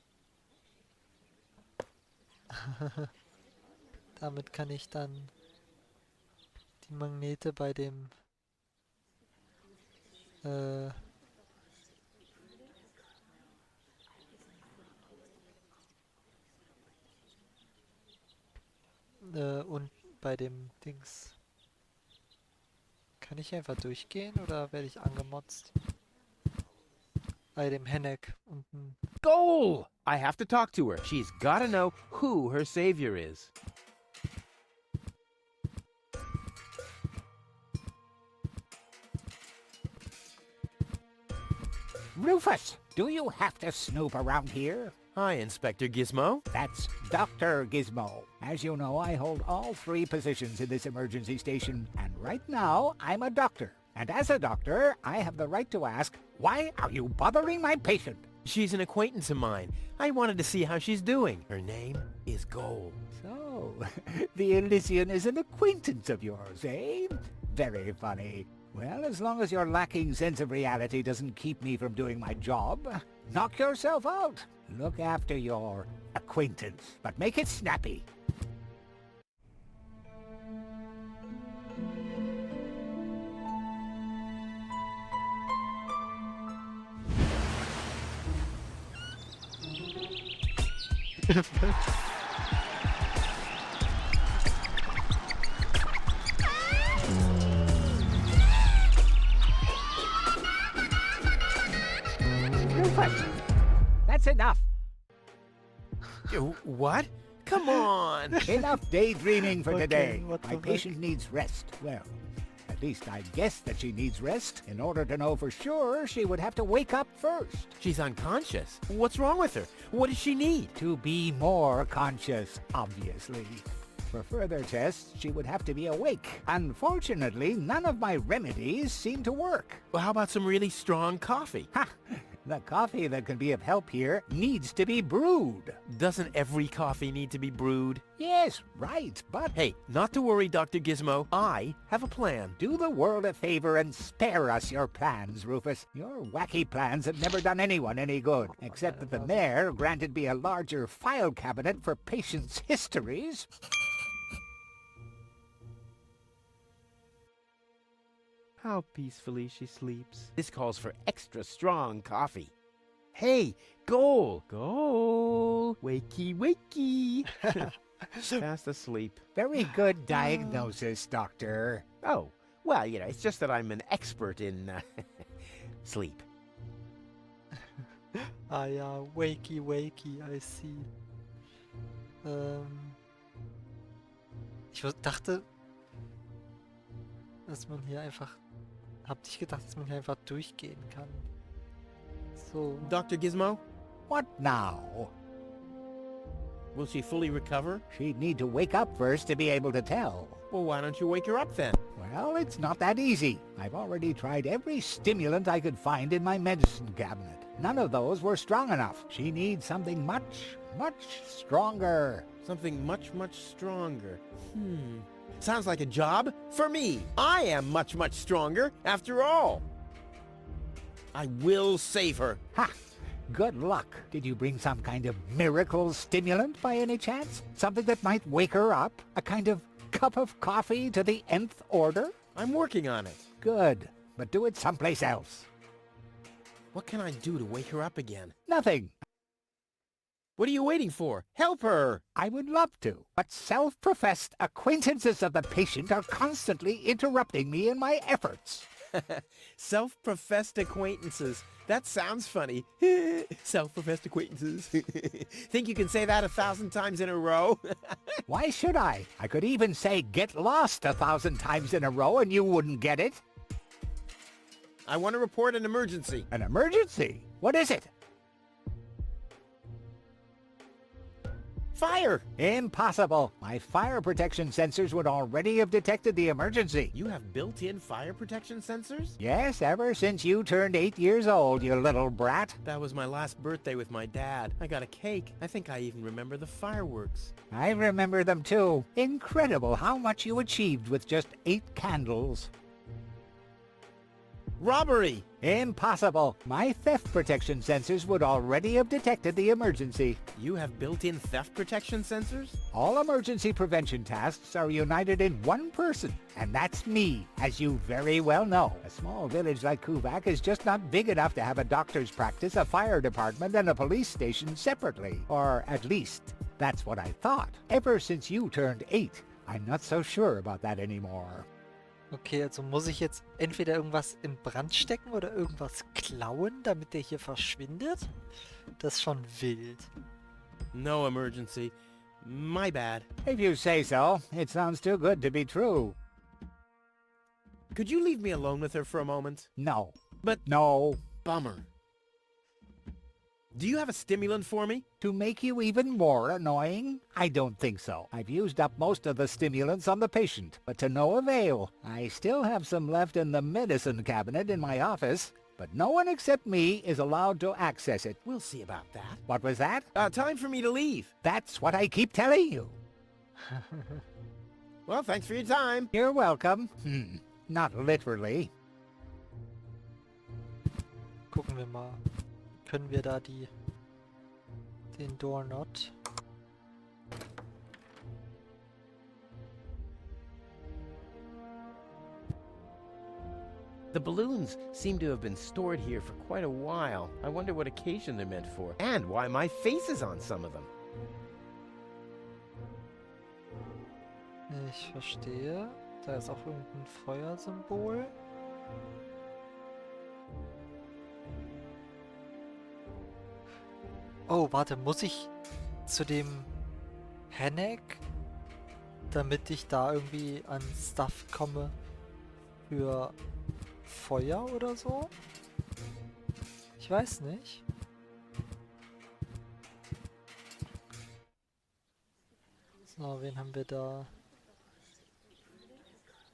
Speaker 1: Damit kann ich dann die Magnete bei dem Und bei dem Dings... Kann ich einfach durchgehen oder werde ich angemotzt? Bei dem Hennek unten.
Speaker 2: Goal! I have to talk to her. She's gotta know who her savior is.
Speaker 12: Rufus, do you have to snoop around here?
Speaker 2: Hi, Inspector Gizmo.
Speaker 12: That's Dr. Gizmo. As you know, I hold all 3 positions in this emergency station, and right now, I'm a doctor. And as a doctor, I have the right to ask, why are you bothering my patient?
Speaker 2: She's an acquaintance of mine. I wanted to see how she's doing. Her name is Goal.
Speaker 12: So, the Elysian is an acquaintance of yours, eh? Very funny. Well, as long as your lacking sense of reality doesn't keep me from doing my job, knock yourself out. Look after your acquaintance, but make it snappy. Rufus, that's enough.
Speaker 2: What? Come on!
Speaker 12: Enough daydreaming for
Speaker 1: Okay,
Speaker 12: today.
Speaker 1: what the
Speaker 12: My
Speaker 1: fuck?
Speaker 12: patient needs rest. Well, at least I guess that she needs rest. In order to know for sure, she would have to wake up first.
Speaker 2: She's unconscious. What's wrong with her? What does she need?
Speaker 12: To be more conscious, obviously. For further tests, she would have to be awake. Unfortunately, none of my remedies seem to work.
Speaker 2: Well, how about some really strong coffee?
Speaker 12: Ha! The coffee that can be of help here needs to be brewed.
Speaker 2: Doesn't every coffee need to be brewed?
Speaker 12: Yes, right, but...
Speaker 2: Hey, not to worry, Dr. Gizmo. I have a plan.
Speaker 12: Do the world a favor and spare us your plans, Rufus. Your wacky plans have never done anyone any good, except that the mayor granted me a larger file cabinet for patients' histories.
Speaker 2: How peacefully she sleeps. This calls for extra strong coffee. Hey, Goal! Goal! Wakey, wakey! Fast asleep.
Speaker 12: Very good diagnosis, Doctor.
Speaker 2: Oh, well, it's just that I'm an expert in sleep.
Speaker 1: Ah ja, wakey, wakey, I see. Ich dachte, dass man hier einfach... Hab nicht gedacht, dass man hier einfach durchgehen kann. So.
Speaker 2: Dr. Gizmo?
Speaker 12: What now?
Speaker 2: Will she fully recover?
Speaker 12: She'd need to wake up first to be able to tell.
Speaker 2: Well, why don't you wake her up then?
Speaker 12: Well, it's not that easy. I've already tried every stimulant I could find in my medicine cabinet. None of those were strong enough. She needs something much, much stronger.
Speaker 2: Something much, much stronger. Sounds like a job for me. I am much, much stronger after all. I will save her.
Speaker 12: Ha! Good luck. Did you bring some kind of miracle stimulant by any chance? Something that might wake her up? A kind of cup of coffee to the nth order?
Speaker 2: I'm working on it.
Speaker 12: Good, but do it someplace else.
Speaker 2: What can I do to wake her up again?
Speaker 12: Nothing.
Speaker 2: What are you waiting for? Help her!
Speaker 12: I would love to, but self-professed acquaintances of the patient are constantly interrupting me in my efforts.
Speaker 2: Self-professed acquaintances. That sounds funny. Self-professed acquaintances. Think you can say that 1,000 times in a row?
Speaker 12: Why should I? I could even say get lost 1,000 times in a row and you wouldn't get it.
Speaker 2: I want to report an emergency.
Speaker 12: An emergency? What is it?
Speaker 2: Fire!
Speaker 12: Impossible. My fire protection sensors would already have detected the emergency.
Speaker 2: You have built-in fire protection sensors?
Speaker 12: Yes, ever since you turned 8 years old, you little brat.
Speaker 2: That was my last birthday with my dad. I got a cake. I think I even remember the fireworks.
Speaker 12: I remember them too. Incredible how much you achieved with just 8 candles.
Speaker 2: Robbery!
Speaker 12: Impossible. My theft protection sensors would already have detected the emergency.
Speaker 2: You have built-in theft protection sensors?
Speaker 12: All emergency prevention tasks are united in one person, and that's me, as you very well know. A small village like Kuvak is just not big enough to have a doctor's practice, a fire department, and a police station separately. Or at least, that's what I thought. Ever since you turned 8, I'm not so sure about that anymore.
Speaker 1: Okay, also muss ich jetzt entweder irgendwas in Brand stecken oder irgendwas klauen, damit der hier verschwindet? Das ist schon wild.
Speaker 2: No emergency. My bad.
Speaker 12: If you say so. It sounds too good to be true.
Speaker 2: Could you leave me alone with her for a moment?
Speaker 12: No.
Speaker 2: But...
Speaker 12: No.
Speaker 2: Bummer. Do you have a stimulant for me?
Speaker 12: To make you even more annoying? I don't think so. I've used up most of the stimulants on the patient, but to no avail. I still have some left in the medicine cabinet in my office, but no one except me is allowed to access it.
Speaker 2: We'll see about that.
Speaker 12: What was that?
Speaker 2: Time for me to leave.
Speaker 12: That's what I keep telling you.
Speaker 2: Well, thanks for your time.
Speaker 12: You're welcome. Not literally.
Speaker 1: Gucken wir mal. Können wir da den Doorknot?
Speaker 2: The balloons seem to have been stored here for quite a while. I wonder what occasion they're meant for, and why my face is on some of them.
Speaker 1: Ich verstehe. Da ist auch irgendein Feuersymbol. Oh, warte, muss ich zu dem Henneck, damit ich da irgendwie an Stuff komme für Feuer oder so? Ich weiß nicht. So, wen haben wir da?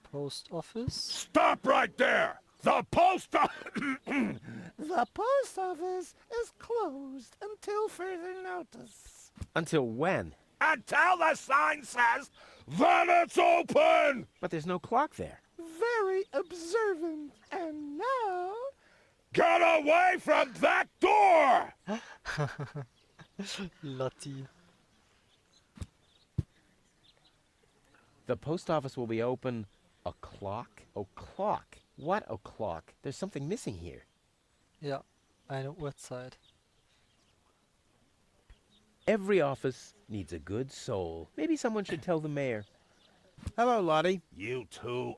Speaker 1: Post Office.
Speaker 14: Stop right there! The post
Speaker 15: The post office is closed until further notice.
Speaker 2: Until when?
Speaker 14: Until the sign says, then it's open!
Speaker 2: But there's no clock there.
Speaker 15: Very observant. And now...
Speaker 14: Get away from that door!
Speaker 1: Lottie.
Speaker 2: The post office will be open o'clock? O'clock? What o'clock? There's something missing here.
Speaker 1: Ja, eine Uhrzeit.
Speaker 2: Every office needs a good soul. Maybe someone should tell the mayor. Hello, Lottie.
Speaker 14: You too.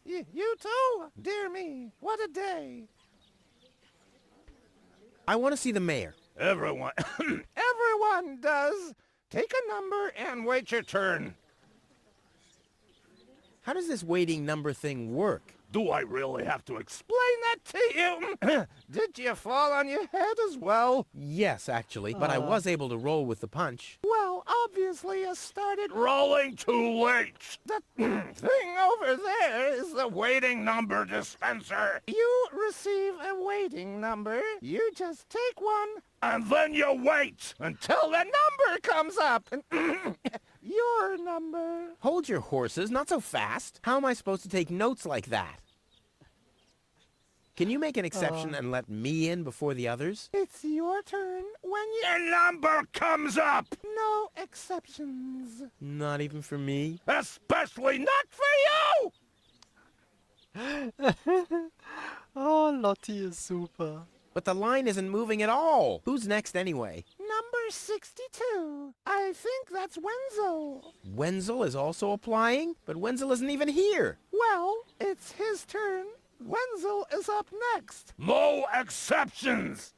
Speaker 15: You too? Dear me, what a day.
Speaker 2: I want to see the mayor.
Speaker 14: Everyone.
Speaker 15: Everyone does. Take a number and wait your turn.
Speaker 2: How does this waiting number thing work?
Speaker 14: Do I really have to explain that to you?
Speaker 15: Did you fall on your head as well?
Speaker 2: Yes, actually, but I was able to roll with the punch.
Speaker 15: Well, obviously you started...
Speaker 14: Rolling too late.
Speaker 15: That thing over there is the
Speaker 14: Waiting number dispenser.
Speaker 15: You receive a waiting number. You just take one.
Speaker 14: And then you wait.
Speaker 15: Until the number comes up. Your number.
Speaker 2: Hold your horses, not so fast. How am I supposed to take notes like that? Can you make an exception and let me in before the others?
Speaker 15: It's your turn when
Speaker 14: your number comes up.
Speaker 15: No exceptions.
Speaker 2: Not even for me?
Speaker 14: Especially not for
Speaker 1: you! Oh, Lottie is super.
Speaker 2: But the line isn't moving at all. Who's next anyway?
Speaker 15: Number 62. I think that's Wenzel.
Speaker 2: Wenzel is also applying? But Wenzel isn't even here.
Speaker 15: Well, it's his turn. Wenzel is up next.
Speaker 14: No exceptions.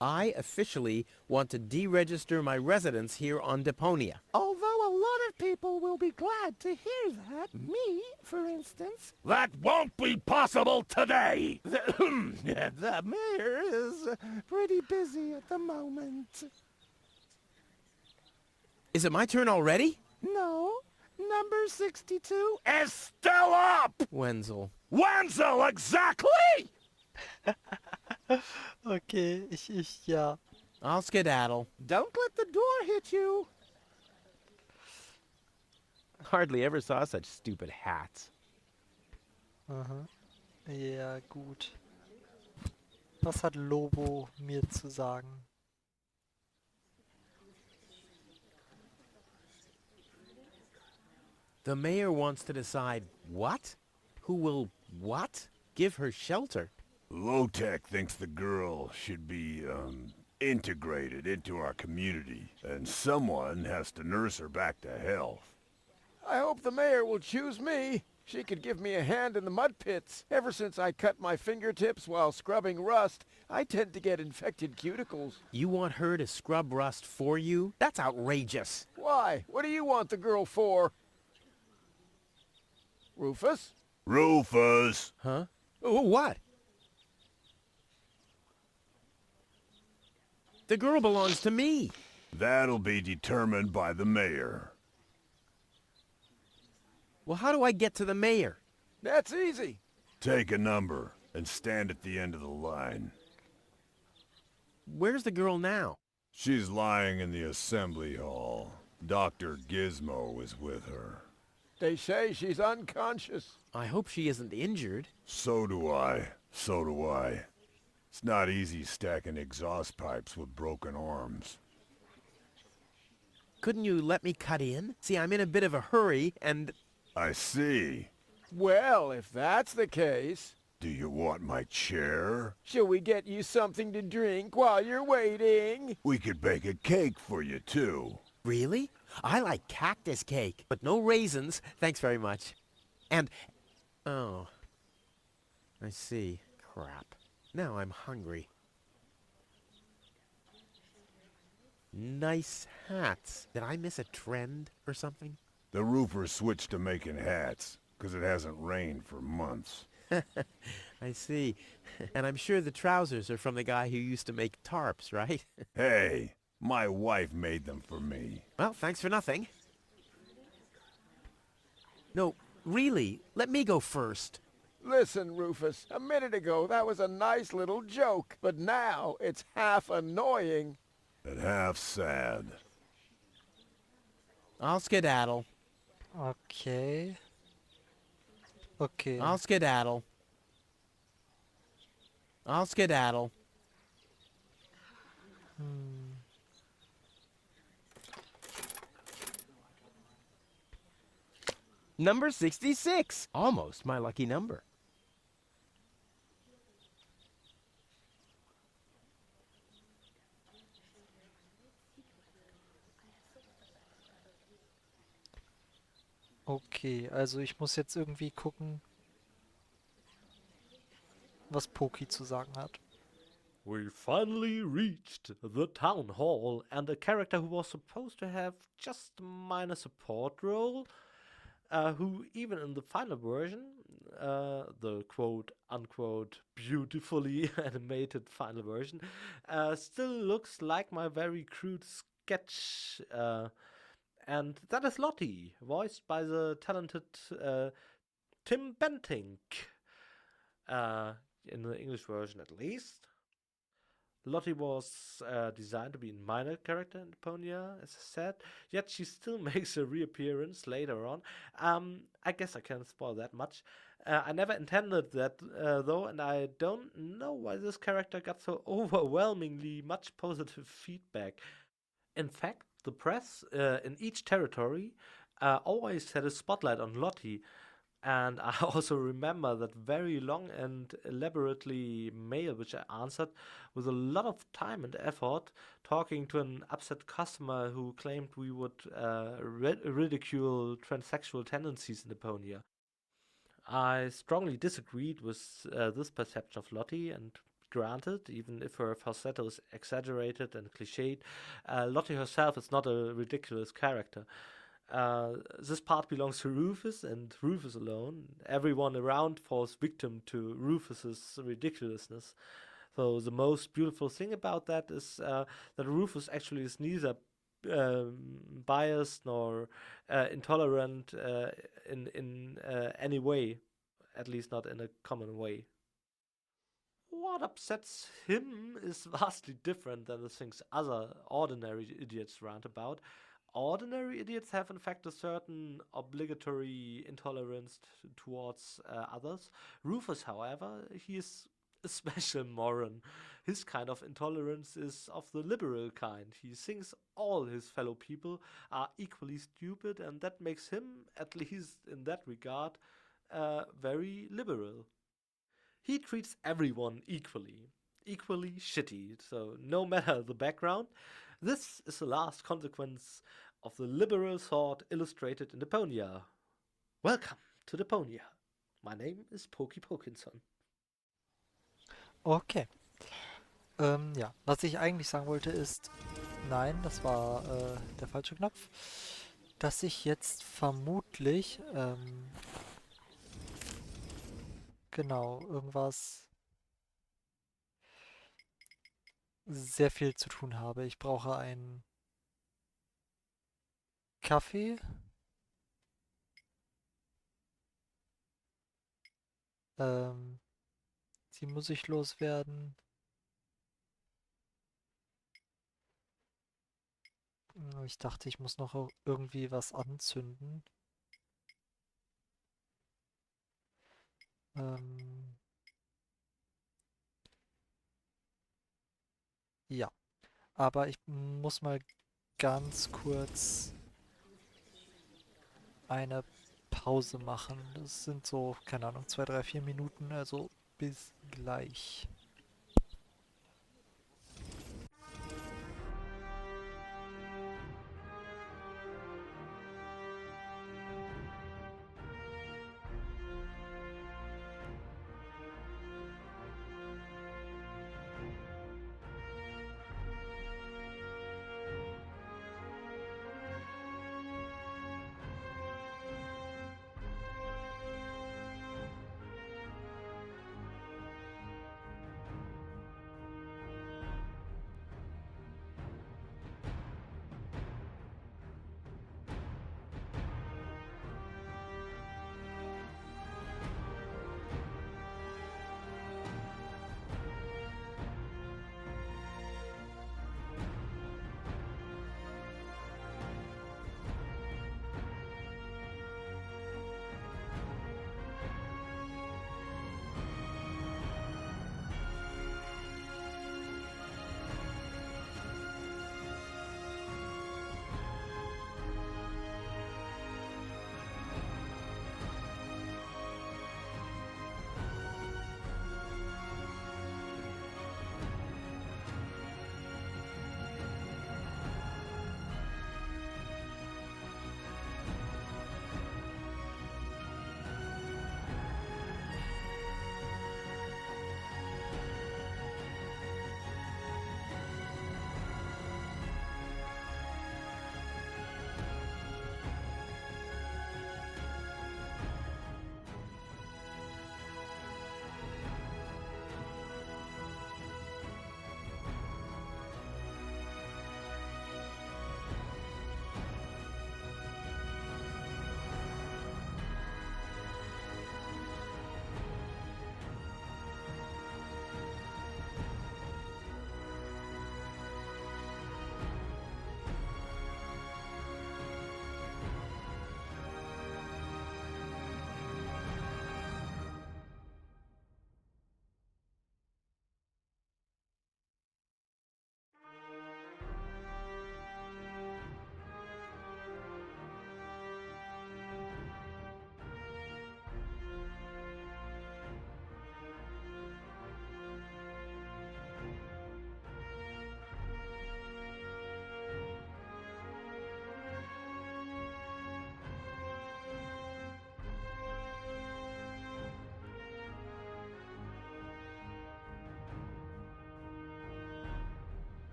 Speaker 2: I officially want to deregister my residence here on Deponia.
Speaker 15: Although a lot of people will be glad to hear that. Me, for instance.
Speaker 14: That won't be possible today.
Speaker 15: The mayor is pretty busy at the moment.
Speaker 2: Is it my turn already?
Speaker 15: No. Number 62
Speaker 14: is still up!
Speaker 2: Wenzel.
Speaker 14: Wenzel, exactly!
Speaker 1: Okay, ja.
Speaker 2: I'll skedaddle.
Speaker 15: Don't let the door hit you.
Speaker 2: Hardly ever saw such stupid hats.
Speaker 1: Aha. Ja, gut. Was hat Lobo mir zu sagen?
Speaker 2: The mayor wants to decide what? Who will what? Give her shelter.
Speaker 14: Low-Tech thinks the girl should be, integrated into our community, and someone has to nurse her back to health.
Speaker 7: I hope the mayor will choose me. She could give me a hand in the mud pits. Ever since I cut my fingertips while scrubbing rust, I tend to get infected cuticles.
Speaker 2: You want her to scrub rust for you? That's outrageous.
Speaker 7: Why? What do you want the girl for? Rufus?
Speaker 14: Rufus!
Speaker 2: Huh? Oh, what? The girl belongs to me.
Speaker 14: That'll be determined by the mayor.
Speaker 2: Well, how do I get to the mayor?
Speaker 7: That's easy.
Speaker 14: Take a number and stand at the end of the line.
Speaker 2: Where's the girl now?
Speaker 14: She's lying in the assembly hall. Dr. Gizmo is with her.
Speaker 7: They say she's unconscious.
Speaker 2: I hope she isn't injured.
Speaker 14: So do I. So do I. It's not easy stacking exhaust pipes with broken arms.
Speaker 2: Couldn't you let me cut in? See, I'm in a bit of a hurry, and...
Speaker 14: I see.
Speaker 7: Well, if that's the case...
Speaker 14: Do you want my chair?
Speaker 7: Shall we get you something to drink while you're waiting?
Speaker 14: We could bake a cake for you, too.
Speaker 2: Really? I like cactus cake, but no raisins. Thanks very much. And... Oh. I see. Crap. Now I'm hungry. Nice hats. Did I miss a trend or something?
Speaker 14: The roofer switched to making hats, 'cause it hasn't rained for months.
Speaker 2: I see. And I'm sure the trousers are from the guy who used to make tarps, right?
Speaker 14: Hey, my wife made them for me.
Speaker 2: Well, thanks for nothing. No, really, let me go first.
Speaker 7: Listen, Rufus, a minute ago that was a nice little joke, but now it's half annoying.
Speaker 14: And half sad.
Speaker 2: I'll skedaddle.
Speaker 1: Okay. Okay.
Speaker 2: I'll skedaddle. I'll skedaddle. Number 66. Almost my lucky number.
Speaker 1: Okay, also ich muss jetzt irgendwie gucken, was Poki zu sagen hat.
Speaker 4: We finally reached the town hall, and a character who was supposed to have just a minor support role, who even in the final version, the quote-unquote beautifully animated final version, still looks like my very crude sketch, and that is Lottie, voiced by the talented Tim Bentinck, in the English version at least. Lottie was designed to be a minor character in Deponia, as I said, yet she still makes a reappearance later on. I guess I can't spoil that much. I never intended that, though, and I don't know why this character got so overwhelmingly much positive feedback. In fact, the press in each territory always had a spotlight on Lottie, and I also remember that very long and elaborately mail which I answered with a lot of time and effort, talking to an upset customer who claimed we would ridicule transsexual tendencies in Deponia. I strongly disagreed with this perception of Lottie, and granted, even if her falsetto is exaggerated and cliched, Lottie herself is not a ridiculous character. This part belongs to Rufus, and Rufus alone. Everyone around falls victim to Rufus's ridiculousness. So the most beautiful thing about that is that Rufus actually is neither biased nor intolerant in any way, at least not in a common way. What upsets him is vastly different than the things other ordinary idiots rant about. Ordinary idiots have in fact a certain obligatory intolerance towards others. Rufus, however, he is a special moron. His kind of intolerance is of the liberal kind. He thinks all his fellow people are equally stupid, and that makes him, at least in that regard, very liberal. He treats everyone equally shitty, so no matter the background. This is the last consequence of the liberal thought illustrated in Deponia. Welcome to Deponia. My name is Pokey Pokinson.
Speaker 1: Okay. Ja, was ich eigentlich sagen wollte ist, nein, das war der falsche Knopf, dass ich jetzt vermutlich, genau, irgendwas sehr viel zu tun habe. Ich brauche einen Kaffee. Die muss ich loswerden. Ich dachte, ich muss noch irgendwie was anzünden. Ja, aber ich muss mal ganz kurz eine Pause machen. Das sind so, keine Ahnung, 2, 3, 4 Minuten, also bis gleich.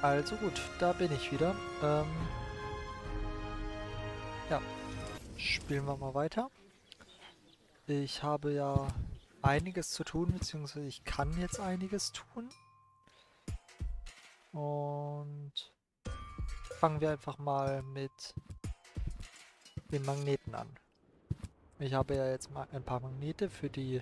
Speaker 1: Also gut, da bin ich wieder. Ja, spielen wir mal weiter. Ich habe ja einiges zu tun, beziehungsweise ich kann jetzt einiges tun. Und fangen wir einfach mal mit den Magneten an. Ich habe ja jetzt mal ein paar Magnete für die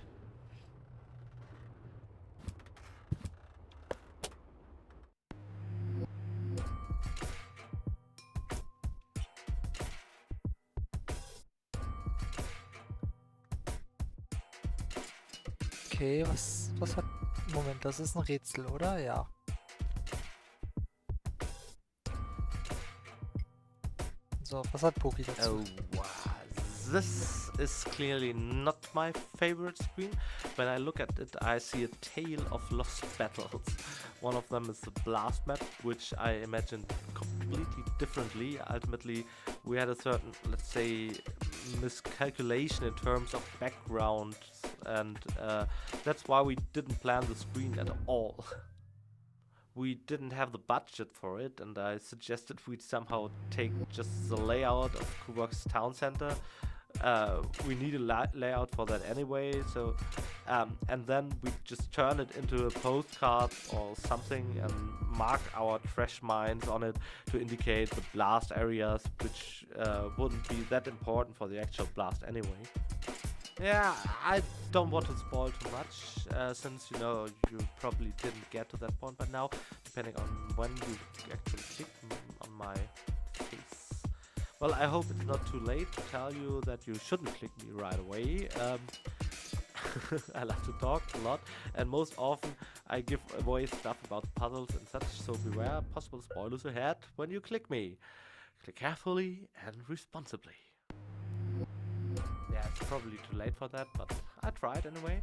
Speaker 1: Okay, was hat... Moment, das ist ein Rätsel, oder? Ja. So, was hat Poki dazu?
Speaker 4: Oh, wow. This is clearly not my favorite screen. When I look at it, I see a tale of lost battles. One of them is the blast map, which I imagined completely differently. Ultimately, we had a certain, let's say, miscalculation in terms of background, and that's why we didn't plan the screen at all. We didn't have the budget for it, and I suggested we'd somehow take just the layout of Kuwak's town center. We need a layout for that anyway, so and then we just turn it into a postcard or something and mark our trash mines on it to indicate the blast areas, which wouldn't be that important for the actual blast anyway. Yeah, I don't want to spoil too much, since you know you probably didn't get to that point by now, depending on when you actually click on my face. Well, I hope it's not too late to tell you that you shouldn't click me right away. I like to talk a lot, and most often I give away stuff about puzzles and such, so beware possible spoilers ahead when you click me. Click carefully and responsibly. Yeah, it's probably too late for that, but I tried anyway.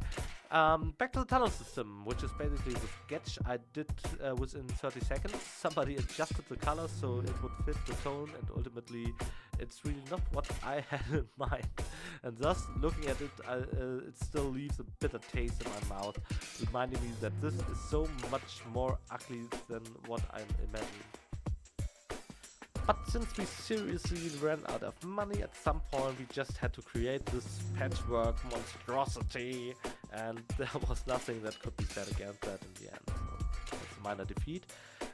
Speaker 4: Back to the tunnel system, which is basically the sketch I did within 30 seconds. Somebody adjusted the colors so it would fit the tone, and ultimately it's really not what I had in mind. And thus, looking at it, it still leaves a bitter taste in my mouth, reminding me that this is so much more ugly than what I'm imagining. But since we seriously ran out of money at some point, we just had to create this patchwork monstrosity, and there was nothing that could be said against that in the end. So it's a minor defeat,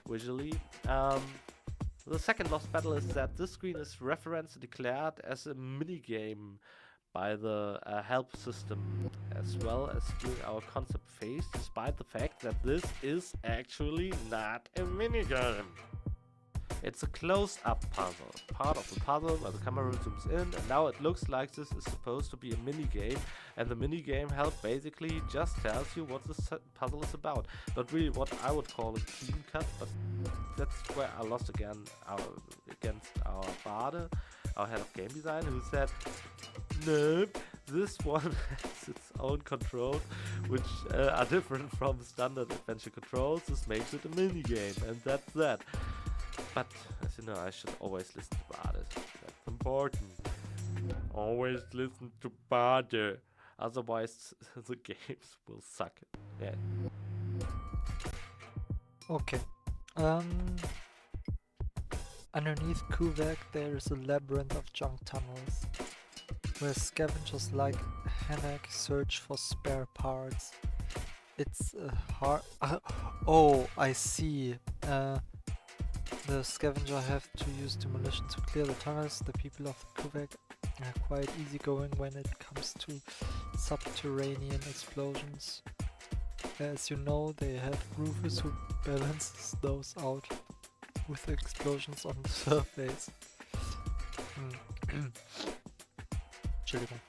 Speaker 4: visually. The second lost battle is that this screen is referenced and declared as a minigame by the help system, as well as during our concept phase, despite the fact that this is actually not a minigame. It's a close-up puzzle, part of the puzzle where the camera zooms in, and now it looks like this is supposed to be a minigame, and the minigame help basically just tells you what the puzzle is about. Not really what I would call a clean cut, but that's where I lost again against our Bade, our head of game design, who said, nope, this one has its own controls, which are different from standard adventure controls. This makes it a minigame, and that's that. But, as you know, I should always listen to Bade. That's important. Always listen to Bade. Otherwise, the games will suck. Yeah.
Speaker 1: Okay. Underneath Kuvak, there is a labyrinth of junk tunnels, where scavengers like Hanak search for spare parts. It's hard... oh, I see. The scavenger have to use demolition to clear the tunnels. The people of Kuvak are quite easygoing when it comes to subterranean explosions. As you know, they have Rufus who balances those out with explosions on the surface. Entschuldigung.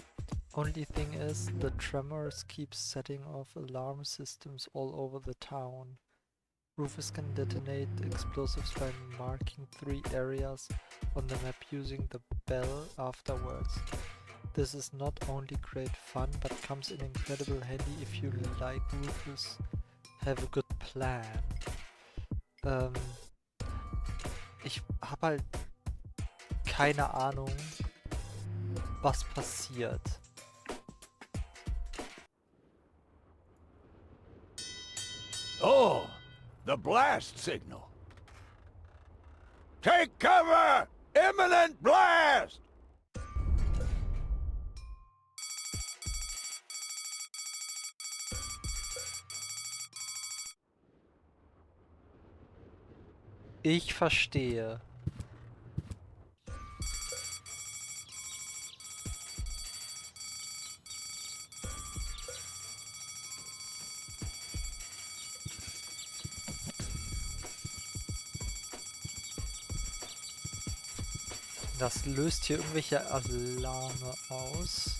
Speaker 1: Only thing is, the tremors keep setting off alarm systems all over the town. Rufus can detonate explosives by marking 3 areas on the map using the bell afterwards. This is not only great fun, but comes in incredible handy if you, like Rufus, have a good plan. Ich hab halt keine Ahnung, was passiert.
Speaker 7: Oh! The blast signal! Take cover! Imminent blast!
Speaker 1: Ich verstehe. Das löst hier irgendwelche Alarme aus.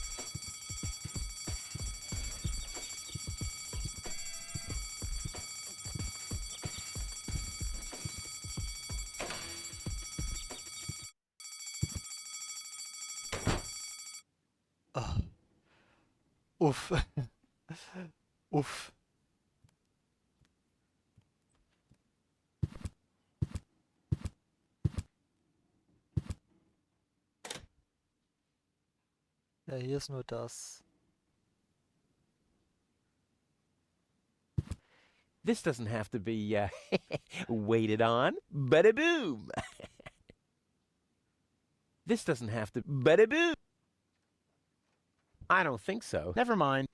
Speaker 1: Ah. Uff. Uff. Ja, hier ist nur das.
Speaker 2: This doesn't have to be waited on. Bada boom. This doesn't have to. Bada boom. I don't think so. Never mind.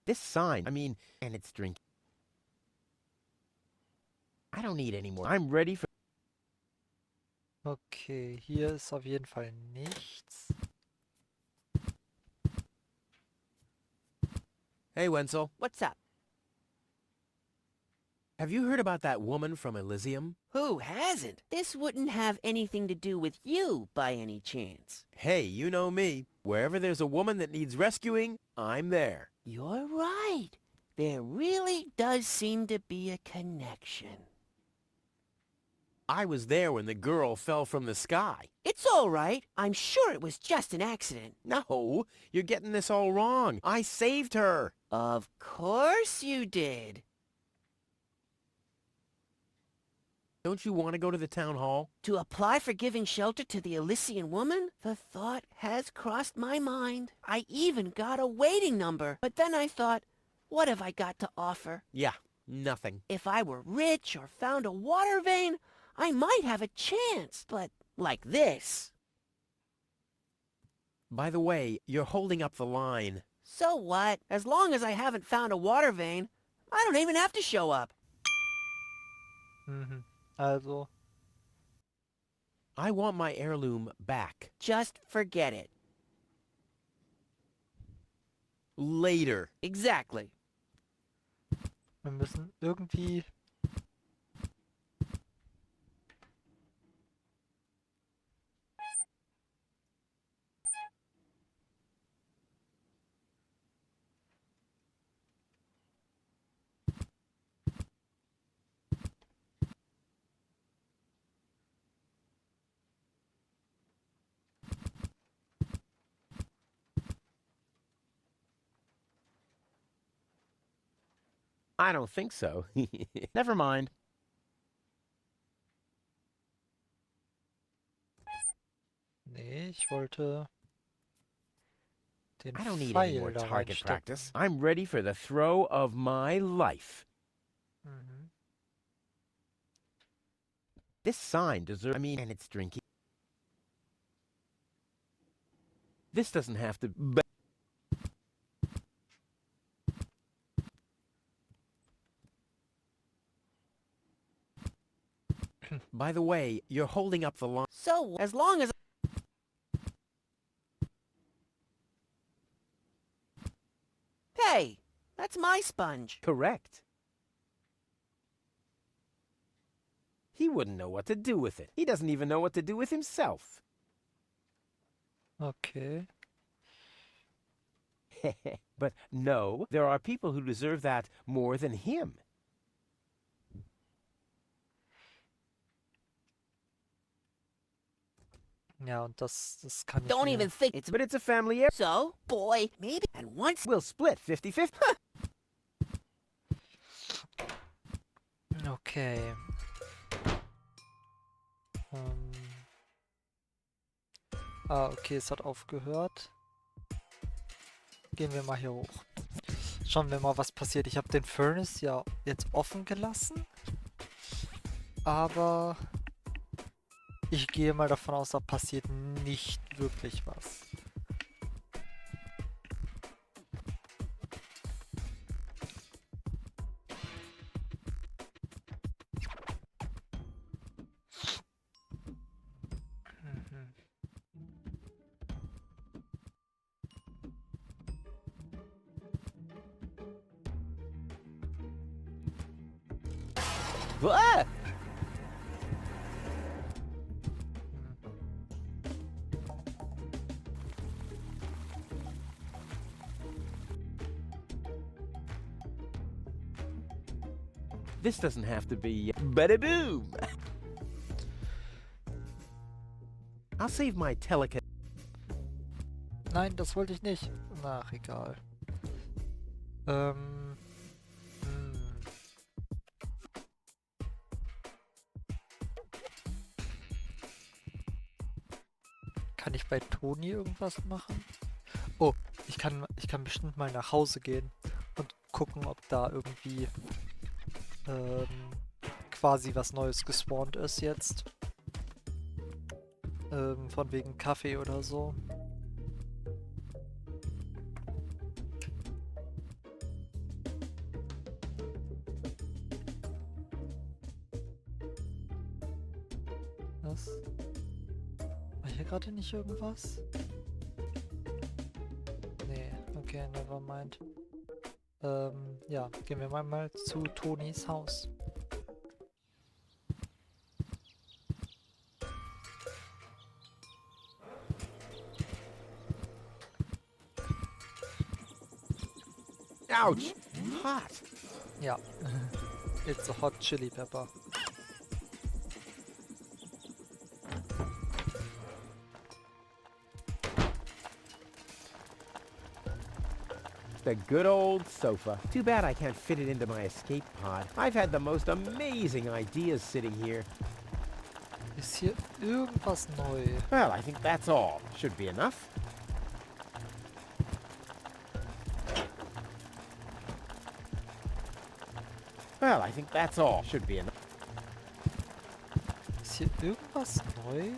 Speaker 2: This sign, I mean, and it's drinking. I don't need any more. I'm ready for.
Speaker 1: Okay, hier ist auf jeden Fall nichts.
Speaker 2: Hey, Wenzel.
Speaker 3: What's up?
Speaker 2: Have you heard about that woman from Elysium?
Speaker 3: Who hasn't? This wouldn't have anything to do with you, by any chance.
Speaker 2: Hey, you know me. Wherever there's a woman that needs rescuing, I'm there.
Speaker 3: You're right. There really does seem to be a connection.
Speaker 2: I was there when the girl fell from the sky.
Speaker 3: It's all right. I'm sure it was just an accident.
Speaker 2: No, you're getting this all wrong. I saved her.
Speaker 3: Of course you did.
Speaker 2: Don't you want to go to the town hall?
Speaker 3: To apply for giving shelter to the Elysian woman? The thought has crossed my mind. I even got a waiting number. But then I thought, what have I got to offer?
Speaker 2: Yeah, nothing.
Speaker 3: If I were rich or found a water vein, I might have a chance. But like this.
Speaker 2: By the way, you're holding up the line.
Speaker 3: So what? As long as I haven't found a water vein, I don't even have to show up.
Speaker 1: Mhm. Also.
Speaker 2: I want my heirloom back.
Speaker 3: Just forget it.
Speaker 2: Later.
Speaker 3: Exactly.
Speaker 1: Wir müssen irgendwie...
Speaker 2: I don't think so. Never mind.
Speaker 1: Nee, ich wollte den
Speaker 2: I don't need any more
Speaker 1: Pfeil da
Speaker 2: target
Speaker 1: reinstecken.
Speaker 2: practice. I'm ready for the throw of my life.
Speaker 1: Mhm.
Speaker 2: This sign deserves... I mean, and it's drinking. This doesn't have to... By the way, you're holding up the line.
Speaker 3: So, as long as... Hey, that's my sponge.
Speaker 2: Correct. He wouldn't know what to do with it. He doesn't even know what to do with himself.
Speaker 1: Okay.
Speaker 2: But no, there are people who deserve that more than him.
Speaker 1: Ja, und das kann ich
Speaker 3: Don't
Speaker 1: mir...
Speaker 3: even think it's...
Speaker 2: But it's a family heir.
Speaker 3: So, boy, maybe... And once...
Speaker 2: We'll split 50-50.
Speaker 1: Okay. Okay, es hat aufgehört. Gehen wir mal hier hoch. Schauen wir mal, was passiert. Ich habe den Furnace ja jetzt offen gelassen. Aber ich gehe mal davon aus, da passiert nicht wirklich was.
Speaker 2: Ah! This doesn't have to be bada-boom. I'll save my telekinesis.
Speaker 1: Nein, das wollte ich nicht. Ach, egal. Kann ich bei Toni irgendwas machen? Oh, ich kann bestimmt mal nach Hause gehen und gucken, ob da irgendwie quasi was Neues gespawnt ist jetzt. Von wegen Kaffee oder so. Was? War hier gerade nicht irgendwas? Nee, okay, nevermind. Ja, gehen wir mal zu Tonis Haus.
Speaker 2: Ouch! Hot!
Speaker 1: Ja. It's a hot chili pepper.
Speaker 2: The good old sofa. Too bad I can't fit it into my escape pod. I've had the most amazing ideas sitting here.
Speaker 1: Ist hier irgendwas neu?
Speaker 2: Well, I think that's all. Should be enough. Well, I think that's all. Should be enough.
Speaker 1: Ist hier irgendwas neu?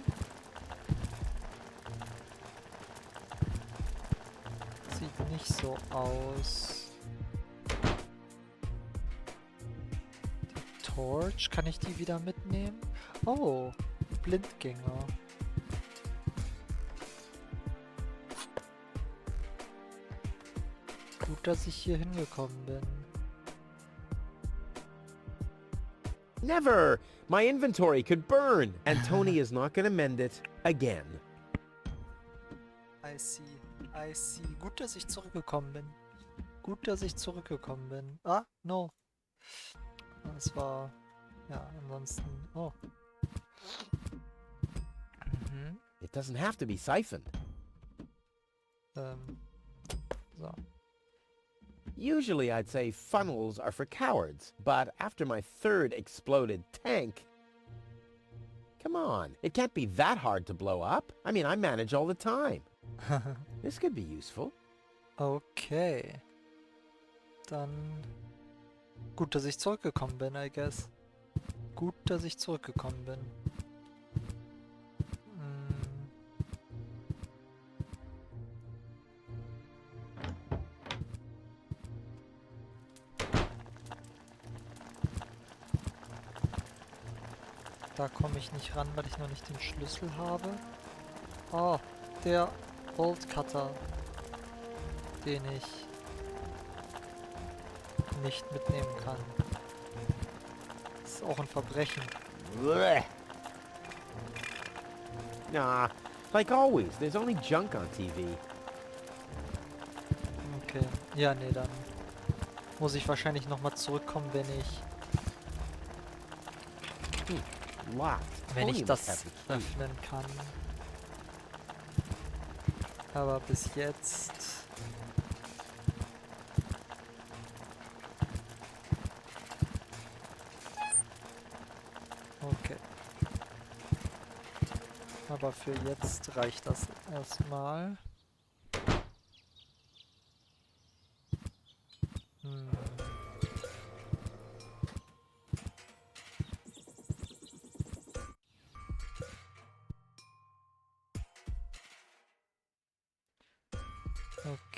Speaker 1: Sieht nicht so aus. Die Torch, kann ich die wieder mitnehmen? Oh, Blindgänger. Gut, dass ich hier hingekommen bin.
Speaker 2: Never! My inventory could burn, and Tony is not gonna mend it again.
Speaker 1: I see. I see. Gut, dass ich zurückgekommen bin. Gut, dass ich zurückgekommen bin. Ah, no. Das war... Ja, ansonsten... Oh. Mhm.
Speaker 2: It doesn't have to be siphoned.
Speaker 1: So.
Speaker 2: Usually I'd say funnels are for cowards, but after my third exploded tank... Come on, it can't be that hard to blow up. I mean, I manage all the time. This could be useful.
Speaker 1: Okay. Dann... Gut, dass ich zurückgekommen bin, I guess. Gut, dass ich zurückgekommen bin. Da komme ich nicht ran, weil ich noch nicht den Schlüssel habe. Oh, der Bolt Cutter, den ich nicht mitnehmen kann. Das ist auch ein Verbrechen.
Speaker 2: Nah, like always, there's only junk on TV.
Speaker 1: Okay, ja, nee, dann muss ich wahrscheinlich nochmal zurückkommen, wenn ich... Wenn ich das öffnen kann. Aber bis jetzt... Okay. Aber für jetzt reicht das erstmal.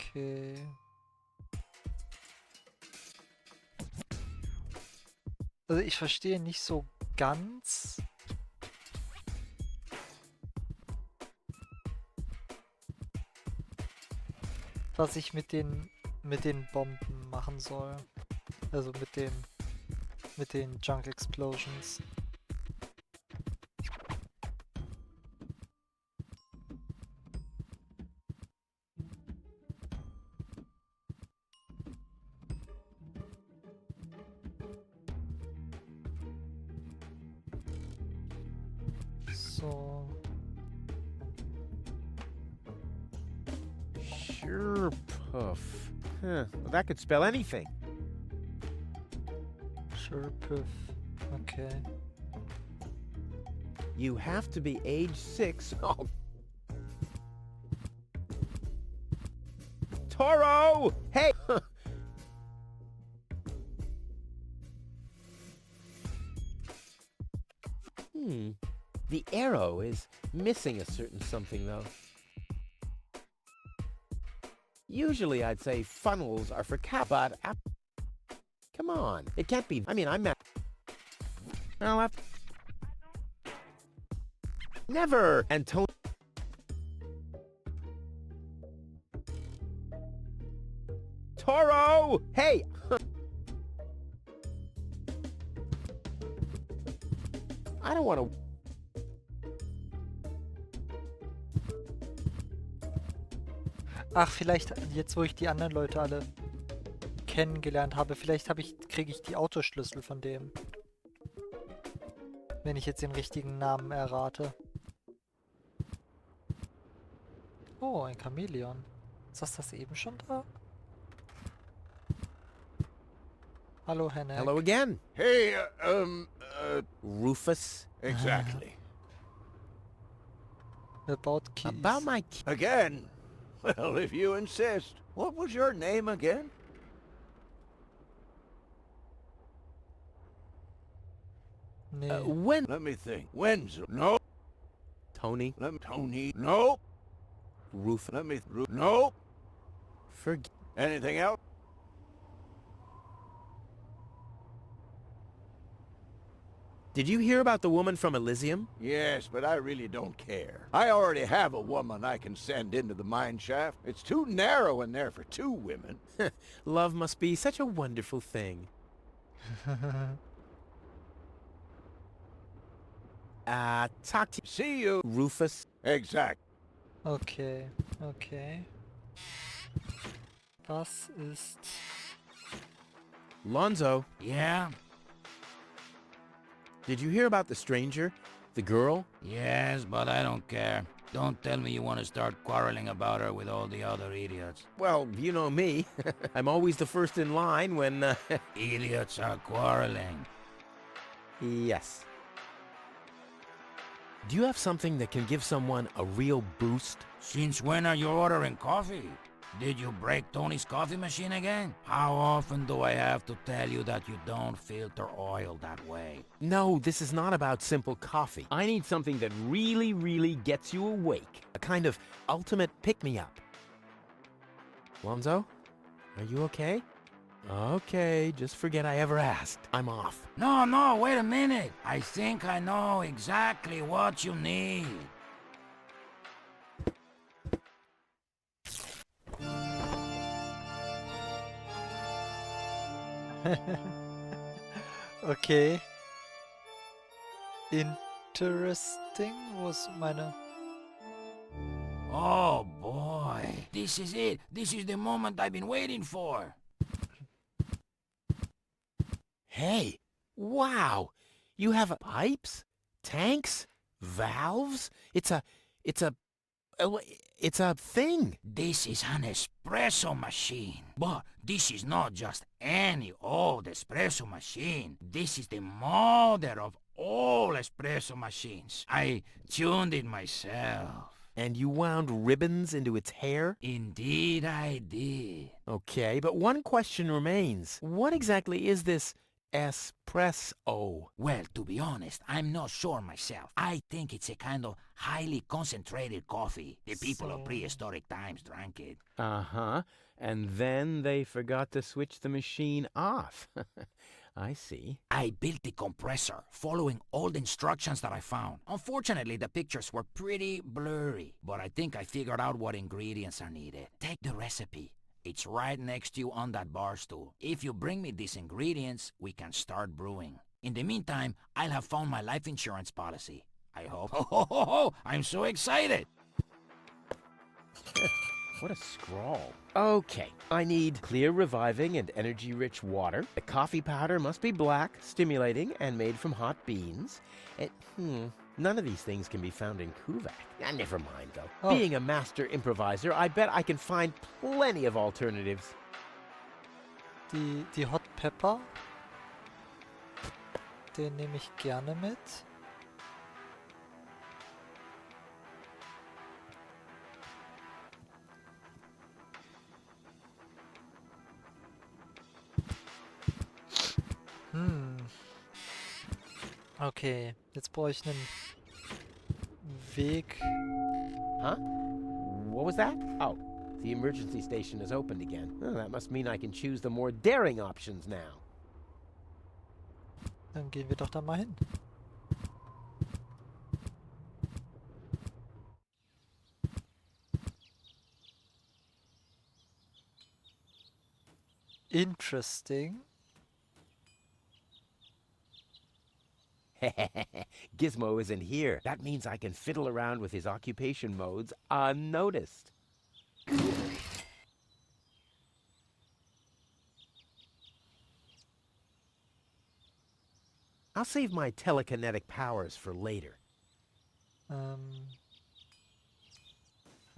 Speaker 1: Okay. Also ich verstehe nicht so ganz, was ich mit den Bomben machen soll. Also mit dem mit den Junk Explosions. So.
Speaker 2: Sure, Puff. Huh. Well, that could spell anything.
Speaker 1: Sure, Puff. Okay.
Speaker 2: You have to be age 6. Oh. Toro! Hey! The arrow is missing a certain something, though. Usually I'd say funnels are for but come on, it can't be. I mean, I'm not. I'll have. Never! And Toro! Hey! I don't want to.
Speaker 1: Ach, vielleicht jetzt, wo ich die anderen Leute alle kennengelernt habe, vielleicht kriege ich die Autoschlüssel von dem. Wenn ich jetzt den richtigen Namen errate. Oh, ein Chamäleon. Ist das eben schon da? Hallo, Hennek.
Speaker 2: Hello again.
Speaker 7: Hey,
Speaker 2: Rufus.
Speaker 7: Exactly.
Speaker 1: About keys.
Speaker 2: About my key.
Speaker 7: Again? Well, if you insist. What was your name again?
Speaker 1: Nee.
Speaker 2: When?
Speaker 7: Let me think. Wenzel. No.
Speaker 2: Tony.
Speaker 7: Tony. No.
Speaker 2: Rufus.
Speaker 7: No.
Speaker 2: Forget.
Speaker 7: Anything else?
Speaker 2: Did you hear about the woman from Elysium?
Speaker 7: Yes, but I really don't care. I already have a woman I can send into the mine shaft. It's too narrow in there for 2 women.
Speaker 2: Love must be such a wonderful thing. Talk to you.
Speaker 7: See you,
Speaker 2: Rufus.
Speaker 7: Exact.
Speaker 1: Okay, okay. Was ist...
Speaker 2: Lonzo.
Speaker 16: Yeah?
Speaker 2: Did you hear about the stranger? The girl?
Speaker 16: Yes, but I don't care. Don't tell me you want to start quarreling about her with all the other idiots.
Speaker 2: Well, you know me. I'm always the first in line when,
Speaker 16: Idiots are quarreling.
Speaker 2: Yes. Do you have something that can give someone a real boost?
Speaker 16: Since when are you ordering coffee? Did you break Tony's coffee machine again? How often do I have to tell you that you don't filter oil that way?
Speaker 2: No, this is not about simple coffee. I need something that really, really gets you awake. A kind of ultimate pick-me-up. Lonzo, are you okay? Okay, just forget I ever asked. I'm off.
Speaker 16: No, wait a minute. I think I know exactly what you need.
Speaker 1: Okay. Interesting was meine...
Speaker 16: Oh boy, this is it. This is the moment I've been waiting for.
Speaker 2: Hey, wow. You have pipes, tanks, valves. It's a thing.
Speaker 16: This is an espresso machine. But this is not just any old espresso machine. This is the mother of all espresso machines. I tuned it myself.
Speaker 2: And you wound ribbons into its hair?
Speaker 16: Indeed I did.
Speaker 2: Okay, but one question remains. What exactly is this espresso?
Speaker 16: Well, to be honest, I'm not sure myself. I think it's a kind of highly concentrated coffee. The people of prehistoric times drank it.
Speaker 2: Uh-huh. And then they forgot to switch the machine off. I see.
Speaker 16: I built the compressor, following all the instructions that I found. Unfortunately, the pictures were pretty blurry, but I think I figured out what ingredients are needed. Take the recipe. It's right next to you on that bar stool. If you bring me these ingredients, we can start brewing. In the meantime, I'll have found my life insurance policy. I hope. Oh, I'm so excited!
Speaker 2: What a scrawl. Okay, I need clear, reviving, and energy-rich water. The coffee powder must be black, stimulating, and made from hot beans. None of these things can be found in Kuvak. Never mind, though.
Speaker 1: Oh.
Speaker 2: Being a master improviser, I bet I can find plenty of alternatives.
Speaker 1: Die Hot Pepper. Den nehme ich gerne mit. Okay, jetzt brauche ich einen Weg.
Speaker 2: Huh? What was that? Oh, the emergency station is opened again. Oh, that must mean I can choose the more daring options now.
Speaker 1: Dann gehen wir doch da mal hin. Interesting.
Speaker 2: Gizmo isn't here. That means I can fiddle around with his occupation modes unnoticed. I'll save my telekinetic powers for later.
Speaker 1: Habe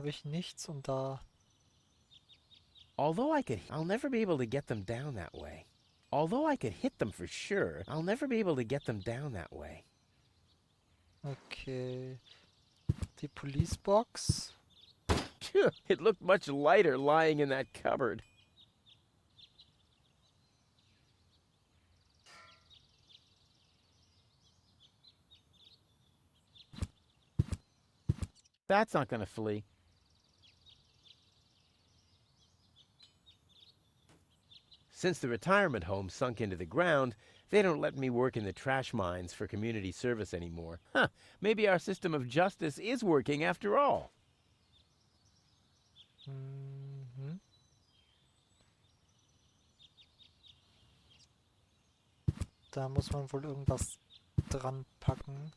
Speaker 1: ich nichts, um da...
Speaker 2: Although I'll never be able to get them down that way. Although I could hit them for sure, I'll never be able to get them down that way.
Speaker 1: Okay. Die Police Box.
Speaker 2: It looked much lighter lying in that cupboard. That's not gonna flee. Since the retirement home sunk into the ground, they don't let me work in the trash mines for community service anymore. Maybe our system of justice is working after all.
Speaker 1: Da muss man wohl irgendwas dran packen.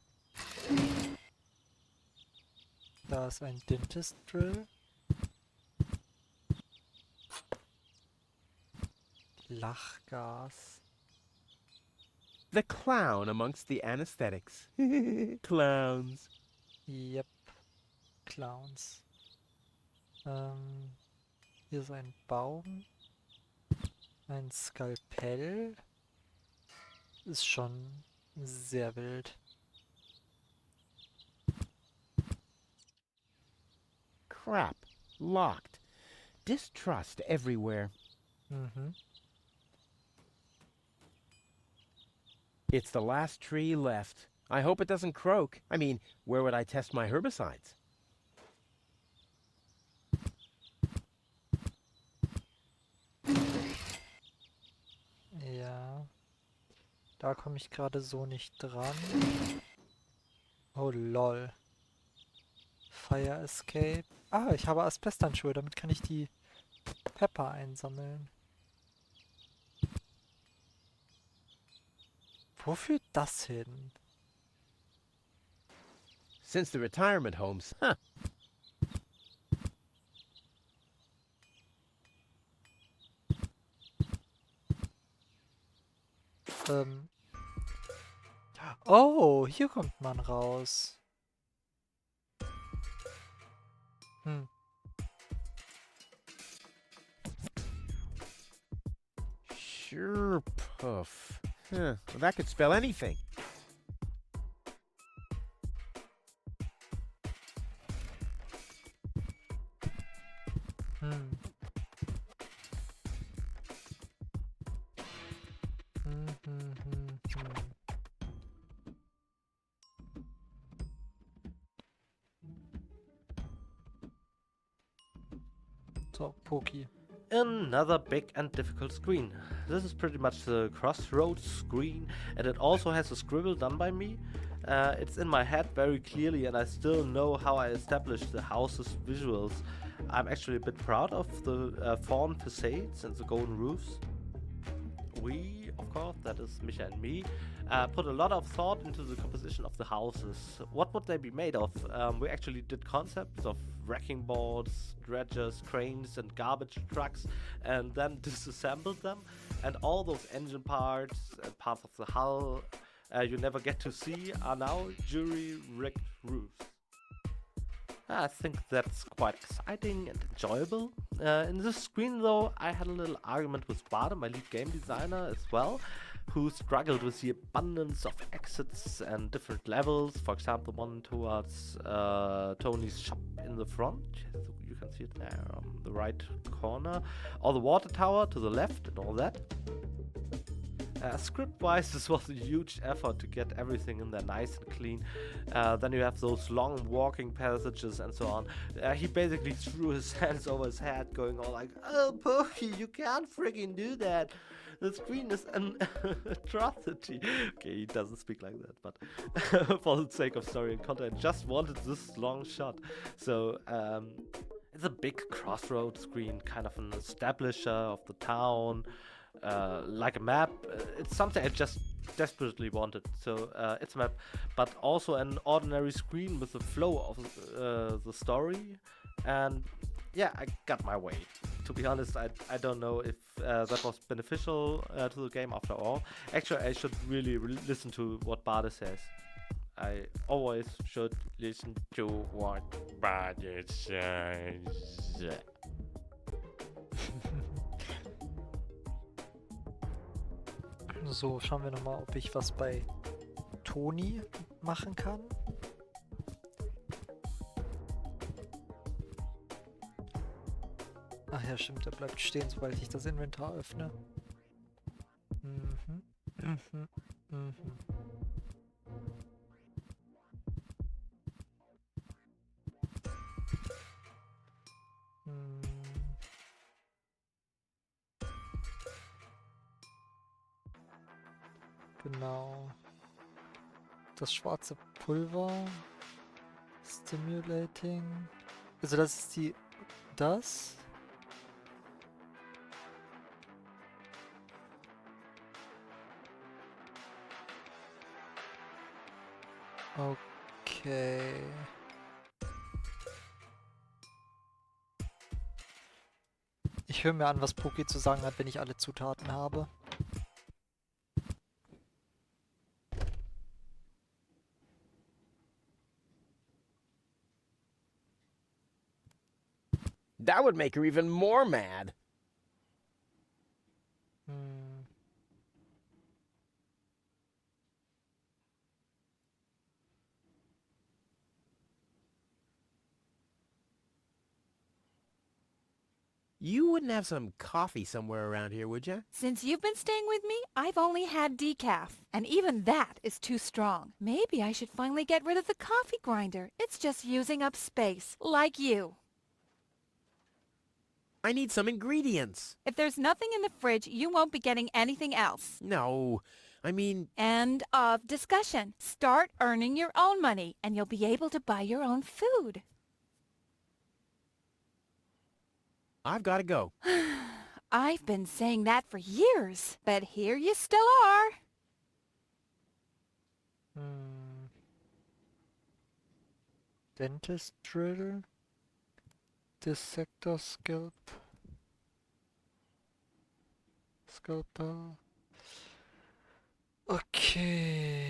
Speaker 1: Da ist ein Dentist Drill. Lachgas.
Speaker 2: The clown amongst the anesthetics. Clowns.
Speaker 1: Yep. Clowns. Hier ist ein Baum. Ein Skalpell. Ist schon sehr wild.
Speaker 2: Crap. Locked. Distrust everywhere. It's the last tree left. I hope it doesn't croak. I mean, where would I test my herbicides?
Speaker 1: Ja. Da komme ich gerade so nicht dran. Oh lol. Fire Escape. Ah, ich habe Asbesthandschuhe. Damit kann ich die Pepper einsammeln. Wo führt das hin?
Speaker 2: Since the retirement homes,
Speaker 1: Oh, hier kommt man raus.
Speaker 2: Sure, puff. Well, that could spell anything.
Speaker 1: So, Poki.
Speaker 4: Another big and difficult screen. This is pretty much the crossroads screen, and it also has a scribble done by me. It's in my head very clearly, and I still know how I established the house's visuals. I'm actually a bit proud of the fawn facades and the golden roofs. We, of course, that is Misha and me, put a lot of thought into the composition of the houses. What would they be made of? We actually did concepts of wrecking boards, dredgers, cranes and garbage trucks, and then disassembled them. And all those engine parts and parts of the hull you never get to see are now jury-rigged roofs. I think that's quite exciting and enjoyable. In this screen though, I had a little argument with Bade, my lead game designer as well, who struggled with the abundance of exits and different levels. For example, one towards Tony's shop in the front, you can see it there on the right corner, or the water tower to the left and all that. Script-wise, this was a huge effort to get everything in there nice and clean. Then you have those long walking passages and so on. He basically threw his hands over his head, going all like, "Oh, Pokey, you can't friggin' do that. The screen is an atrocity." Okay, he doesn't speak like that, but for the sake of story and content, I just wanted this long shot. So, it's a big crossroad screen, kind of an establisher of the town. Like a map. It's something I just desperately wanted. So it's a map, but also an ordinary screen with the flow of the story. And yeah, I got my way. To be honest, I don't know if that was beneficial to the game after all. Actually, I should really listen to what Bade says. I always should listen to what Bade says.
Speaker 1: So, schauen wir nochmal, ob ich was bei Toni machen kann. Ach ja, stimmt, er bleibt stehen, sobald ich das Inventar öffne. Genau. Das schwarze Pulver. Stimulating. Also das ist die... Das? Okay. Ich höre mir an, was Poki zu sagen hat, wenn ich alle Zutaten habe.
Speaker 2: That would make her even more mad. You wouldn't have some coffee somewhere around here, would you?
Speaker 8: Since you've been staying with me, I've only had decaf. And even that is too strong. Maybe I should finally get rid of the coffee grinder. It's just using up space, like you.
Speaker 2: I need some ingredients.
Speaker 8: If there's nothing in the fridge, you won't be getting anything else.
Speaker 2: No, I mean...
Speaker 8: End of discussion. Start earning your own money, and you'll be able to buy your own food.
Speaker 2: I've got to go.
Speaker 8: I've been saying that for years, but here you still are.
Speaker 1: Dentist drill. Dissector Scalpel. Okay.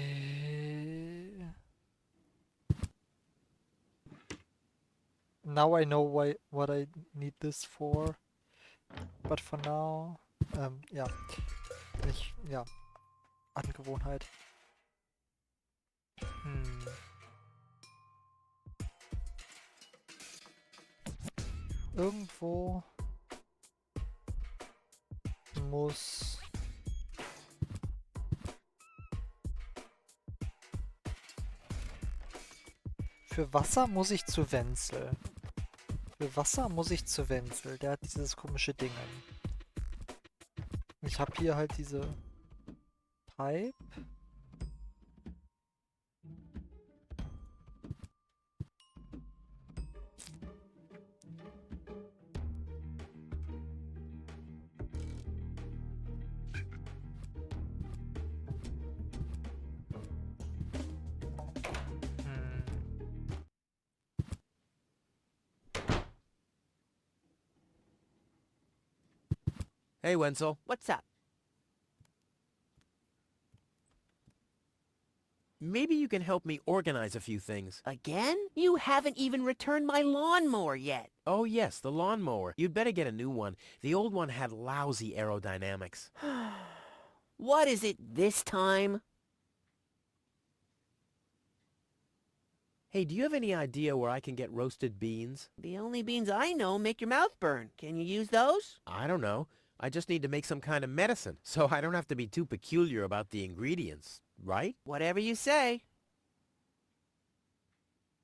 Speaker 1: Now I know what I need this for. But for now, ja. Ja. Angewohnheit. Irgendwo muss für Wasser muss ich zu Wenzel. Für Wasser muss ich zu Wenzel. Der hat dieses komische Ding. Ich habe hier halt diese Pipe.
Speaker 2: Hey, Wenzel.
Speaker 3: What's up?
Speaker 2: Maybe you can help me organize a few things.
Speaker 3: Again? You haven't even returned my lawnmower yet.
Speaker 2: Oh, yes, the lawnmower. You'd better get a new one. The old one had lousy aerodynamics.
Speaker 3: What is it this time?
Speaker 2: Hey, do you have any idea where I can get roasted beans?
Speaker 3: The only beans I know make your mouth burn. Can you use those?
Speaker 2: I don't know. I just need to make some kind of medicine, so I don't have to be too peculiar about the ingredients, right?
Speaker 3: Whatever you say.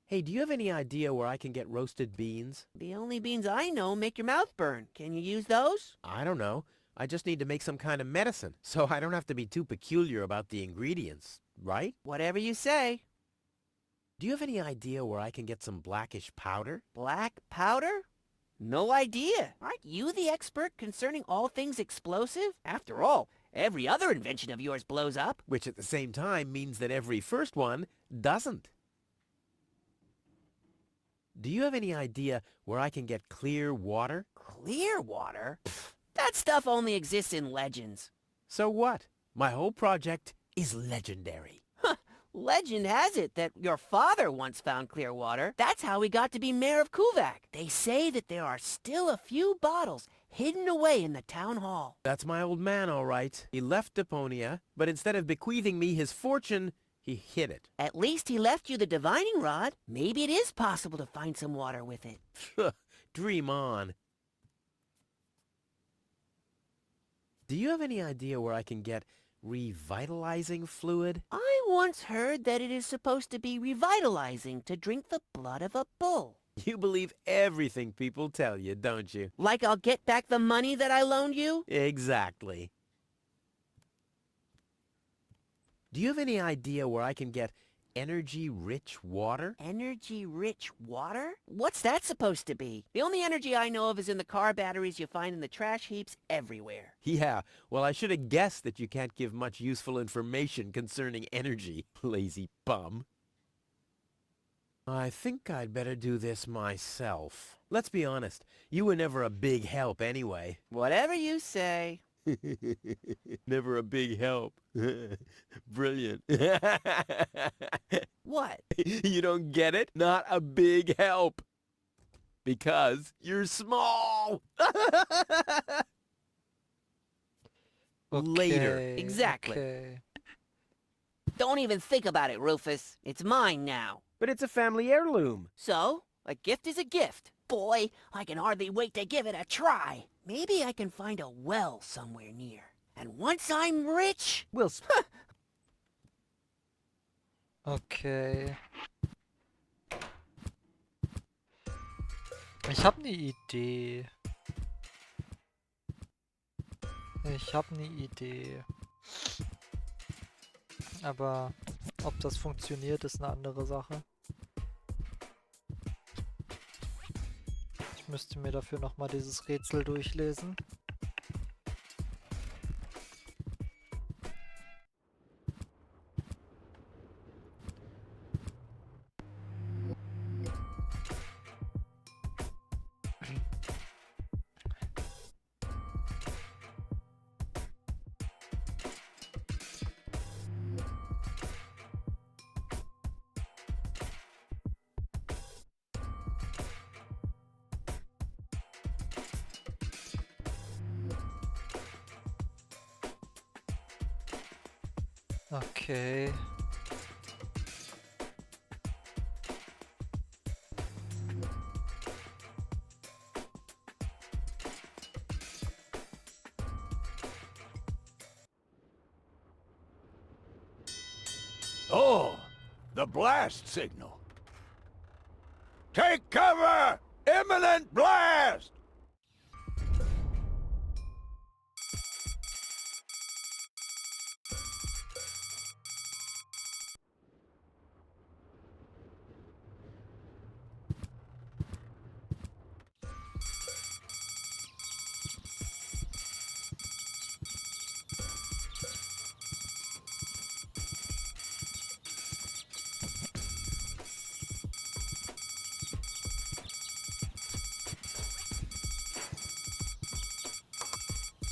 Speaker 2: Hey, do you have any idea where I can get roasted beans?
Speaker 3: The only beans I know make your mouth burn. Can you use those?
Speaker 2: I don't know. I just need to make some kind of medicine, so I don't have to be too peculiar about the ingredients, right?
Speaker 3: Whatever you say.
Speaker 2: Do you have any idea where I can get some blackish powder?
Speaker 3: Black powder? No idea. Aren't you the expert concerning all things explosive? After all, every other invention of yours blows up.
Speaker 2: Which at the same time means that every first one doesn't. Do you have any idea where I can get clear water?
Speaker 3: Clear water? That stuff only exists in legends.
Speaker 2: So what? My whole project is legendary.
Speaker 3: Legend has it that your father once found clear water. That's how he got to be mayor of Kuvak. They say that there are still a few bottles hidden away in the town hall.
Speaker 2: That's my old man, all right. He left Deponia, but instead of bequeathing me his fortune, he hid it.
Speaker 3: At least he left you the divining rod. Maybe it is possible to find some water with it.
Speaker 2: Dream on. Do you have any idea where I can get revitalizing fluid?
Speaker 3: I once heard that it is supposed to be revitalizing to drink the blood of a bull.
Speaker 2: You believe everything people tell you, don't you?
Speaker 3: Like I'll get back the money that I loaned you?
Speaker 2: Exactly. Do you have any idea where I can get energy-rich water?
Speaker 3: Energy-rich water? What's that supposed to be? The only energy I know of is in the car batteries you find in the trash heaps everywhere.
Speaker 2: Yeah, well, I should have guessed that you can't give much useful information concerning energy, lazy bum. I think I'd better do this myself. Let's be honest, you were never a big help anyway.
Speaker 3: Whatever you say.
Speaker 2: Never a big help. Brilliant.
Speaker 3: What?
Speaker 2: You don't get it? Not a big help. Because you're small. Later.
Speaker 3: Exactly.
Speaker 1: Okay.
Speaker 3: Don't even think about it, Rufus. It's mine now.
Speaker 2: But it's a family heirloom.
Speaker 3: So, a gift is a gift. Boy, I can hardly wait to give it a try. Maybe I can find a well somewhere near. And once I'm rich...
Speaker 2: We'll...
Speaker 1: Okay. Ich habe eine Idee. Aber ob das funktioniert, ist eine andere Sache. Ich müsste mir dafür nochmal dieses Rätsel durchlesen. Okay.
Speaker 7: Oh, the blast signal. Take cover! Imminent blast!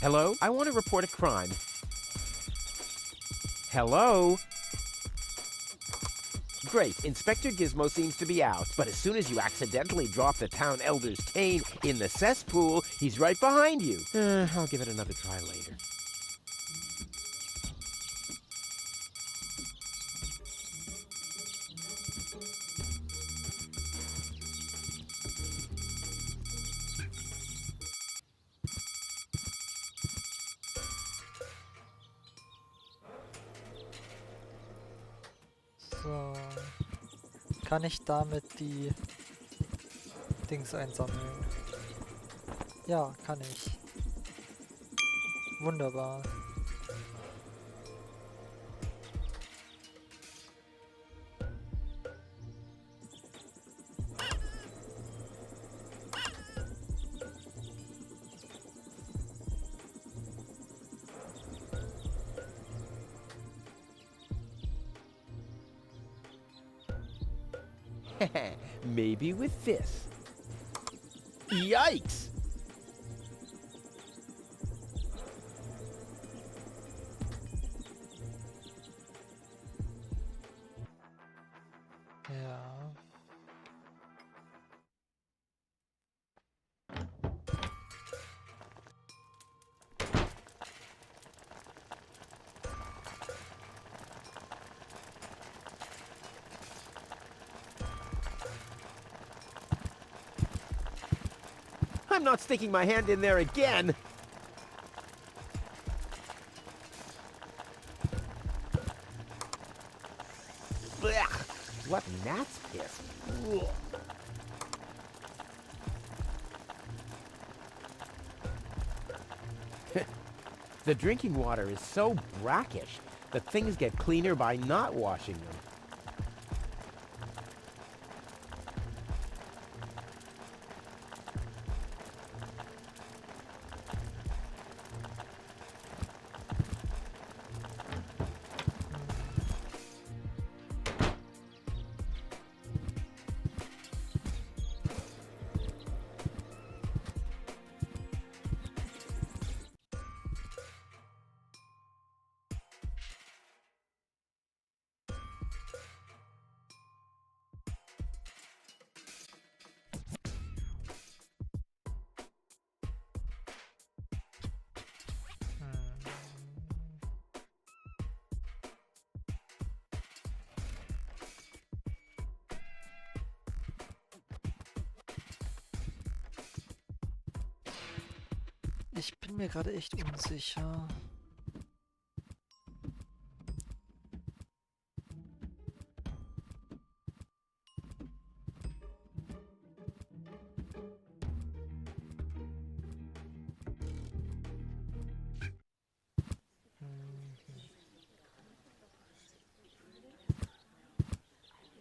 Speaker 2: Hello? I want to report a crime. Hello? Great, Inspector Gizmo seems to be out, but as soon as you accidentally drop the town elder's cane in the cesspool, he's right behind you. I'll give it another try later.
Speaker 1: So. Kann ich damit die Dings einsammeln? Ja, kann ich. Wunderbar.
Speaker 2: Maybe with this. Yikes!
Speaker 1: Ja.
Speaker 2: I'm not sticking my hand in there again! Blech. What gnat's piss? Ugh. The drinking water is so brackish that things get cleaner by not washing them. Ich bin mir gerade echt unsicher.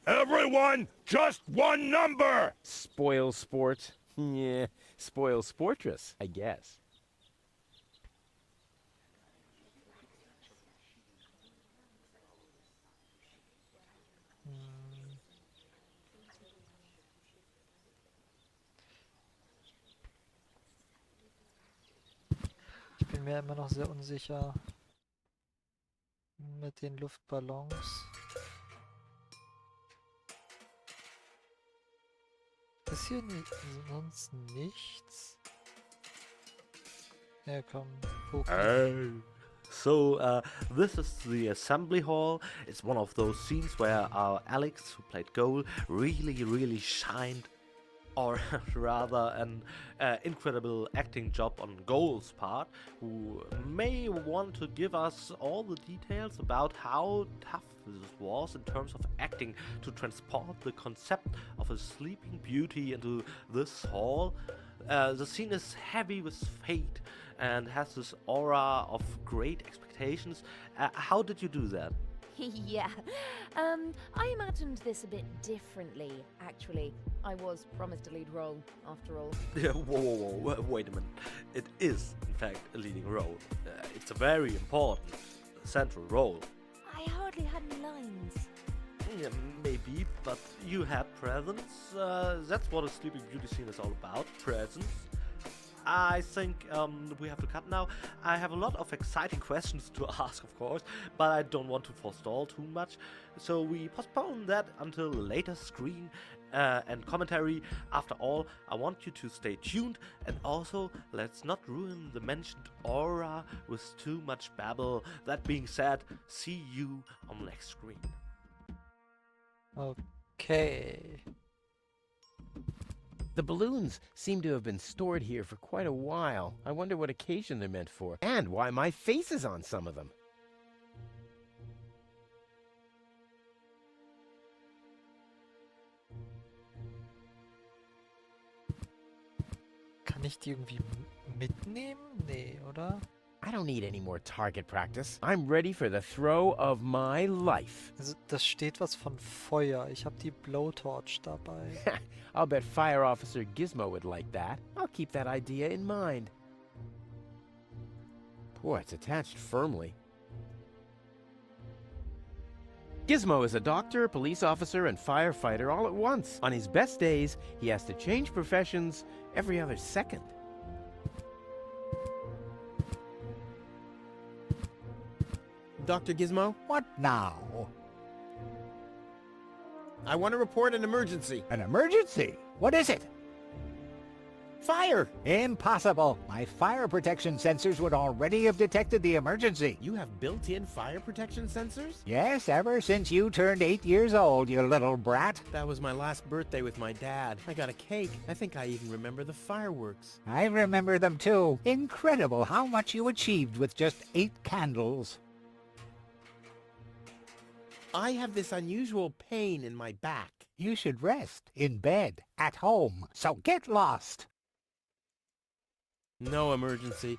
Speaker 14: Everyone, just one number!
Speaker 2: Spoil sport. Yeah, spoil sportress, I guess.
Speaker 1: Ich bin mir immer noch sehr unsicher mit den Luftballons. Ist hier sonst nichts? Ja, komm.
Speaker 4: So, this is the assembly hall. It's one of those scenes where our Alex, who played Goal, really shined, or rather an incredible acting job on Goal's part, who may want to give us all the details about how tough this was in terms of acting to transport the concept of a sleeping beauty into this hall. The scene is heavy with fate and has this aura of great expectations. How did you do that?
Speaker 9: Yeah, I imagined this a bit differently, actually. I was promised a lead role, after all.
Speaker 4: Yeah, whoa, wait a minute. It is, in fact, a leading role. It's a very important, central role.
Speaker 9: I hardly had any lines.
Speaker 4: Yeah, maybe, but you had presence. That's what a Sleeping Beauty scene is all about, presence. I think we have to cut now. I have a lot of exciting questions to ask, of course, but I don't want to forestall too much. So we postpone that until later screen and commentary. After all, I want you to stay tuned, and also let's not ruin the mentioned aura with too much babble. That being said, see you on the next screen.
Speaker 1: Okay.
Speaker 2: The balloons seem to have been stored here for quite a while. I wonder what occasion they're meant for, and why my face is on some of them.
Speaker 1: Kann ich die irgendwie mitnehmen? Nee, oder?
Speaker 2: I don't need any more target practice. I'm ready for the throw of my life.
Speaker 1: Also, das steht was von Feuer. Ich habe die Blowtorch dabei.
Speaker 2: I'll bet Fire Officer Gizmo would like that. I'll keep that idea in mind. Boy, it's attached firmly. Gizmo is a doctor, police officer, and firefighter all at once. On his best days, he has to change professions every other second. Dr. Gizmo?
Speaker 12: What now?
Speaker 2: I want to report an emergency.
Speaker 12: An emergency? What is it?
Speaker 2: Fire!
Speaker 12: Impossible. My fire protection sensors would already have detected the emergency.
Speaker 2: You have built-in fire protection sensors?
Speaker 12: Yes, ever since you turned 8 years old, you little brat.
Speaker 2: That was my last birthday with my dad. I got a cake. I think I even remember the fireworks.
Speaker 12: I remember them too. Incredible how much you achieved with just 8 candles.
Speaker 2: I have this unusual pain in my back.
Speaker 12: You should rest in bed, at home, so get lost.
Speaker 2: No emergency.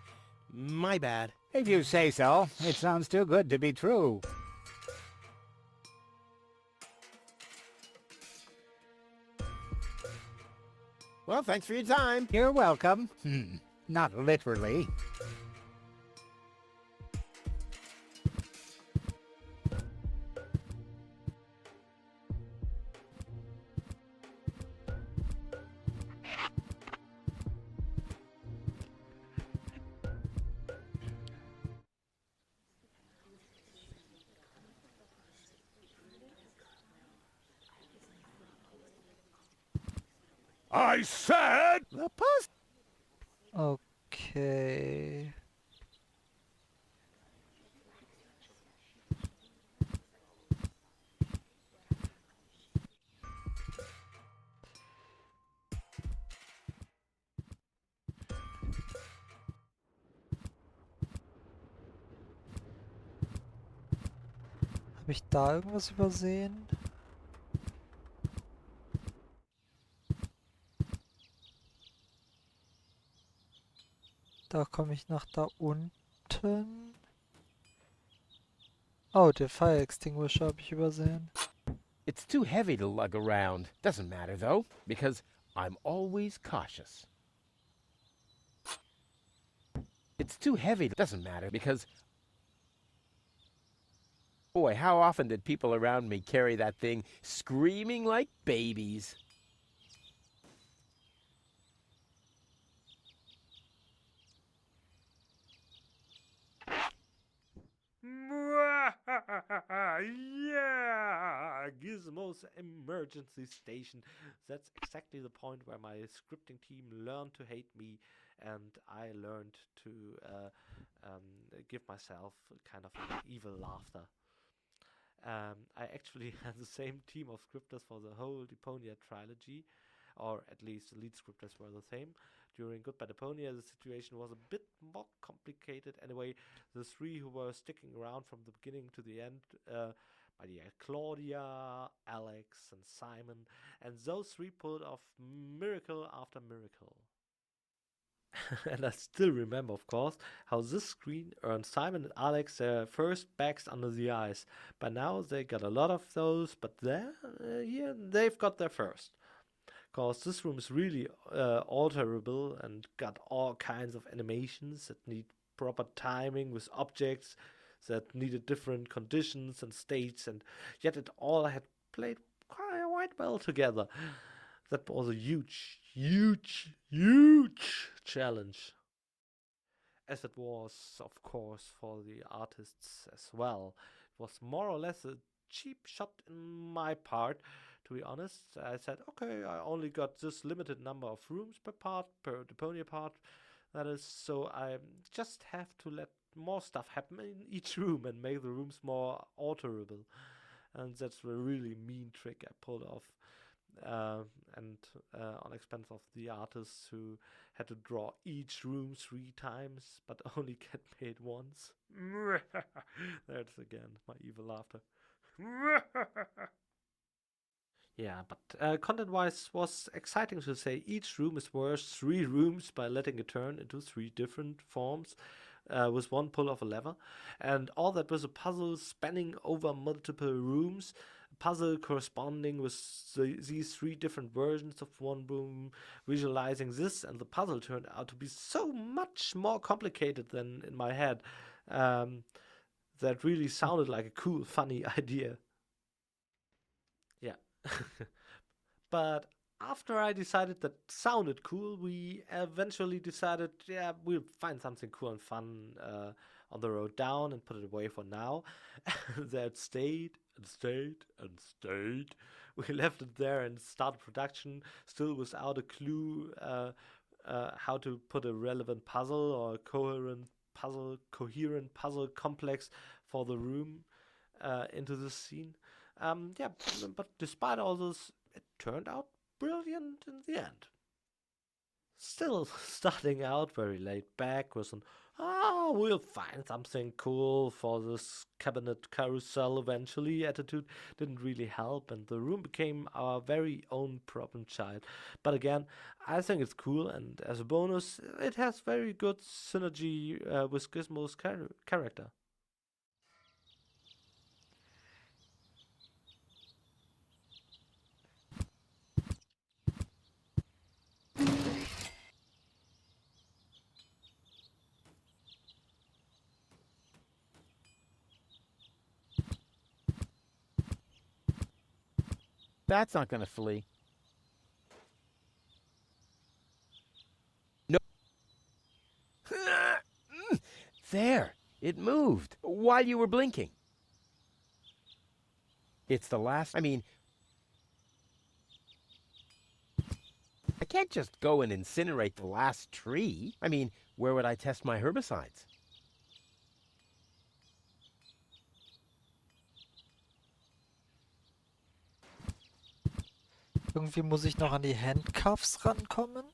Speaker 2: My bad.
Speaker 12: If you say so. It sounds too good to be true.
Speaker 2: Well, thanks for your time.
Speaker 12: You're welcome. Not literally.
Speaker 14: I said...
Speaker 12: The post...
Speaker 1: Okay. Habe ich da irgendwas übersehen? Da komme ich nach da unten. Oh, der Fire Extinguisher habe ich übersehen.
Speaker 2: It's too heavy to lug around. Doesn't matter, though, because I'm always cautious. It's too heavy. Doesn't matter, because... Boy, how often did people around me carry that thing screaming like babies?
Speaker 4: Yeah, Gizmo's emergency station. That's exactly the point where my scripting team learned to hate me, and I learned to give myself kind of an evil laughter. I actually had the same team of scripters for the whole Deponia trilogy, or at least the lead scripters were the same. During Goodbye Deponia, the situation was a bit more complicated. Anyway, the 3 who were sticking around from the beginning to the end, my dear Claudia, Alex, and Simon, and those 3 pulled off miracle after miracle. And I still remember, of course, how this screen earned Simon and Alex their first bags under the eyes. By now, they got a lot of those, but yeah, they've got their first. Because this room is really alterable and got all kinds of animations that need proper timing with objects that needed different conditions and states, and yet it all had played quite well together. That was a huge challenge. As it was, of course, for the artists as well. It was more or less a cheap shot in my part, to be honest. I said, okay, I only got this limited number of rooms per part, per Deponia part. That is, so I just have to let more stuff happen in each room and make the rooms more alterable. And that's a really mean trick I pulled off. And on expense of the artists who had to draw each room 3 times, but only get paid once. That's again my evil laughter. Yeah, but content-wise was exciting to say each room is worth 3 rooms by letting it turn into 3 different forms with one pull of a lever. And all that was a puzzle spanning over multiple rooms, a puzzle corresponding with these 3 different versions of one room, visualizing this, and the puzzle turned out to be so much more complicated than in my head. That really sounded like a cool, funny idea. Yeah. But after I decided that sounded cool, we eventually decided, yeah, we'll find something cool and fun on the road down and put it away for now. That stayed and stayed and stayed. We left it there and started production, still without a clue how to put a relevant puzzle or a coherent puzzle complex for the room into the scene. Yeah, but despite all this, it turned out brilliant in the end. Still starting out very laid back with an, we'll find something cool for this cabinet carousel eventually attitude didn't really help, and the room became our very own problem child. But again, I think it's cool, and as a bonus, it has very good synergy with Gizmo's character.
Speaker 2: That's not gonna flee. No. There! It moved while you were blinking. It's the last... I mean... I can't just go and incinerate the last tree. I mean, where would I test my herbicides?
Speaker 1: Irgendwie muss ich noch an die Handcuffs rankommen.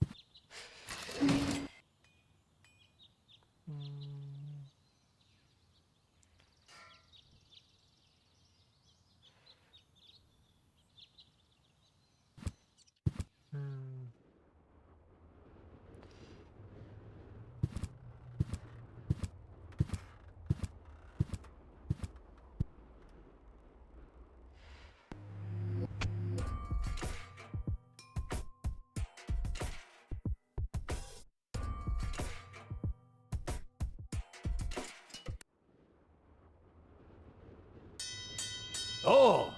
Speaker 7: Oh,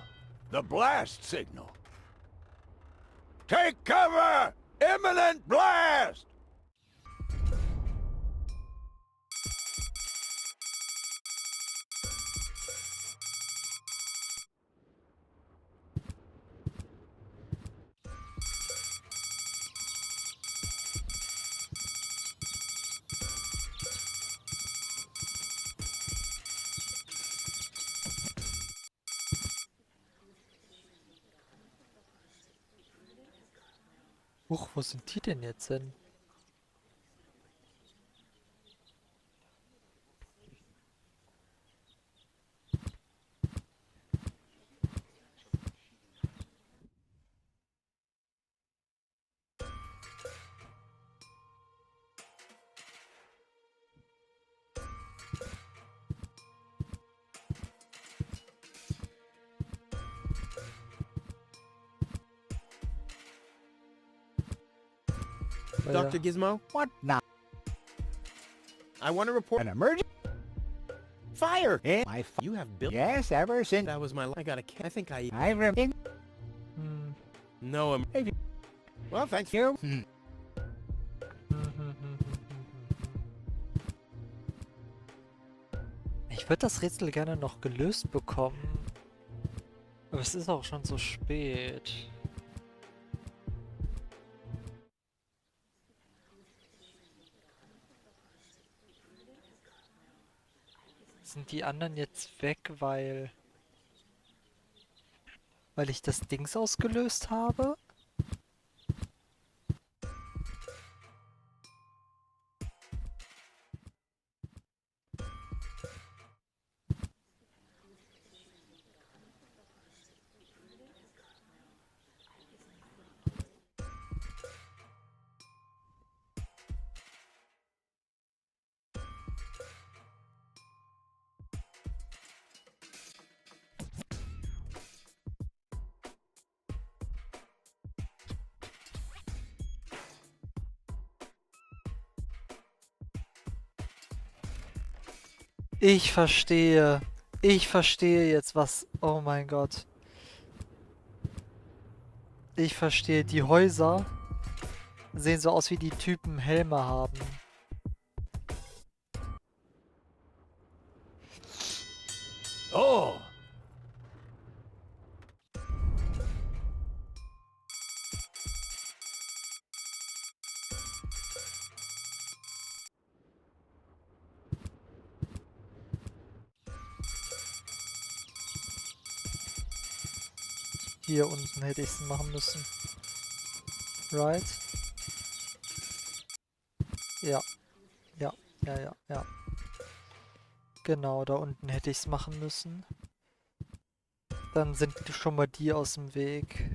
Speaker 7: the blast signal. Take cover! Imminent blast!
Speaker 1: Huch, wo sind die denn jetzt hin?
Speaker 2: Dr. Gizmo?
Speaker 12: What now?
Speaker 2: I want to report
Speaker 12: an emergency
Speaker 2: fire.
Speaker 12: My
Speaker 2: you have built.
Speaker 12: Yes, ever since
Speaker 2: That was my. I got a. I think I.
Speaker 12: I remember.
Speaker 2: No. Well, thanks.
Speaker 12: You.
Speaker 1: Ich würde das Rätsel gerne noch gelöst bekommen. Aber es ist auch schon so spät. Sind die anderen jetzt weg, weil ich das Dings ausgelöst habe? Ich verstehe. Ich verstehe jetzt, was... Oh mein Gott. Ich verstehe. Die Häuser sehen so aus, wie die Typen Helme haben.
Speaker 2: Oh!
Speaker 1: Hier unten hätte ich es machen müssen. Right? Ja. Ja, ja, ja, ja. Genau, da unten hätte ich es machen müssen. Dann sind schon mal die aus dem Weg.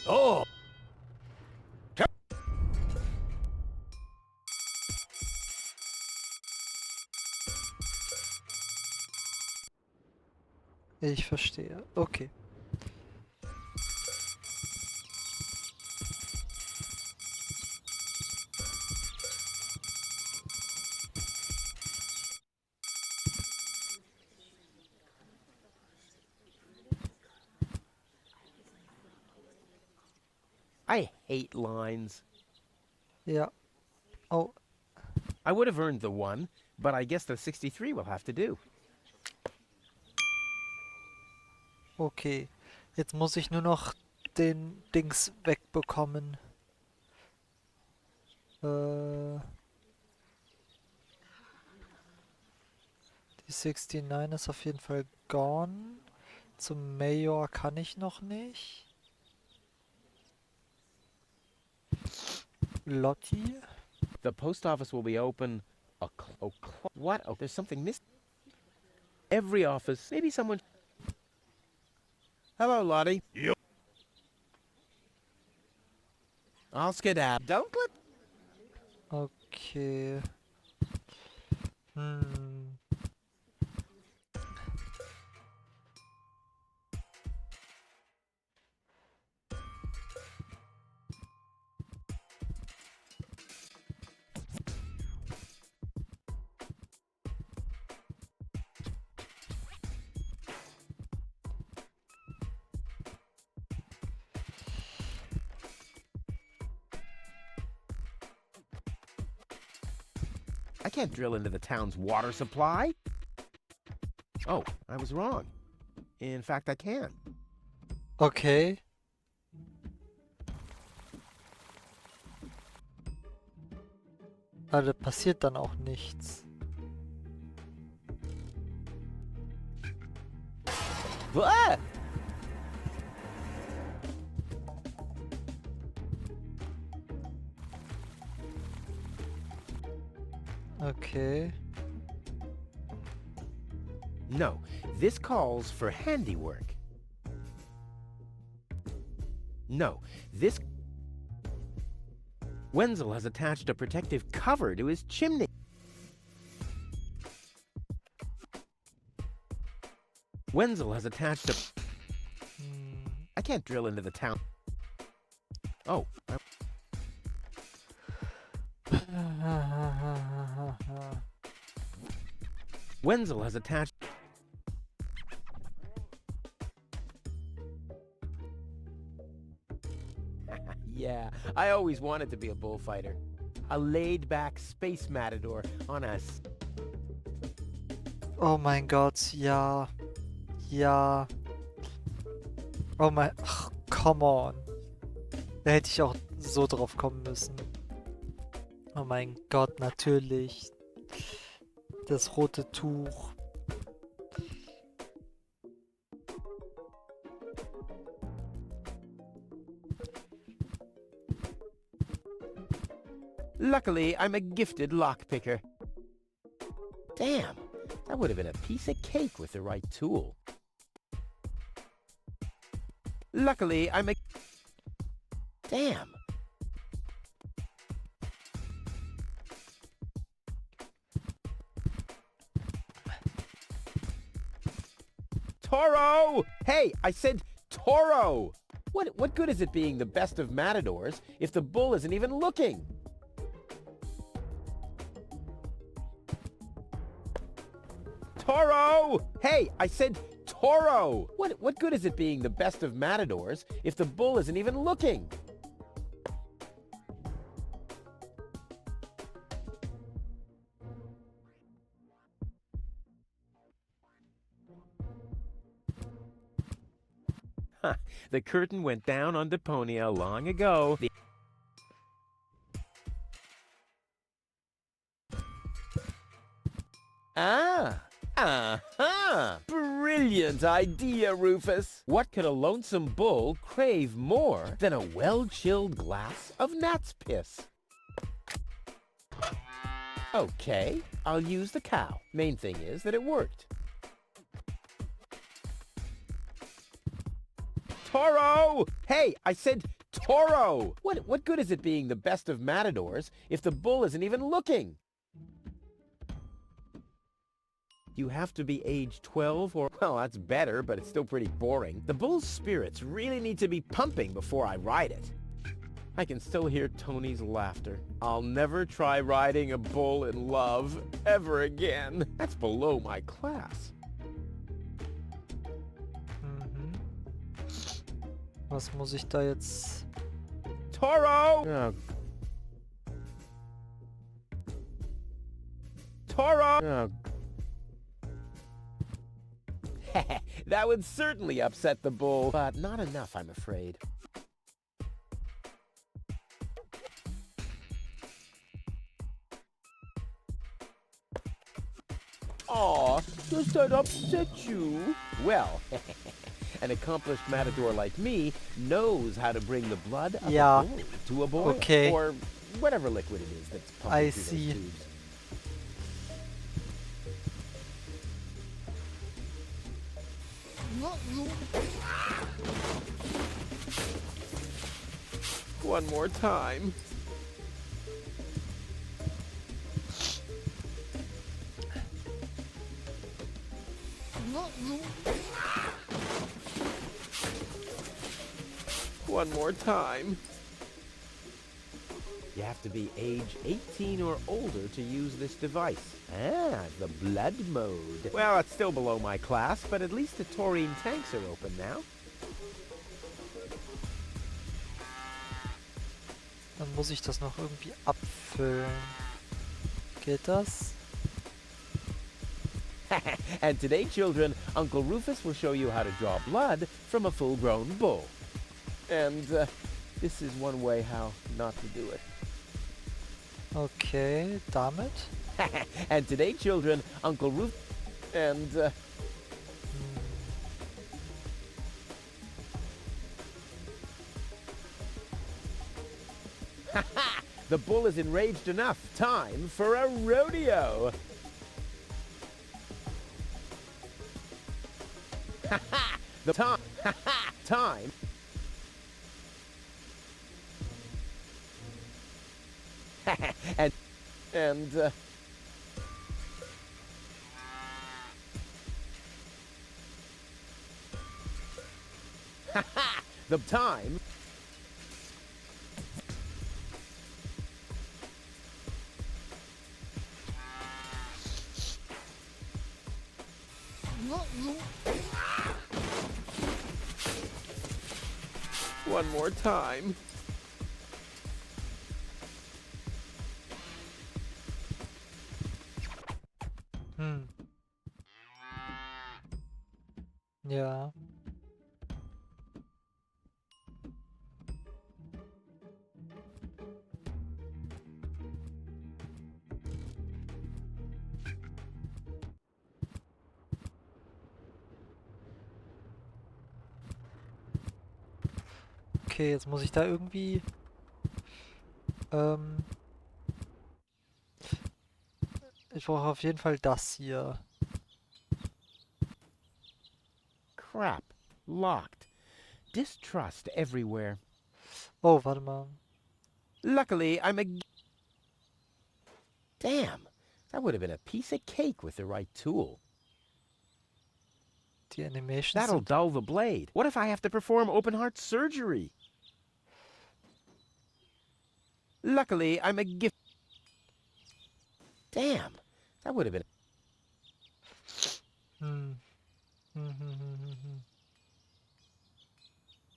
Speaker 2: Oh!
Speaker 1: Ich verstehe. Okay.
Speaker 2: I hate lines.
Speaker 1: Ja. Oh.
Speaker 2: I would have earned the 1, but I guess the 63 will have to do.
Speaker 1: Okay. Jetzt muss ich nur noch den Dings wegbekommen. Die 69 ist auf jeden Fall gone. Zum Major kann ich noch nicht. Lottie.
Speaker 2: The post office will be open what? Oh, there's something missing. Every office. Maybe someone... Hello, Lottie.
Speaker 14: Yep.
Speaker 2: I'll skedaddle. Don't let...
Speaker 1: Okay.
Speaker 2: I can't drill into the town's water supply. Oh, I was wrong. In fact, I can.
Speaker 1: Okay. Aber da passiert dann auch nichts.
Speaker 2: Ah!
Speaker 1: Okay.
Speaker 2: No, this calls for handiwork. No, this... Wenzel has attached a protective cover to his chimney. Wenzel has attached a... I can't drill into the town. Oh. Wenzel has attached... Yeah, I always wanted to be a bullfighter. A laid-back space matador on a...
Speaker 1: Oh mein Gott, ja. Ja. Oh mein... Ach, come on. Da hätte ich auch so drauf kommen müssen. Oh mein Gott, natürlich. Das rote Tuch.
Speaker 2: Luckily, I'm a gifted lockpicker. Damn, that would have been a piece of cake with the right tool. Luckily, I'm a... Damn. Toro! Hey, I said Toro! What good is it being the best of matadors if the bull isn't even looking? Toro! Hey, I said Toro! What good is it being the best of matadors if the bull isn't even looking? Huh, the curtain went down on Deponia long ago. Brilliant idea, Rufus! What could a lonesome bull crave more than a well-chilled glass of gnat's piss? Okay, I'll use the cow. Main thing is that it worked. Toro! Hey, I said Toro! What good is it being the best of matadors if the bull isn't even looking? You have to be age 12 or... Well, that's better, but it's still pretty boring. The bull's spirits really need to be pumping before I ride it. I can still hear Tony's laughter. I'll never try riding a bull in love ever again. That's below my class.
Speaker 1: Was muss ich da jetzt...
Speaker 2: Toro! Oh. Toro! Oh. That would certainly upset the bull, but not enough, I'm afraid. Aw, does that upset you? Well, an accomplished matador like me knows how to bring the blood of a bull to a boil.
Speaker 1: Okay.
Speaker 2: Or whatever liquid it is that's pumping through those tubes. One more time. One more time. You have to be age 18 or older to use this device. Ah, the blood mode. Well, it's still below my class, but at least the taurine tanks are open now.
Speaker 1: Dann muss ich das noch irgendwie abfüllen. Geht das?
Speaker 2: And today, children, Uncle Rufus will show you how to draw blood from a full-grown bull. And this is one way how not to do it.
Speaker 1: Okay, damit?
Speaker 2: And today, children, Uncle Rufus and... The bull is enraged enough. Time for a rodeo. The time. Time. and the time. One more time.
Speaker 1: Ja. Okay, jetzt muss ich da irgendwie... ich brauche auf jeden Fall das hier.
Speaker 2: Crap. Locked. Distrust everywhere.
Speaker 1: Oh, warte mal.
Speaker 2: Luckily, I'm a... Damn. That would have been a piece of cake with the right tool.
Speaker 1: Die Animations
Speaker 2: That'll
Speaker 1: sind...
Speaker 2: dull the blade. What if I have to perform open-heart surgery? Luckily, I'm a gift... Damn. That would have been...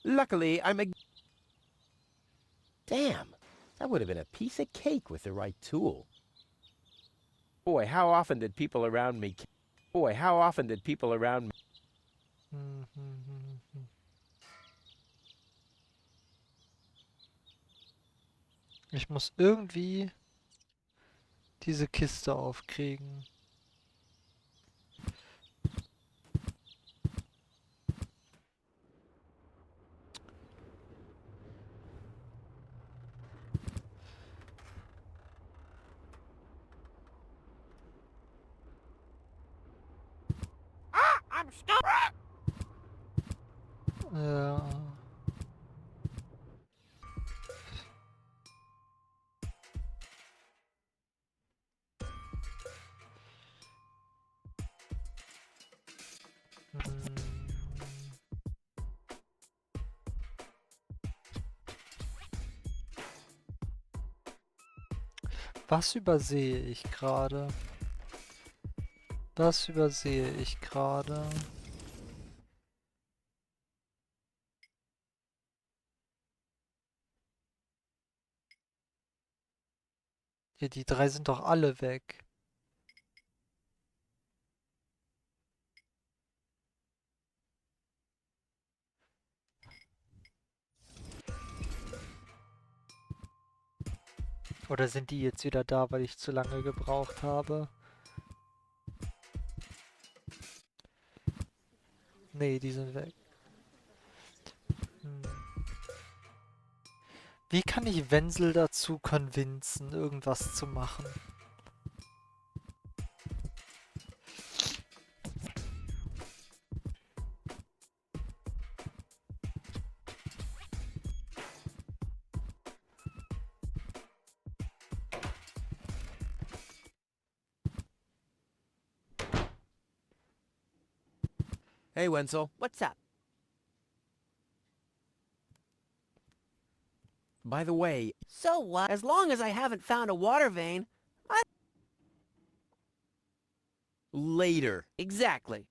Speaker 2: Luckily, I'm a... Damn. That would have been a piece of cake with the right tool. Boy, how often did people around me... Boy, how often did people around me...
Speaker 1: Ich muss irgendwie diese Kiste aufkriegen.
Speaker 13: Ah, I'm stuck.
Speaker 1: Ja. Was übersehe ich gerade? Was übersehe ich gerade? Ja, die drei sind doch alle weg. Oder sind die jetzt wieder da, weil ich zu lange gebraucht habe? Nee, die sind weg. Wie kann ich Wenzel dazu convincen, irgendwas zu machen?
Speaker 2: Hey, Wenzel.
Speaker 3: What's up?
Speaker 2: By the way...
Speaker 3: So what? As long as I haven't found a water vein,
Speaker 2: Later.
Speaker 3: Exactly.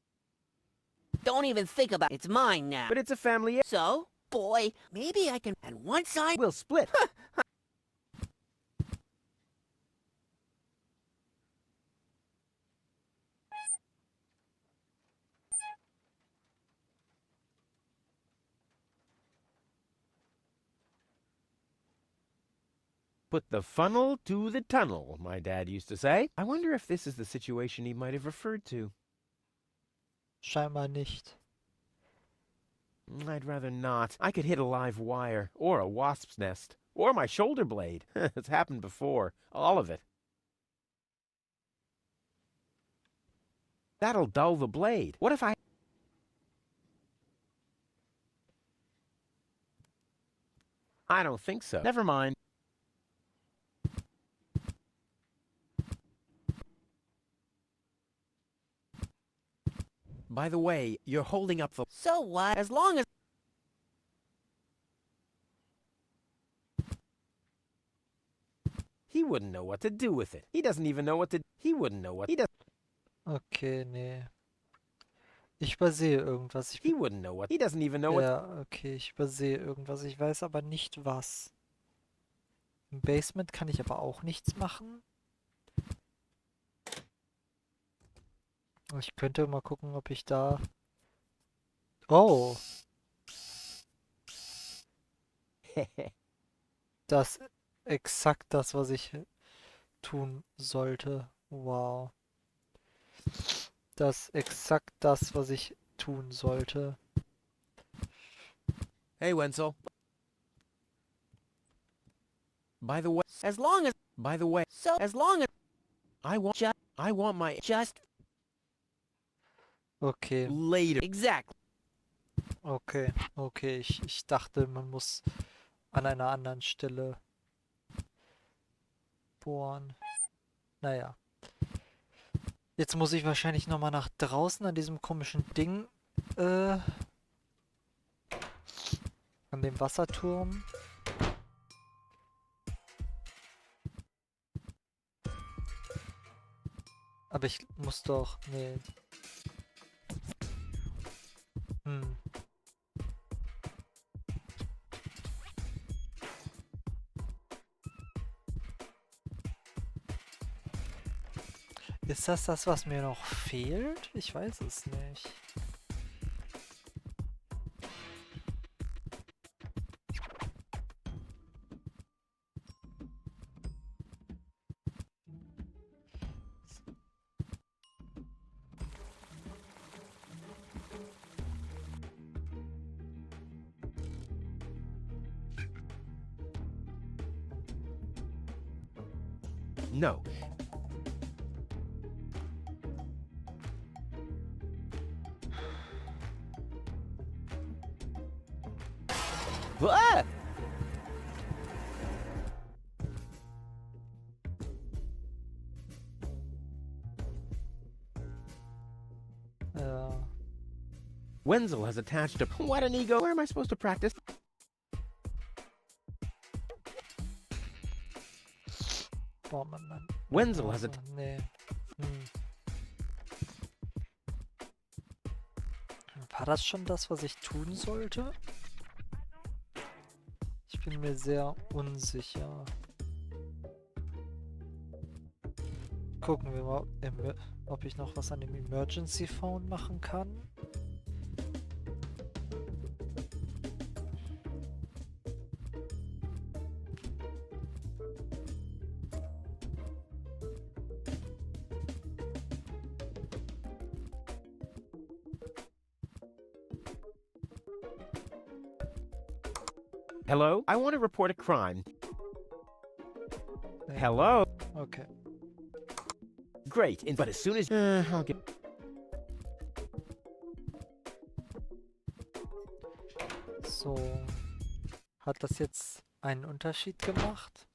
Speaker 3: Don't even think about it. It's mine now.
Speaker 2: But it's a family...
Speaker 3: So, boy, maybe I can... And once I...
Speaker 2: We'll split. Put the funnel to the tunnel, my dad used to say. I wonder if this is the situation he might have referred to.
Speaker 1: Scheinbar nicht.
Speaker 2: I'd rather not. I could hit a live wire, or a wasp's nest, or my shoulder blade. It's happened before. All of it. That'll dull the blade. What if I... I don't think so. Never mind. By the way, you're holding up the...
Speaker 3: So what? As long as...
Speaker 2: He wouldn't know what to do with it. He doesn't even know what to... He wouldn't know what... He does...
Speaker 1: Okay, nee. Ich übersehe irgendwas.
Speaker 2: He wouldn't know what... He doesn't even know what...
Speaker 1: Ja, okay, ich übersehe irgendwas. Ich weiß aber nicht was. Im Basement kann ich aber auch nichts machen. Ich könnte mal gucken, ob ich da Oh. Das exakt das, was ich tun sollte. Wow. Das exakt das, was ich tun sollte.
Speaker 2: Hey, Wenzel. By the way,
Speaker 3: As long as...
Speaker 2: by the way,
Speaker 3: So, as long as...
Speaker 2: I want my...
Speaker 3: Just...
Speaker 1: Okay.
Speaker 2: Later.
Speaker 3: Exactly.
Speaker 1: Okay. Okay. Ich dachte, man muss an einer anderen Stelle bohren. Naja. Jetzt muss ich wahrscheinlich nochmal nach draußen an diesem komischen Ding, an dem Wasserturm. Aber ich muss doch... Nee. Hm. Ist das, was mir noch fehlt? Ich weiß es nicht.
Speaker 2: No.
Speaker 3: Ah!
Speaker 2: Wenzel has attached a... What an ego. Where am I supposed to practice?
Speaker 1: Oh Mann.
Speaker 2: Wenzel has a...
Speaker 1: Nee. War das schon das, was ich tun sollte? Ich bin mir sehr unsicher. Gucken wir mal, ob ich noch was an dem Emergency Phone machen kann.
Speaker 2: Hello? I want to report a crime. Hello?
Speaker 1: Okay.
Speaker 2: Great, but as soon as... I'll get...
Speaker 1: So. Hat das jetzt einen Unterschied gemacht?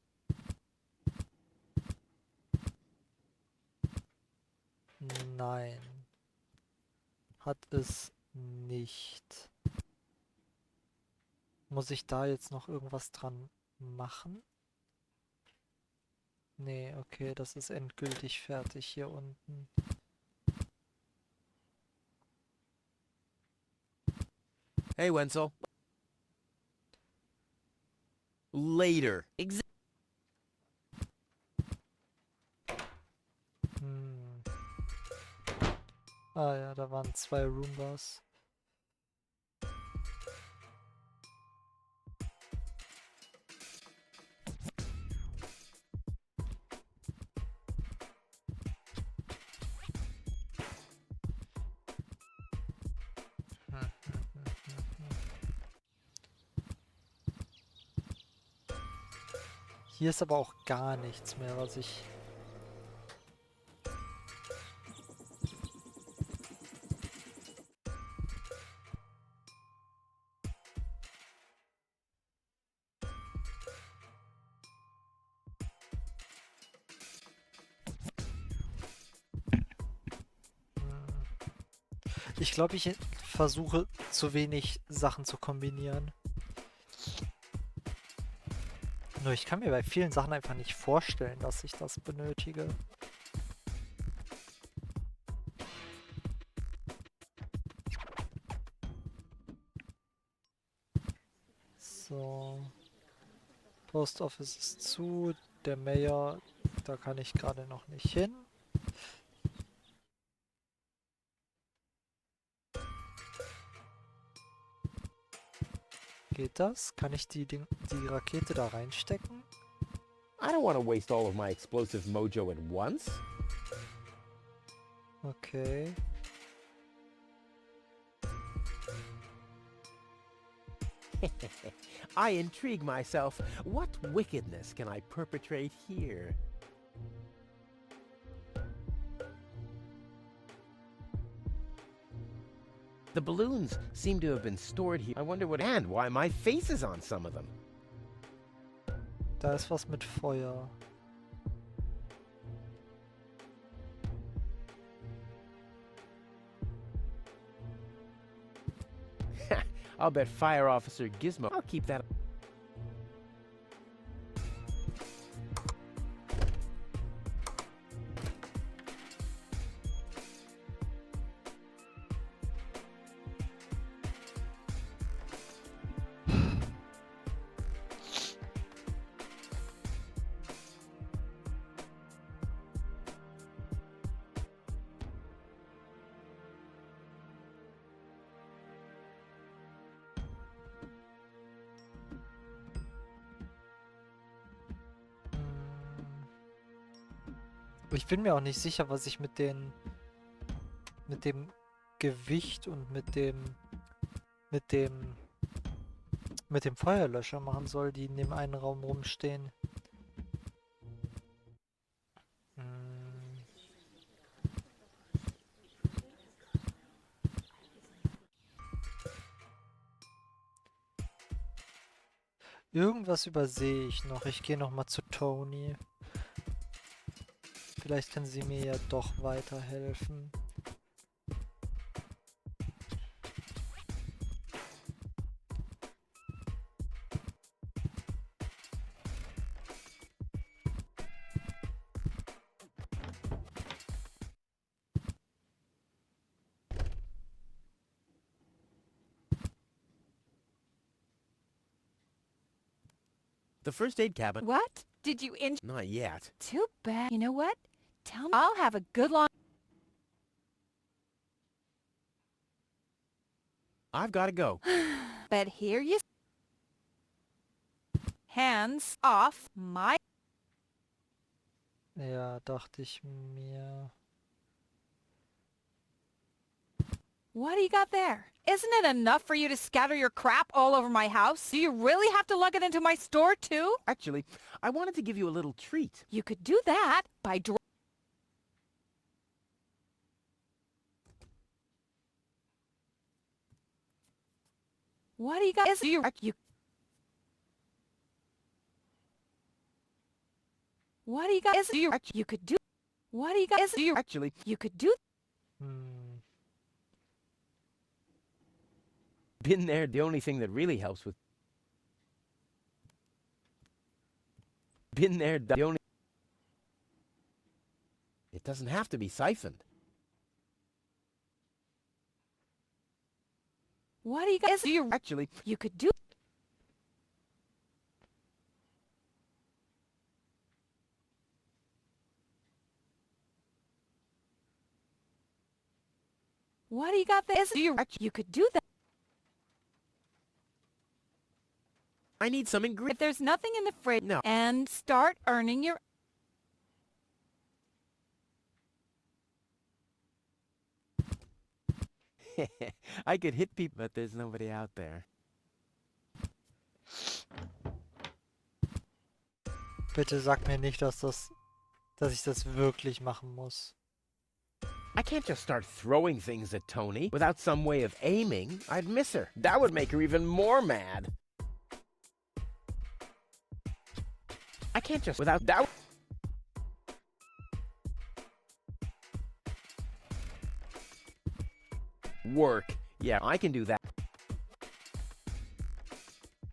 Speaker 1: Nein. Hat es nicht. Muss ich da jetzt noch irgendwas dran machen? Nee, okay, das ist endgültig fertig hier unten.
Speaker 2: Hey, Wenzel. Later.
Speaker 1: Ah ja, da waren 2 Roombas. Hier ist aber auch gar nichts mehr, was ich... Ich glaube, ich versuche zu wenig Sachen zu kombinieren. Nur ich kann mir bei vielen Sachen einfach nicht vorstellen, dass ich das benötige. So. Post Office ist zu. Der Mayor, da kann ich gerade noch nicht hin. Geht das? Kann ich die Rakete da reinstecken?
Speaker 2: I don't want to waste all of my explosive mojo at once.
Speaker 1: Okay.
Speaker 2: I intrigue myself. What wickedness can I perpetrate here? The balloons seem to have been stored here. I wonder what and why my face is on some of them.
Speaker 1: Da ist was mit Feuer.
Speaker 2: I'll bet Fire Officer Gizmo. I'll keep that.
Speaker 1: Ich bin mir auch nicht sicher, was ich mit dem Gewicht und mit dem Feuerlöscher machen soll, die in dem einen Raum rumstehen. Irgendwas übersehe ich noch. Ich gehe noch mal zu Toni. Vielleicht kann sie mir ja doch weiterhelfen.
Speaker 2: The first aid cabin.
Speaker 8: What? Did you
Speaker 2: Not yet.
Speaker 8: Too bad. You know what? Tell me. I'll have a good long...
Speaker 2: I've got to go.
Speaker 8: But here you... Hands off my...
Speaker 1: Ja, dachte ich mir.
Speaker 8: What do you got there? Isn't it enough for you to scatter your crap all over my house? Do you really have to lug it into my store, too?
Speaker 2: Actually, I wanted to give you a little treat.
Speaker 8: You could do that by What do you got? What do you got? You could do... What do you got?
Speaker 2: Actually,
Speaker 8: You could do...
Speaker 2: Been there. The only thing that really helps with... Been there. The only... It doesn't have to be siphoned.
Speaker 8: What do you got?
Speaker 2: Actually,
Speaker 8: You could do... What do you got there? You could do that.
Speaker 2: I need some ingredients.
Speaker 8: If there's nothing in the fridge...
Speaker 2: No.
Speaker 8: And start earning your...
Speaker 2: I could hit people, but there's nobody out there.
Speaker 1: Bitte sag mir nicht, dass ich das wirklich machen muss.
Speaker 2: I can't just start throwing things at Toni. Without some way of aiming, I'd miss her. That would make her even more mad. I can't just without that. Work. Yeah, I can do that.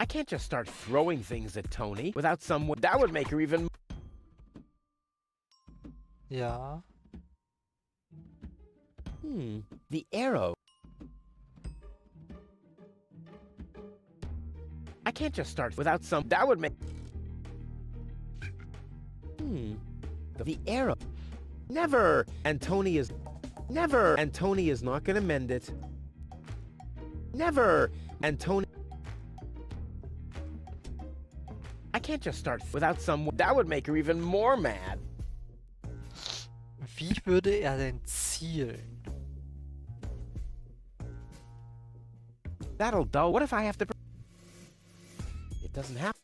Speaker 2: I can't just start throwing things at Toni without some... That would make her even...
Speaker 1: Ja.
Speaker 2: The arrow. I can't just start without some... That would make... The arrow. Never! And Toni is... Never! And Toni is not gonna mend it. Never! And Toni... can't just start without some... That would make her even more mad.
Speaker 1: Wie würde er denn zielen?
Speaker 2: That'll dull. What if I have to... It doesn't have...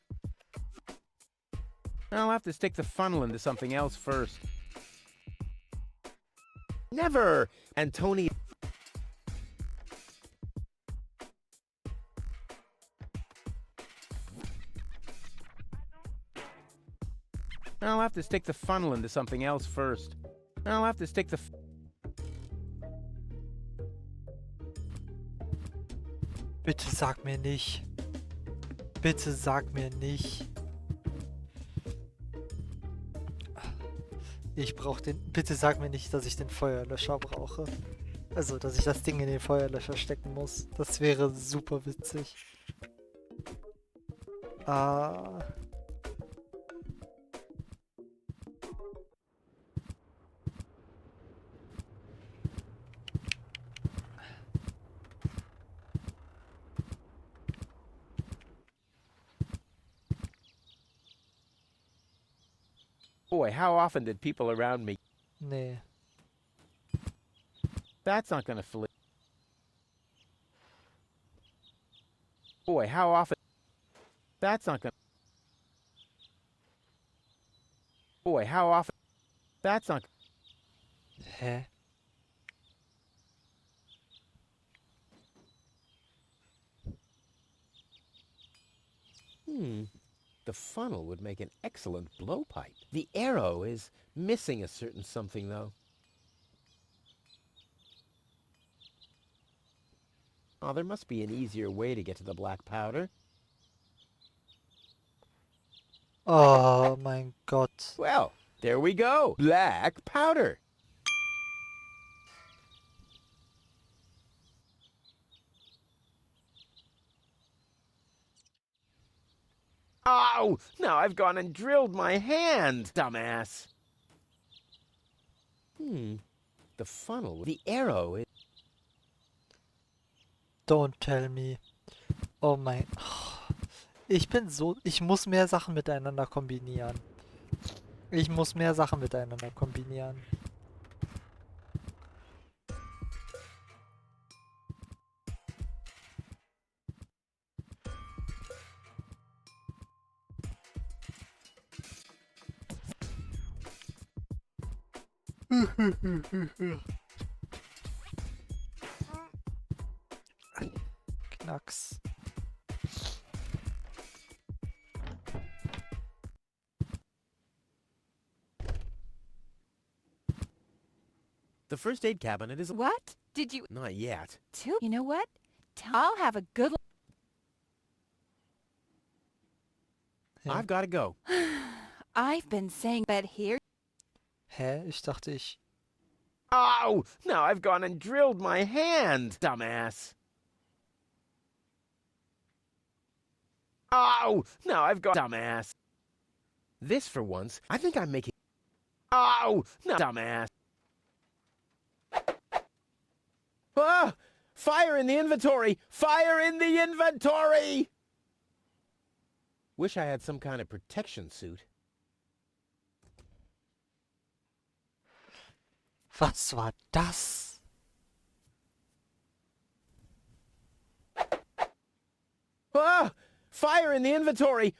Speaker 2: I'll have to stick the funnel into something else first. Never! Antonia... I'll have to stick the funnel into something else first. I'll have to stick the...
Speaker 1: Bitte sag mir nicht. Bitte sag mir nicht. Ich brauche den... Bitte sag mir nicht, dass ich den Feuerlöscher brauche. Also, dass ich das Ding in den Feuerlöscher stecken muss. Das wäre super witzig. Ah...
Speaker 2: Boy, how often did people around me...
Speaker 1: Nee.
Speaker 2: That's not gonna flip. Boy, how often... That's not gonna... Boy, how often... That's not...
Speaker 1: Hä?
Speaker 2: The funnel would make an excellent blowpipe. The arrow is missing a certain something, though. Oh, there must be an easier way to get to the black powder.
Speaker 1: Oh mein Gott.
Speaker 2: Well, there we go. Black powder. Oh, now I've gone and drilled my hand, dumbass. The funnel, the arrow is...
Speaker 1: Don't tell me. Oh mein... Ich bin so... Ich muss mehr Sachen miteinander kombinieren. Ich muss mehr Sachen miteinander kombinieren. Knacks.
Speaker 2: The first aid cabinet is...
Speaker 8: What? Did you...
Speaker 2: Not yet.
Speaker 8: You know what? I'll have a good...
Speaker 2: I've got to go.
Speaker 8: I've been saying that here...
Speaker 1: Hä? Ich dachte ich...
Speaker 2: Oh, now I've gone and drilled my hand, dumbass. Oh, now I've gone... Dumbass. This, for once, I think I'm making... Oh, no, dumbass. Ah! Fire in the inventory! Fire in the inventory! Wish I had some kind of protection suit.
Speaker 1: Was war das?
Speaker 2: Ah! Fire in the inventory!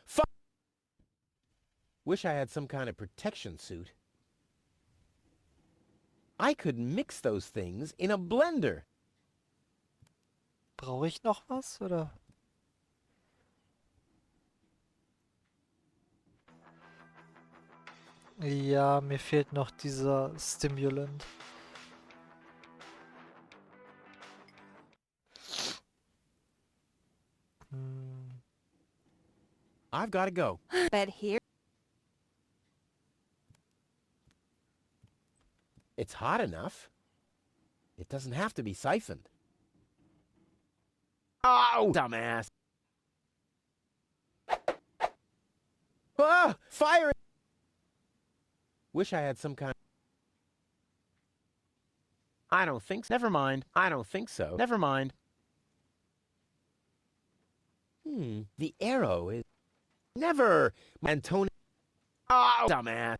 Speaker 2: Wish I had some kind of protection suit. I could mix those things in a blender.
Speaker 1: Brauche ich noch was, oder? Ja, mir fehlt noch dieser Stimulant.
Speaker 2: I've got to go.
Speaker 8: But here...
Speaker 2: It's hot enough. It doesn't have to be siphoned. Oh, dumbass. Ah! Fire! Wish I had some kind... I don't think so. Never mind. I don't think so. Never mind. The arrow is... Never! And Tony... Oh, dumbass.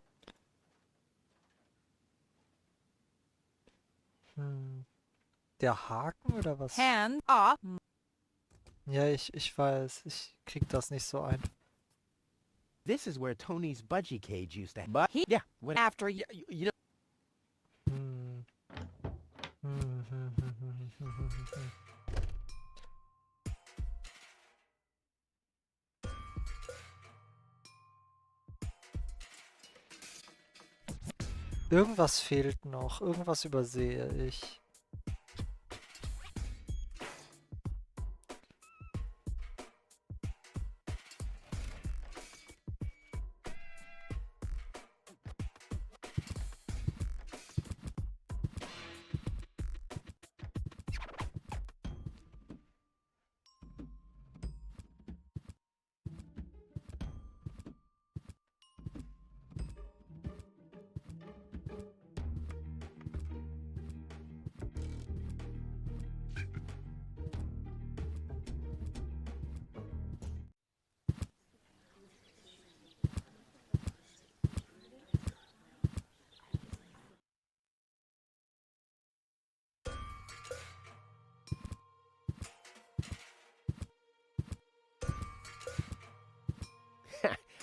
Speaker 1: Der Haken oder was?
Speaker 8: Hands off.
Speaker 1: Ja, ich weiß. Ich krieg das nicht so ein.
Speaker 2: This is where Tony's budgie cage used to... But, yeah, when...
Speaker 8: After you...
Speaker 2: You know...
Speaker 1: Irgendwas fehlt noch. Irgendwas übersehe ich.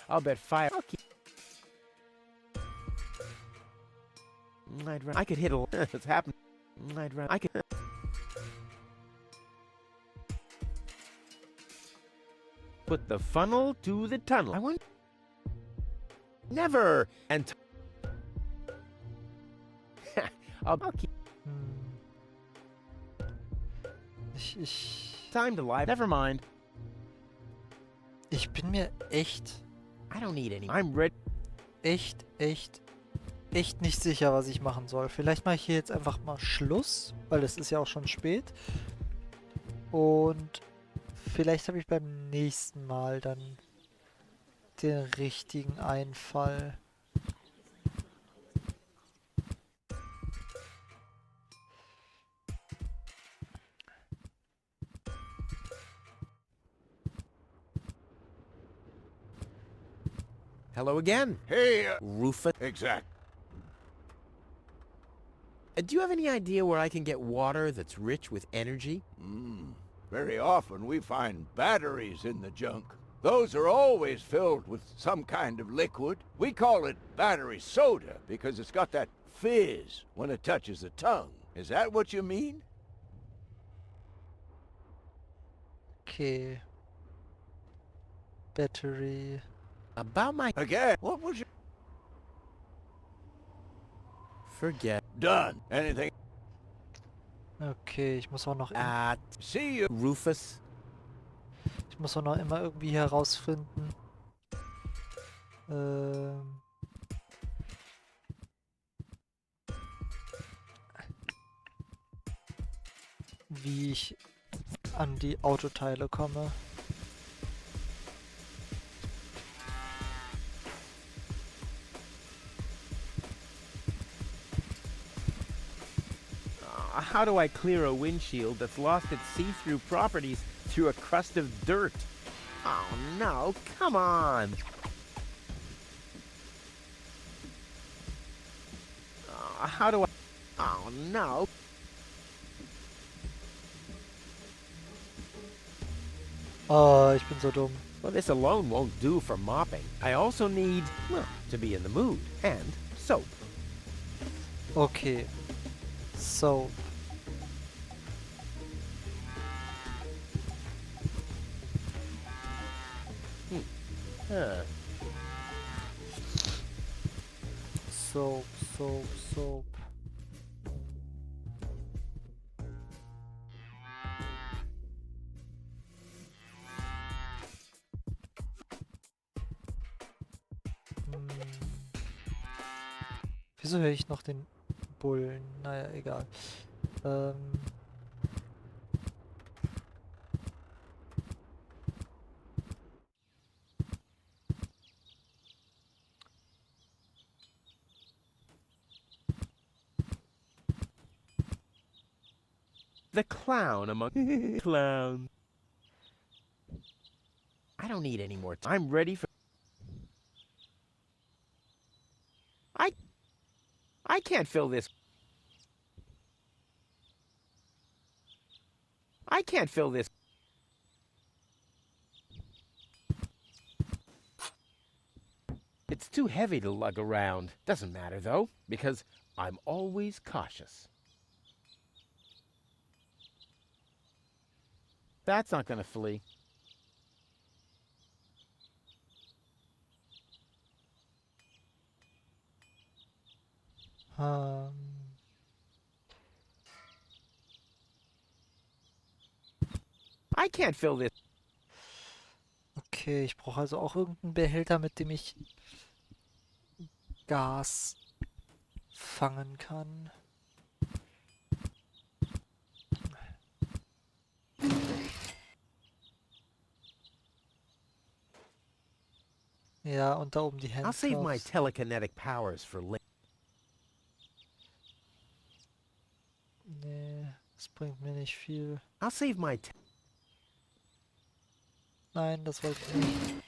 Speaker 2: I'll bet fire... I could hit a... It's happened. I could... Put the funnel to the tunnel. I want... Never! And... I'll keep... Time to live. Never mind.
Speaker 1: Ich bin mir echt...
Speaker 2: I don't need any. I'm ready.
Speaker 1: Echt nicht sicher, was ich machen soll. Vielleicht mache ich hier jetzt einfach mal Schluss, weil es ist ja auch schon spät. Und vielleicht habe ich beim nächsten Mal dann den richtigen Einfall.
Speaker 2: Hello again.
Speaker 7: Hey,
Speaker 2: Rufus.
Speaker 7: Exact.
Speaker 2: Do you have any idea where I can get water that's rich with energy?
Speaker 7: Very often we find batteries in the junk. Those are always filled with some kind of liquid. We call it battery soda because it's got that fizz when it touches the tongue. Is that what you mean?
Speaker 1: Okay. Battery.
Speaker 2: About my...
Speaker 7: Again, what was your...
Speaker 2: Forget.
Speaker 7: Done. Anything?
Speaker 1: Okay, ich muss auch noch...
Speaker 2: See you, Rufus.
Speaker 1: Ich muss auch noch immer irgendwie herausfinden. Wie ich an die Autoteile komme.
Speaker 2: How do I clear a windshield that's lost its see-through properties through a crust of dirt? Oh no, come on! How do I... Oh no!
Speaker 1: Oh, ich bin so dumm.
Speaker 2: Well, this alone won't do for mopping. I also need, well, to be in the mood. And soap.
Speaker 1: Okay. Soap. Soap, soap, soap. Wieso höre ich noch den Bullen? Naja, egal.
Speaker 2: The clown among clowns. I don't need any more time. I'm ready for... I can't fill this. I can't fill this. It's too heavy to lug around. Doesn't matter, though, because I'm always cautious. That's not gonna flee. I can't fill this.
Speaker 1: Okay, ich brauche also auch irgendeinen Behälter, mit dem ich Gas fangen kann. Ja, und da oben die
Speaker 2: I'll save my
Speaker 1: Handcuffs.
Speaker 2: telekinetic powers for later.
Speaker 1: Nee, das bringt mir nicht viel.
Speaker 2: I'll save my...
Speaker 1: Nein, das wollte ich nicht.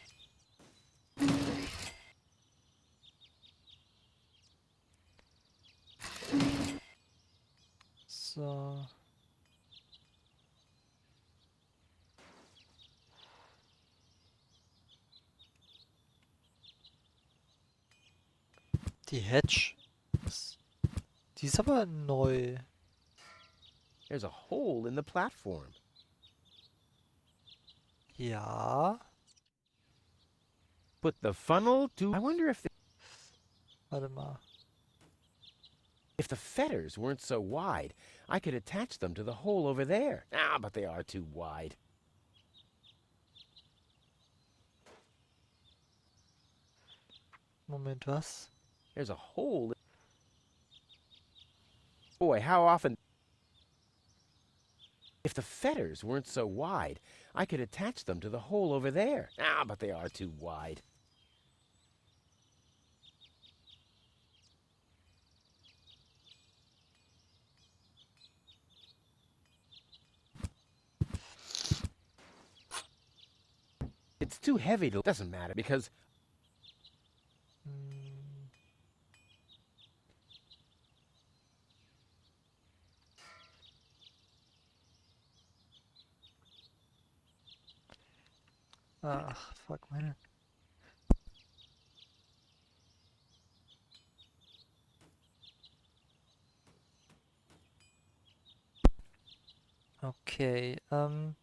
Speaker 1: So. Die Hedge. Die ist aber neu.
Speaker 2: There's a hole in the platform.
Speaker 1: Ja.
Speaker 2: Put the funnel to... I wonder if...
Speaker 1: Warte mal.
Speaker 2: If the fetters weren't so wide, I could attach them to the hole over there. Ah, but they are too wide.
Speaker 1: Moment, was?
Speaker 2: There's a hole. Boy, how often... If the fetters weren't so wide, I could attach them to the hole over there. Ah, but they are too wide. It's too heavy to... Doesn't matter, because...
Speaker 1: Ach, fuck, man. Okay, kann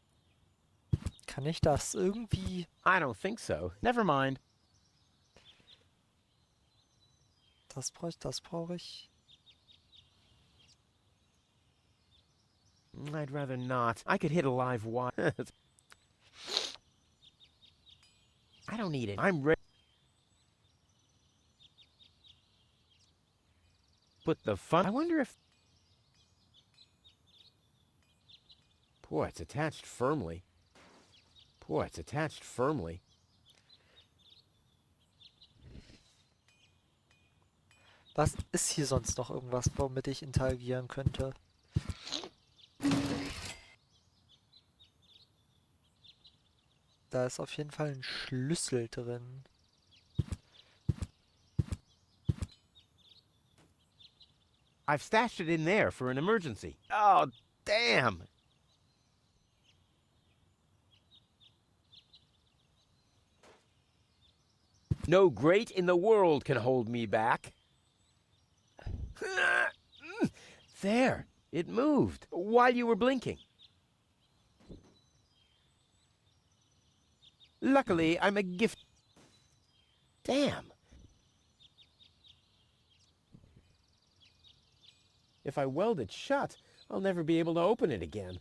Speaker 1: ich das irgendwie...
Speaker 2: I don't think so. Never mind.
Speaker 1: Das brauche ich.
Speaker 2: I'd rather not. I could hit a live wire. I don't need it. I'm ready. Put the fun... I wonder if... Boy, it's attached firmly. Boy, it's attached firmly.
Speaker 1: Was ist hier sonst noch irgendwas, womit ich interagieren könnte? Da ist auf jeden Fall ein Schlüssel drin.
Speaker 2: I've stashed it in there for an emergency. Oh, damn! No great in the world can hold me back. There, it moved while you were blinking. Luckily, I'm a gift. Damn. If I weld it shut, I'll never be able to open it again.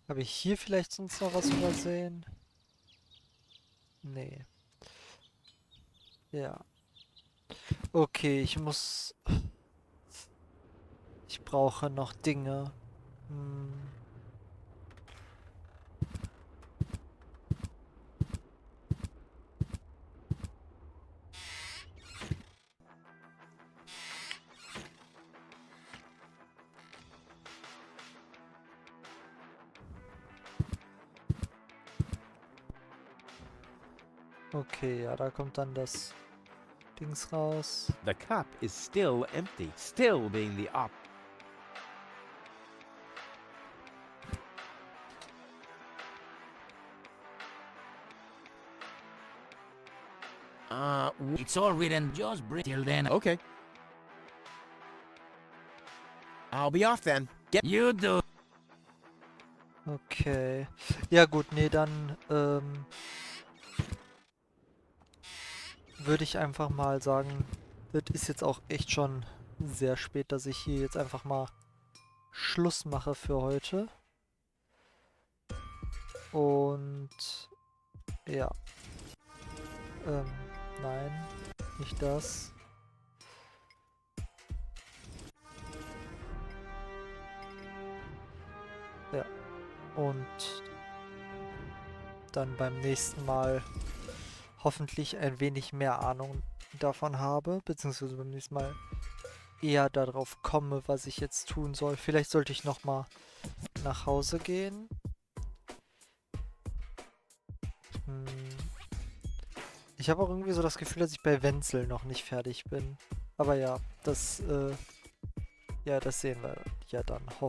Speaker 1: Habe ich hier vielleicht sonst noch was übersehen? Nee. Ja. Okay, ich brauche noch Dinge. Okay, ja, da kommt dann das Dings raus.
Speaker 2: The cup is still empty, still being the op.
Speaker 16: It's all written, just bring till then.
Speaker 2: Okay. I'll be off then. Get
Speaker 16: You do.
Speaker 1: Okay. Ja gut, nee, dann würde ich einfach mal sagen, das ist jetzt auch echt schon sehr spät, dass ich hier jetzt einfach mal Schluss mache für heute. Und ja. Nein, nicht das. Ja. Und dann beim nächsten Mal hoffentlich ein wenig mehr Ahnung davon habe, beziehungsweise beim nächsten Mal eher darauf komme, was ich jetzt tun soll. Vielleicht sollte ich nochmal nach Hause gehen. Ich habe auch irgendwie so das Gefühl, dass ich bei Wenzel noch nicht fertig bin. Aber ja, das sehen wir ja dann hoffentlich.